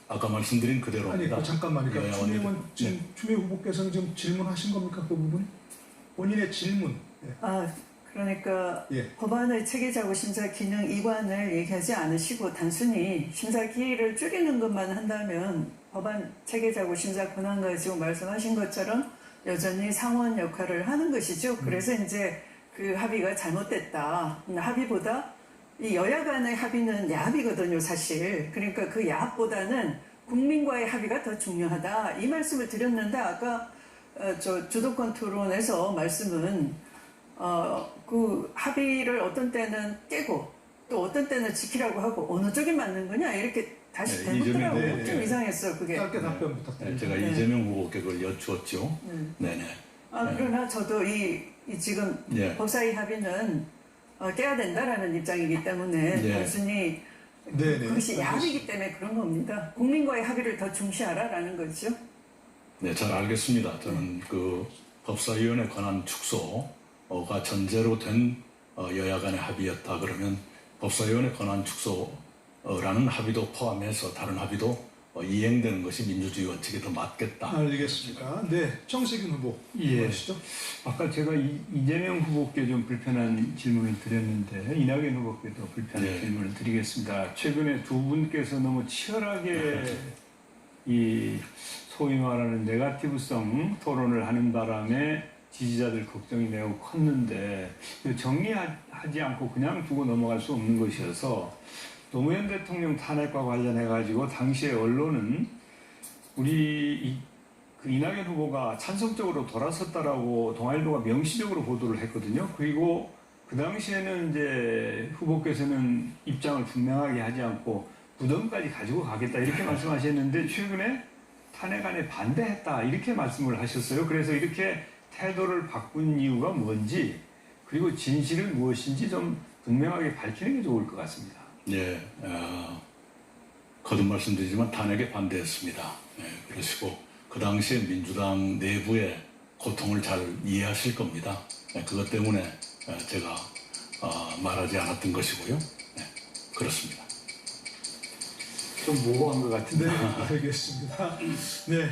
아까 말씀드린 아니, 그대로입니다. 잠깐만요. 그러니까 여야 추미애, 원내대표. 지금 추미애 후보께서는 지금 질문하신 겁니까? 그 부분? 본인의 질문. 네. 그러니까 예. 법안의 체계자구 심사 기능 이관을 얘기하지 않으시고 단순히 심사 기일을 줄이는 것만 한다면 법안 체계자구 심사 권한 가지고 말씀하신 것처럼 여전히 상원 역할을 하는 것이죠. 그래서 이제 그 합의가 잘못됐다. 합의보다 이 여야 간의 합의는 야합이거든요, 사실. 그러니까 그 야합보다는 국민과의 합의가 더 중요하다. 이 말씀을 드렸는데 아까 저 주도권 토론에서 말씀은 그 합의를 어떤 때는 깨고 또 어떤 때는 지키라고 하고 어느 쪽이 맞는 거냐 이렇게 다시 네, 되묻더라고요. 이재명, 네, 좀 네. 이상했어 그게. 짧게 답변 네, 부탁드립니다. 제가 네. 이재명 후보께 그걸 여쭈었죠. 네네. 그러나 저도 이 지금 네. 법사위 합의는 깨야 된다라는 입장이기 때문에 네. 단순히 네, 네. 그것이 야합이기 때문에 그런 겁니다. 국민과의 합의를 더 중시하라라는 거죠. 네, 잘 알겠습니다. 저는 그 법사위원회 권한 축소가 전제로 된 여야 간의 합의였다 그러면 법사위원회 권한 축소라는 합의도 포함해서 다른 합의도 이행되는 것이 민주주의 원칙에 더 맞겠다. 알겠습니다. 네, 정세균 후보. 예. 하시죠. 아까 제가 이재명 후보께 좀 불편한 질문을 드렸는데 이낙연 후보께도 불편한 네. 질문을 드리겠습니다. 최근에 두 분께서 너무 치열하게 이 소위 말하는 네거티브성 토론을 하는 바람에 지지자들 걱정이 매우 컸는데 정리하지 않고 그냥 두고 넘어갈 수 없는 것이어서 노무현 대통령 탄핵과 관련해 가지고 당시에 언론은 우리 그 이낙연 후보가 찬성적으로 돌아섰다라고 동아일보가 명시적으로 보도를 했거든요. 그리고 그 당시에는 이제 후보께서는 입장을 분명하게 하지 않고 부담까지 가지고 가겠다 이렇게 말씀하셨는데 최근에 탄핵안에 반대했다 이렇게 말씀을 하셨어요. 그래서 이렇게 태도를 바꾼 이유가 뭔지 그리고 진실은 무엇인지 좀 분명하게 밝히는 게 좋을 것 같습니다. 네, 거듭 말씀드리지만 탄핵에 반대했습니다. 네, 그러시고 그 당시에 민주당 내부의 고통을 잘 이해하실 겁니다. 네, 그것 때문에 제가 말하지 않았던 것이고요. 네, 그렇습니다. 좀 모호한 것 같은데. 네, 알겠습니다. 네,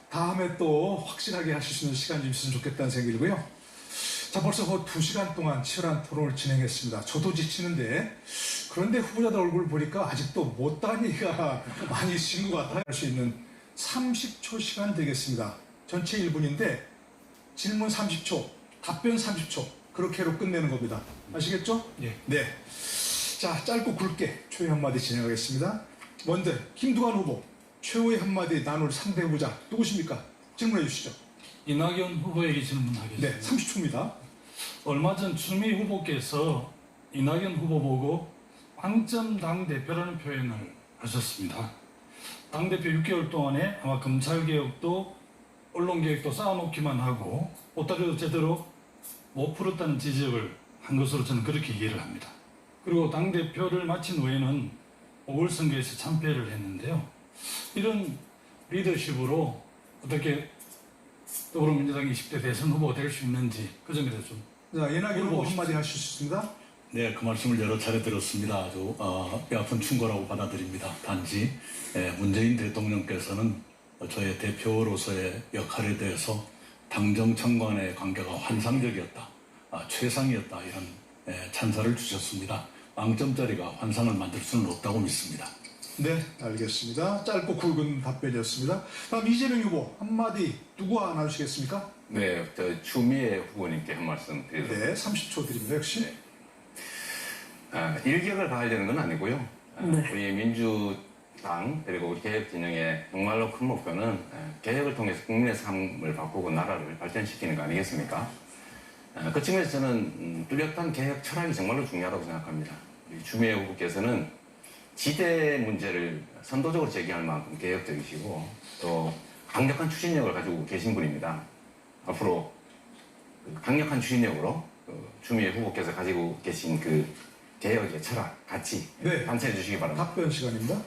다음에 또 확실하게 하실 수 있는 시간이 좀 있으면 좋겠다는 생각이 들고요. 자, 벌써 2시간 동안 치열한 토론을 진행했습니다. 저도 지치는데 그런데 후보자들 얼굴 보니까 아직도 못다니가 많이 있으신 것 같아요. 할 수 있는 30초 시간 되겠습니다. 전체 1분인데 질문 30초, 답변 30초 그렇게로 끝내는 겁니다. 아시겠죠? 예. 네. 자, 짧고 굵게 최후의 한마디 진행하겠습니다. 먼저 김두관 후보 최후의 한마디 나눌 상대 후보자 누구십니까? 질문해 주시죠. 이낙연 후보에게 질문하겠습니다. 네, 30초입니다. 얼마 전 추미애 후보께서 이낙연 후보 보고 빵점 당대표라는 표현을 하셨습니다. 당대표 6개월 동안에 아마 검찰개혁도 언론개혁도 쌓아놓기만 하고 보따리도 제대로 못 풀었다는 지적을 한 것으로 저는 그렇게 이해를 합니다. 그리고 당대표를 마친 후에는 보궐선거에서 참패를 했는데요. 이런 리더십으로 어떻게 더불어민주당 20대 대선 후보가 될 수 있는지 그 점에 대해서 좀 자, 이낙연 후보 물어보십시오. 한마디 하실 수 있습니다. 네, 그 말씀을 여러 차례 들었습니다. 아주 뼈아픈 충고라고 받아들입니다. 단지 문재인 대통령께서는 저의 대표로서의 역할에 대해서 당정청관의 관계가 환상적이었다, 최상이었다 이런 찬사를 주셨습니다. 빵점짜리가 환상을 만들 수는 없다고 믿습니다. 네, 알겠습니다. 짧고 굵은 답변이었습니다. 다음 이재명 후보 한마디 누구와 나누시겠습니까? 네, 저 추미애 후보님께 한 말씀 드리도록 네, 30초 드립니다. 역시. 네. 일격을 가하려는 건 아니고요. 네. 우리 민주당 그리고 우리 개혁 진영의 정말로 큰 목표는 개혁을 통해서 국민의 삶을 바꾸고 나라를 발전시키는 거 아니겠습니까? 그 측면에서 저는 뚜렷한 개혁 철학이 정말로 중요하다고 생각합니다. 우리 추미애 후보께서는 지대 문제를 선도적으로 제기할 만큼 개혁적이시고 또 강력한 추진력을 가지고 계신 분입니다. 앞으로 강력한 추진력으로 추미애 후보께서 가지고 계신 그 개혁의 철학 같이 네. 관찰해 주시기 바랍니다. 답변 시간입니다.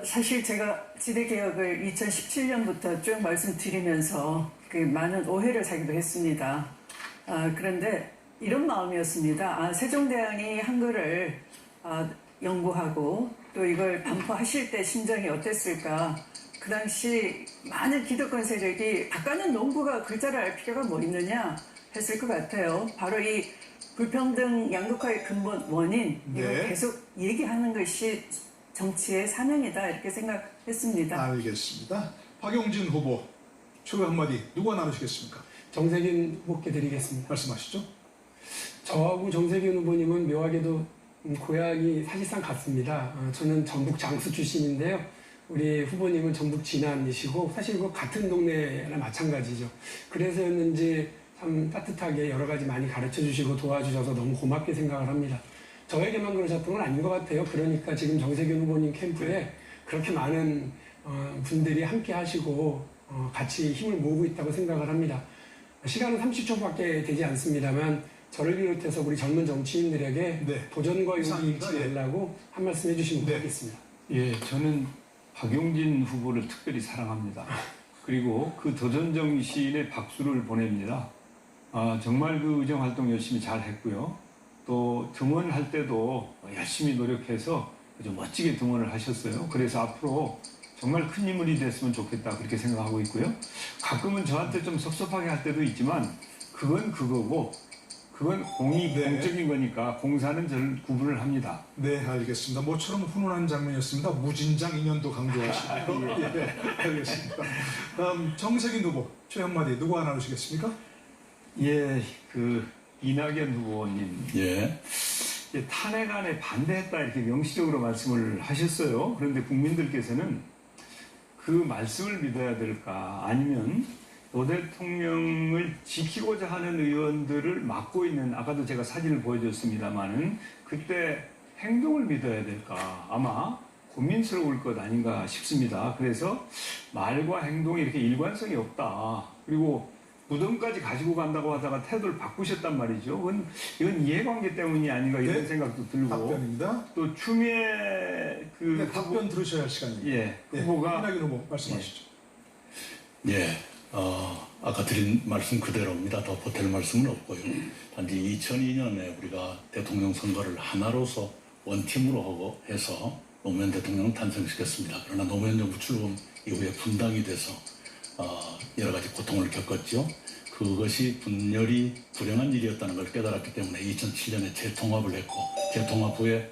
사실 제가 지대개혁을 2017년부터 쭉 말씀드리면서 그 많은 오해를 사기도 했습니다. 그런데 이런 마음이었습니다. 세종대왕이 한글을 연구하고 또 이걸 반포하실 때 심정이 어땠을까. 그 당시 많은 기득권 세력이 바깥는 농부가 글자를 알 필요가 뭐 있느냐 했을 것 같아요. 바로 이 불평등 양극화의 근본 원인, 이걸 네. 계속 얘기하는 것이 정치의 사명이다 이렇게 생각했습니다. 알겠습니다. 박용진 후보 최후 한마디 누가 나누시겠습니까? 정세균 후보께 드리겠습니다. 말씀하시죠. 저하고 정세균 후보님은 묘하게도 고향이 사실상 같습니다. 저는 전북 장수 출신인데요. 우리 후보님은 전북 진안이시고 사실 그 같은 동네나 마찬가지죠. 그래서였는지 참 따뜻하게 여러 가지 많이 가르쳐 주시고 도와주셔서 너무 고맙게 생각을 합니다. 저에게만 그러셨던 건 아닌 것 같아요. 그러니까 지금 정세균 후보님 캠프에 그렇게 많은 분들이 함께 하시고 같이 힘을 모으고 있다고 생각을 합니다. 시간은 30초밖에 되지 않습니다만 저를 비롯해서 우리 젊은 정치인들에게 네. 도전과 용기 이상입니다. 잃지 말라고 한 말씀 해주시면 네. 고맙겠습니다. 예, 저는 박용진 후보를 특별히 사랑합니다. 그리고 그 도전 정신에 박수를 보냅니다. 정말 그 의정 활동 열심히 잘 했고요. 또 등원할 때도 열심히 노력해서 아주 멋지게 등원을 하셨어요. 그래서 앞으로 정말 큰 인물이 됐으면 좋겠다 그렇게 생각하고 있고요. 가끔은 저한테 좀 섭섭하게 할 때도 있지만 그건 그거고 그건 네. 공적인 거니까 공사는 저를 구분을 합니다. 네, 알겠습니다. 모처럼 훈훈한 장면이었습니다. 무진장 인연도 강조하시고요. 예, 알겠습니다. 다음 정세균 후보 최후 한마디 누가 나누시겠습니까? 예, 그 이낙연 후보님 예. 탄핵안에 반대했다 이렇게 명시적으로 말씀을 하셨어요. 그런데 국민들께서는 그 말씀을 믿어야 될까 아니면 노 대통령을 지키고자 하는 의원들을 막고 있는 아까도 제가 사진을 보여줬습니다마는 그때 행동을 믿어야 될까 아마 고민스러울 것 아닌가 싶습니다. 그래서 말과 행동이 이렇게 일관성이 없다. 그리고 무덤까지 가지고 간다고 하다가 태도를 바꾸셨단 말이죠. 이건 이해관계 때문이 아닌가 이런 네. 생각도 들고 답변입니다. 또 추미애 그 네, 답변 들으셔야 할 시간입니다. 예, 네, 후보가 이낙연 후보 말씀하시죠. 예, 아까 드린 말씀 그대로입니다. 더 보탤 말씀은 없고요. 단지 2002년에 우리가 대통령 선거를 하나로서 원팀으로 하고 해서 노무현 대통령을 탄생시켰습니다. 그러나 노무현 정부 출범 이후에 분당이 돼서 여러 가지 고통을 겪었죠. 그것이 분열이 불행한 일이었다는 걸 깨달았기 때문에 2007년에 재통합을 했고 재통합 후에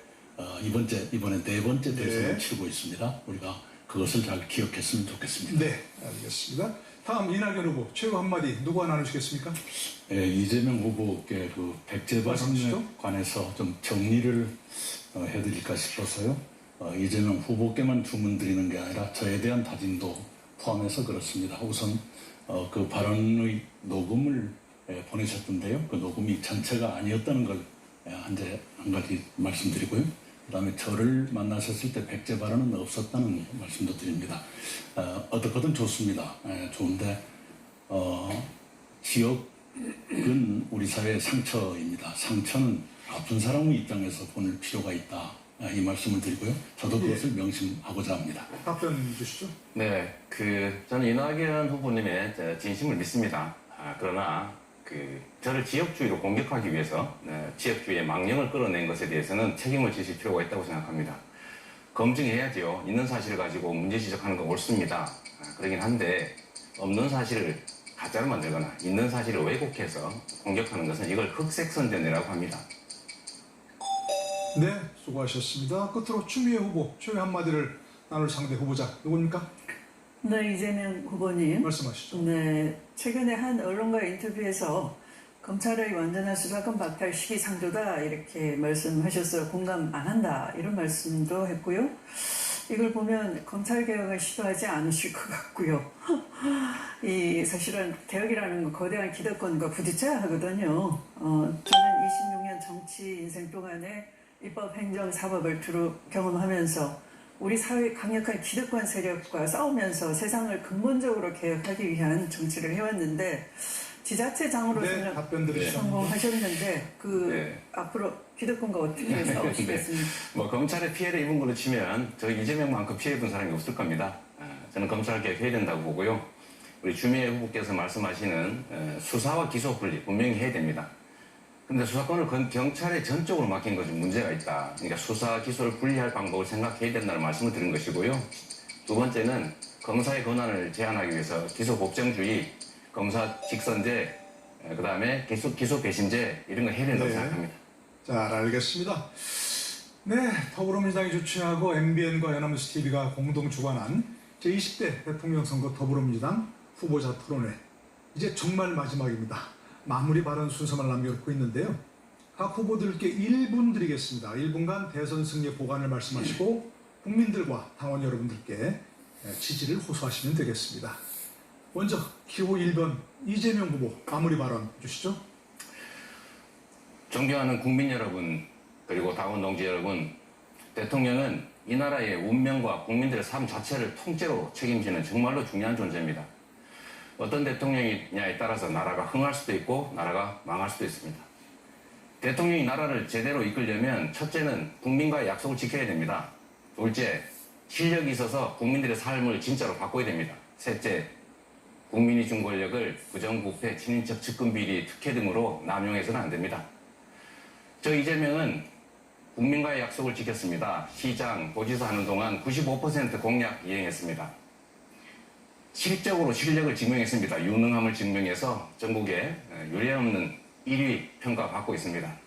이번에 네 번째 대선을 네. 치르고 있습니다. 우리가 그것을 잘 기억했으면 좋겠습니다. 네, 알겠습니다. 다음 이낙연 후보 최후 한마디 누가 나누시겠습니까? 예, 이재명 후보께 그 백제 발언에 관해서 좀 정리를 해드릴까 싶어서요. 이재명 후보께만 주문드리는 게 아니라 저에 대한 다짐도 포함해서 그렇습니다. 우선 그 발언의 녹음을 보내셨던데요. 그 녹음이 전체가 아니었다는 걸 한 가지 말씀드리고요. 그 다음에 저를 만나셨을 때 백제 발언은 없었다는 말씀도 드립니다. 어떻거든 좋습니다. 좋은데 지역은 우리 사회의 상처입니다. 상처는 아픈 사람의 입장에서 보낼 필요가 있다. 이 말씀을 드리고요. 저도 그것을 명심하고자 합니다. 답변 주시죠. 네, 저는 이낙연 후보님의 진심을 믿습니다. 그러나 저를 지역주의로 공격하기 위해서 지역주의의 망령을 끌어낸 것에 대해서는 책임을 지실 필요가 있다고 생각합니다. 검증해야죠. 있는 사실을 가지고 문제 지적하는 건 옳습니다. 그러긴 한데 없는 사실을 가짜로 만들거나 있는 사실을 왜곡해서 공격하는 것은 이걸 흑색선전이라고 합니다. 네, 수고하셨습니다. 끝으로 추미애 후보 최후 한마디를 나눌 상대 후보자 누구입니까? 네, 이재명 후보님. 말씀하시죠. 네, 최근에 한 언론과의 인터뷰에서 검찰의 완전한 수사권 박탈 시기상조다 이렇게 말씀하셔서 공감 안 한다 이런 말씀도 했고요. 이걸 보면 검찰 개혁을 시도하지 않으실 것 같고요. 사실은 개혁이라는 건 거대한 기득권과 부딪혀야 하거든요. 저는 26년 정치 인생 동안에 입법, 행정, 사법을 두루 경험하면서 우리 사회의 강력한 기득권 세력과 싸우면서 세상을 근본적으로 개혁하기 위한 정치를 해왔는데 지자체장으로서는 네, 답변 들으시죠. 성공하셨는데 네. 앞으로 기득권과 어떻게 싸우시겠습니까? 뭐 검찰에 피해를 입은 걸로 치면 저 이재명만큼 피해 입은 사람이 없을 겁니다. 저는 검찰 개혁해야 된다고 보고요. 우리 주미애 후보께서 말씀하시는 수사와 기소 분리 분명히 해야 됩니다. 그런데 수사권을 경찰에 전적으로 맡긴 것이 문제가 있다. 그러니까 수사 기소를 분리할 방법을 생각해야 된다는 말씀을 드린 것이고요. 두 번째는 검사의 권한을 제한하기 위해서 기소 법정주의, 검사 직선제, 그다음에 기소 배심제 이런 거 해야 된다고 네. 생각합니다. 잘 알겠습니다. 네, 더불어민주당이 주최하고 MBN과 연합뉴스 TV가 공동 주관한 제20대 대통령 선거 더불어민주당 후보자 토론회 이제 정말 마지막입니다. 마무리 발언 순서만 남겨놓고 있는데요. 각 후보들께 1분 드리겠습니다. 1분간 대선 승리 보관을 말씀하시고 국민들과 당원 여러분들께 지지를 호소하시면 되겠습니다. 먼저 기호 1번 이재명 후보 마무리 발언 주시죠. 존경하는 국민 여러분, 그리고 당원 동지 여러분, 대통령은 이 나라의 운명과 국민들의 삶 자체를 통째로 책임지는 정말로 중요한 존재입니다. 어떤 대통령이냐에 따라서 나라가 흥할 수도 있고 나라가 망할 수도 있습니다. 대통령이 나라를 제대로 이끌려면 첫째는 국민과의 약속을 지켜야 됩니다. 둘째, 실력이 있어서 국민들의 삶을 진짜로 바꿔야 됩니다. 셋째, 국민이 준 권력을 부정부패, 친인척 측근비리, 특혜 등으로 남용해서는 안 됩니다. 저 이재명은 국민과의 약속을 지켰습니다. 시장, 도지사 하는 동안 95% 공약 이행했습니다. 실적으로 실력을 증명했습니다. 유능함을 증명해서 전국에 유례없는 1위 평가받고 있습니다.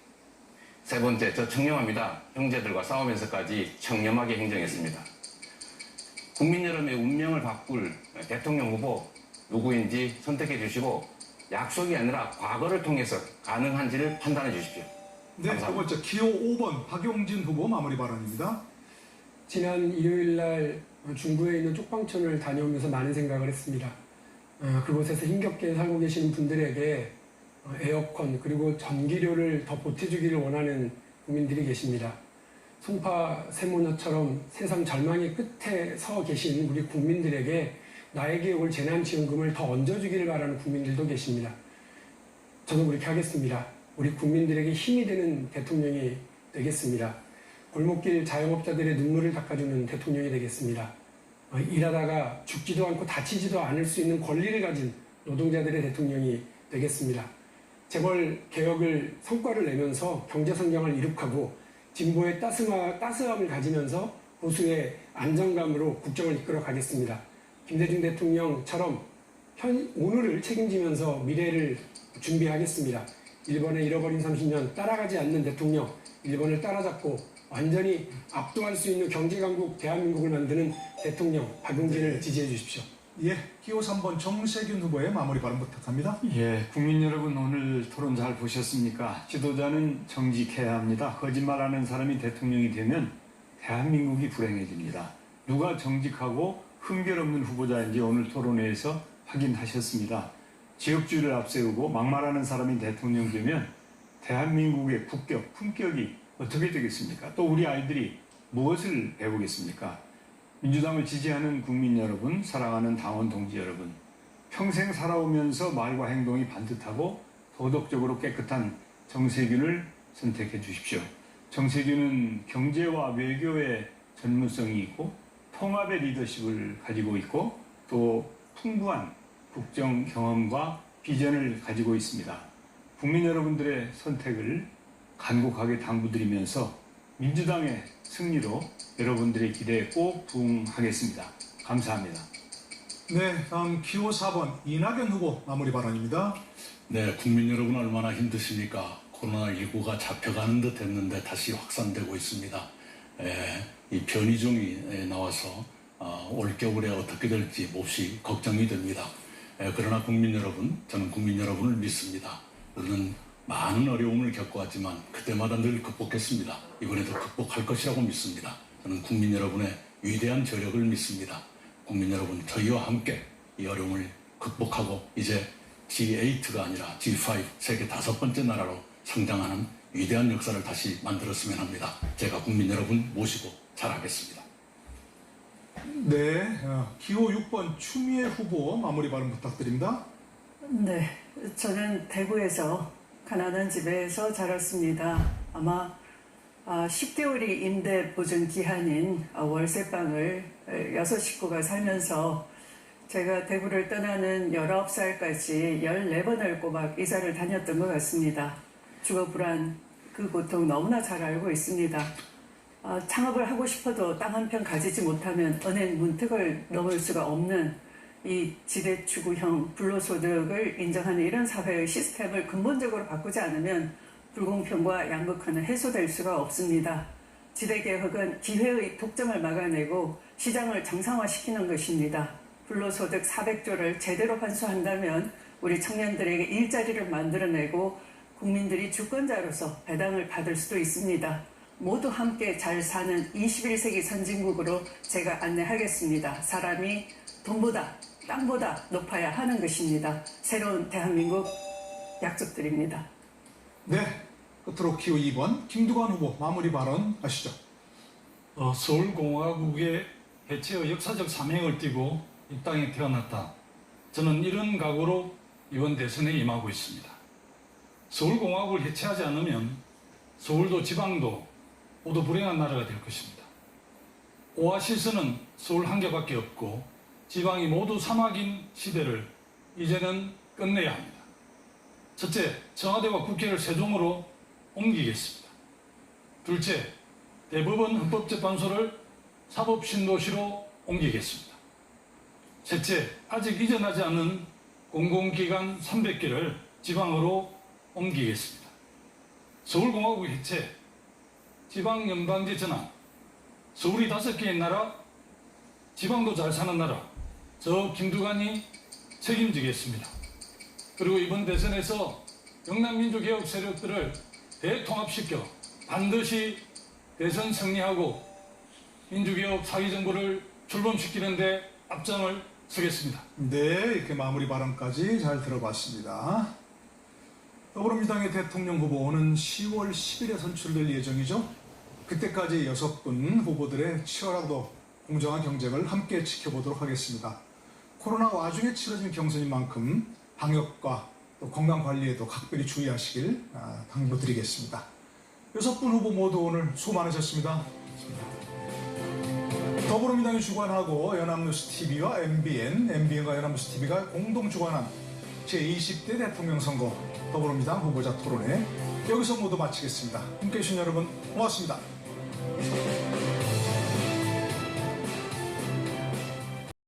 세 번째, 저 청렴합니다. 형제들과 싸우면서까지 청렴하게 행정했습니다. 국민 여러분의 운명을 바꿀 대통령 후보 누구인지 선택해 주시고 약속이 아니라 과거를 통해서 가능한지를 판단해 주십시오. 네, 두 번째 기호 5번 박용진 후보 마무리 발언입니다. 지난 일요일 날 중구에 있는 쪽방촌을 다녀오면서 많은 생각을 했습니다. 그곳에서 힘겹게 살고 계시는 분들에게 에어컨 그리고 전기료를 더 보태주기를 원하는 국민들이 계십니다. 송파 세모녀처럼 세상 절망의 끝에 서 계신 우리 국민들에게 나에게 올 재난지원금을 더 얹어주기를 바라는 국민들도 계십니다. 저는 그렇게 하겠습니다. 우리 국민들에게 힘이 되는 대통령이 되겠습니다. 골목길 자영업자들의 눈물을 닦아주는 대통령이 되겠습니다. 일하다가 죽지도 않고 다치지도 않을 수 있는 권리를 가진 노동자들의 대통령이 되겠습니다. 재벌 개혁을 성과를 내면서 경제 성장을 이룩하고 진보의 따스함을 가지면서 보수의 안정감으로 국정을 이끌어 가겠습니다. 김대중 대통령처럼 오늘을 책임지면서 미래를 준비하겠습니다. 일본의 잃어버린 30년 따라가지 않는 대통령, 일본을 따라잡고 완전히 압도할 수 있는 경제강국 대한민국을 만드는 대통령 박용진을 지지해 주십시오. 예, 기호 3번 정세균 후보의 마무리 발언 부탁합니다. 예, 국민 여러분 오늘 토론 잘 보셨습니까? 지도자는 정직해야 합니다. 거짓말하는 사람이 대통령이 되면 대한민국이 불행해집니다. 누가 정직하고 흠결 없는 후보자인지 오늘 토론회에서 확인하셨습니다. 지역주의를 앞세우고 막말하는 사람이 대통령 되면 대한민국의 국격, 품격이 어떻게 되겠습니까? 또 우리 아이들이 무엇을 배우겠습니까? 민주당을 지지하는 국민 여러분, 사랑하는 당원 동지 여러분, 평생 살아오면서 말과 행동이 반듯하고 도덕적으로 깨끗한 정세균을 선택해 주십시오. 정세균은 경제와 외교의 전문성이 있고 통합의 리더십을 가지고 있고 또 풍부한 국정 경험과 비전을 가지고 있습니다. 국민 여러분들의 선택을 간곡하게 당부드리면서 민주당의 승리로 여러분들의 기대에 꼭 부응하겠습니다. 감사합니다. 네, 다음 기호 4번 이낙연 후보 마무리 발언입니다. 네, 국민 여러분 얼마나 힘드십니까? 코로나19가 잡혀가는 듯 했는데 다시 확산되고 있습니다. 이 변이종이 나와서 올겨울에 어떻게 될지 몹시 걱정이 됩니다. 그러나 국민 여러분, 저는 국민 여러분을 믿습니다. 우리는 많은 어려움을 겪어왔지만 그때마다 늘 극복했습니다. 이번에도 극복할 것이라고 믿습니다. 저는 국민 여러분의 위대한 저력을 믿습니다. 국민 여러분, 저희와 함께 이 어려움을 극복하고 이제 G8가 아니라 G5, 세계 5번째 나라로 성장하는 위대한 역사를 다시 만들었으면 합니다. 제가 국민 여러분 모시고 잘하겠습니다. 네, 기호 6번 추미애 후보 마무리 발언 부탁드립니다. 네, 저는 대구에서 가난한 집에서 자랐습니다. 아마 10개월이 임대 보증 기한인 월세방을 6 식구가 살면서 제가 대구를 떠나는 19살까지 14번을 꼬박 이사를 다녔던 것 같습니다. 주거 불안, 그 고통 너무나 잘 알고 있습니다. 창업을 하고 싶어도 땅 한 평 가지지 못하면 은행 문턱을 넘을 수가 없는 이 지대추구형 불로소득을 인정하는 이런 사회의 시스템을 근본적으로 바꾸지 않으면 불공평과 양극화는 해소될 수가 없습니다. 지대개혁은 기회의 독점을 막아내고 시장을 정상화시키는 것입니다. 불로소득 400조를 제대로 환수한다면 우리 청년들에게 일자리를 만들어내고 국민들이 주권자로서 배당을 받을 수도 있습니다. 모두 함께 잘 사는 21세기 선진국으로 제가 안내하겠습니다. 사람이 돈보다 땅보다 높아야 하는 것입니다. 새로운 대한민국 약속드립니다. 네, 끝으로 기호 2번 김두관 후보 마무리 발언 하시죠. 서울공화국의 해체의 역사적 사명을 띠고 이 땅에 태어났다. 저는 이런 각오로 이번 대선에 임하고 있습니다. 서울공화국을 해체하지 않으면 서울도 지방도 모두 불행한 나라가 될 것입니다. 오아시스는 서울 한 개밖에 없고 지방이 모두 사막인 시대를 이제는 끝내야 합니다. 첫째, 청와대와 국회를 세종으로 옮기겠습니다. 둘째, 대법원 헌법재판소를 사법신도시로 옮기겠습니다. 셋째, 아직 이전하지 않은 공공기관 300개를 지방으로 옮기겠습니다. 서울공화국 해체, 지방연방제 전환, 서울이 5개의 나라, 지방도 잘 사는 나라, 저 김두관이 책임지겠습니다. 그리고 이번 대선에서 영남민주개혁 세력들을 대통합시켜 반드시 대선 승리하고 민주개혁 사기정부를 출범시키는 데 앞장을 서겠습니다. 네, 이렇게 마무리 발언까지 잘 들어봤습니다. 더불어민주당의 대통령 후보는 10월 10일에 선출될 예정이죠. 그때까지 6분 후보들의 치열하고 공정한 경쟁을 함께 지켜보도록 하겠습니다. 코로나 와중에 치러진 경선인 만큼 방역과 또 건강관리에도 각별히 주의하시길 당부드리겠습니다. 6분 후보 모두 오늘 수고 많으셨습니다. 더불어민주당이 주관하고 연합뉴스TV와 MBN과 연합뉴스TV가 공동 주관한 제20대 대통령 선거 더불어민주당 후보자 토론회 여기서 모두 마치겠습니다. 함께해 주신 여러분 고맙습니다.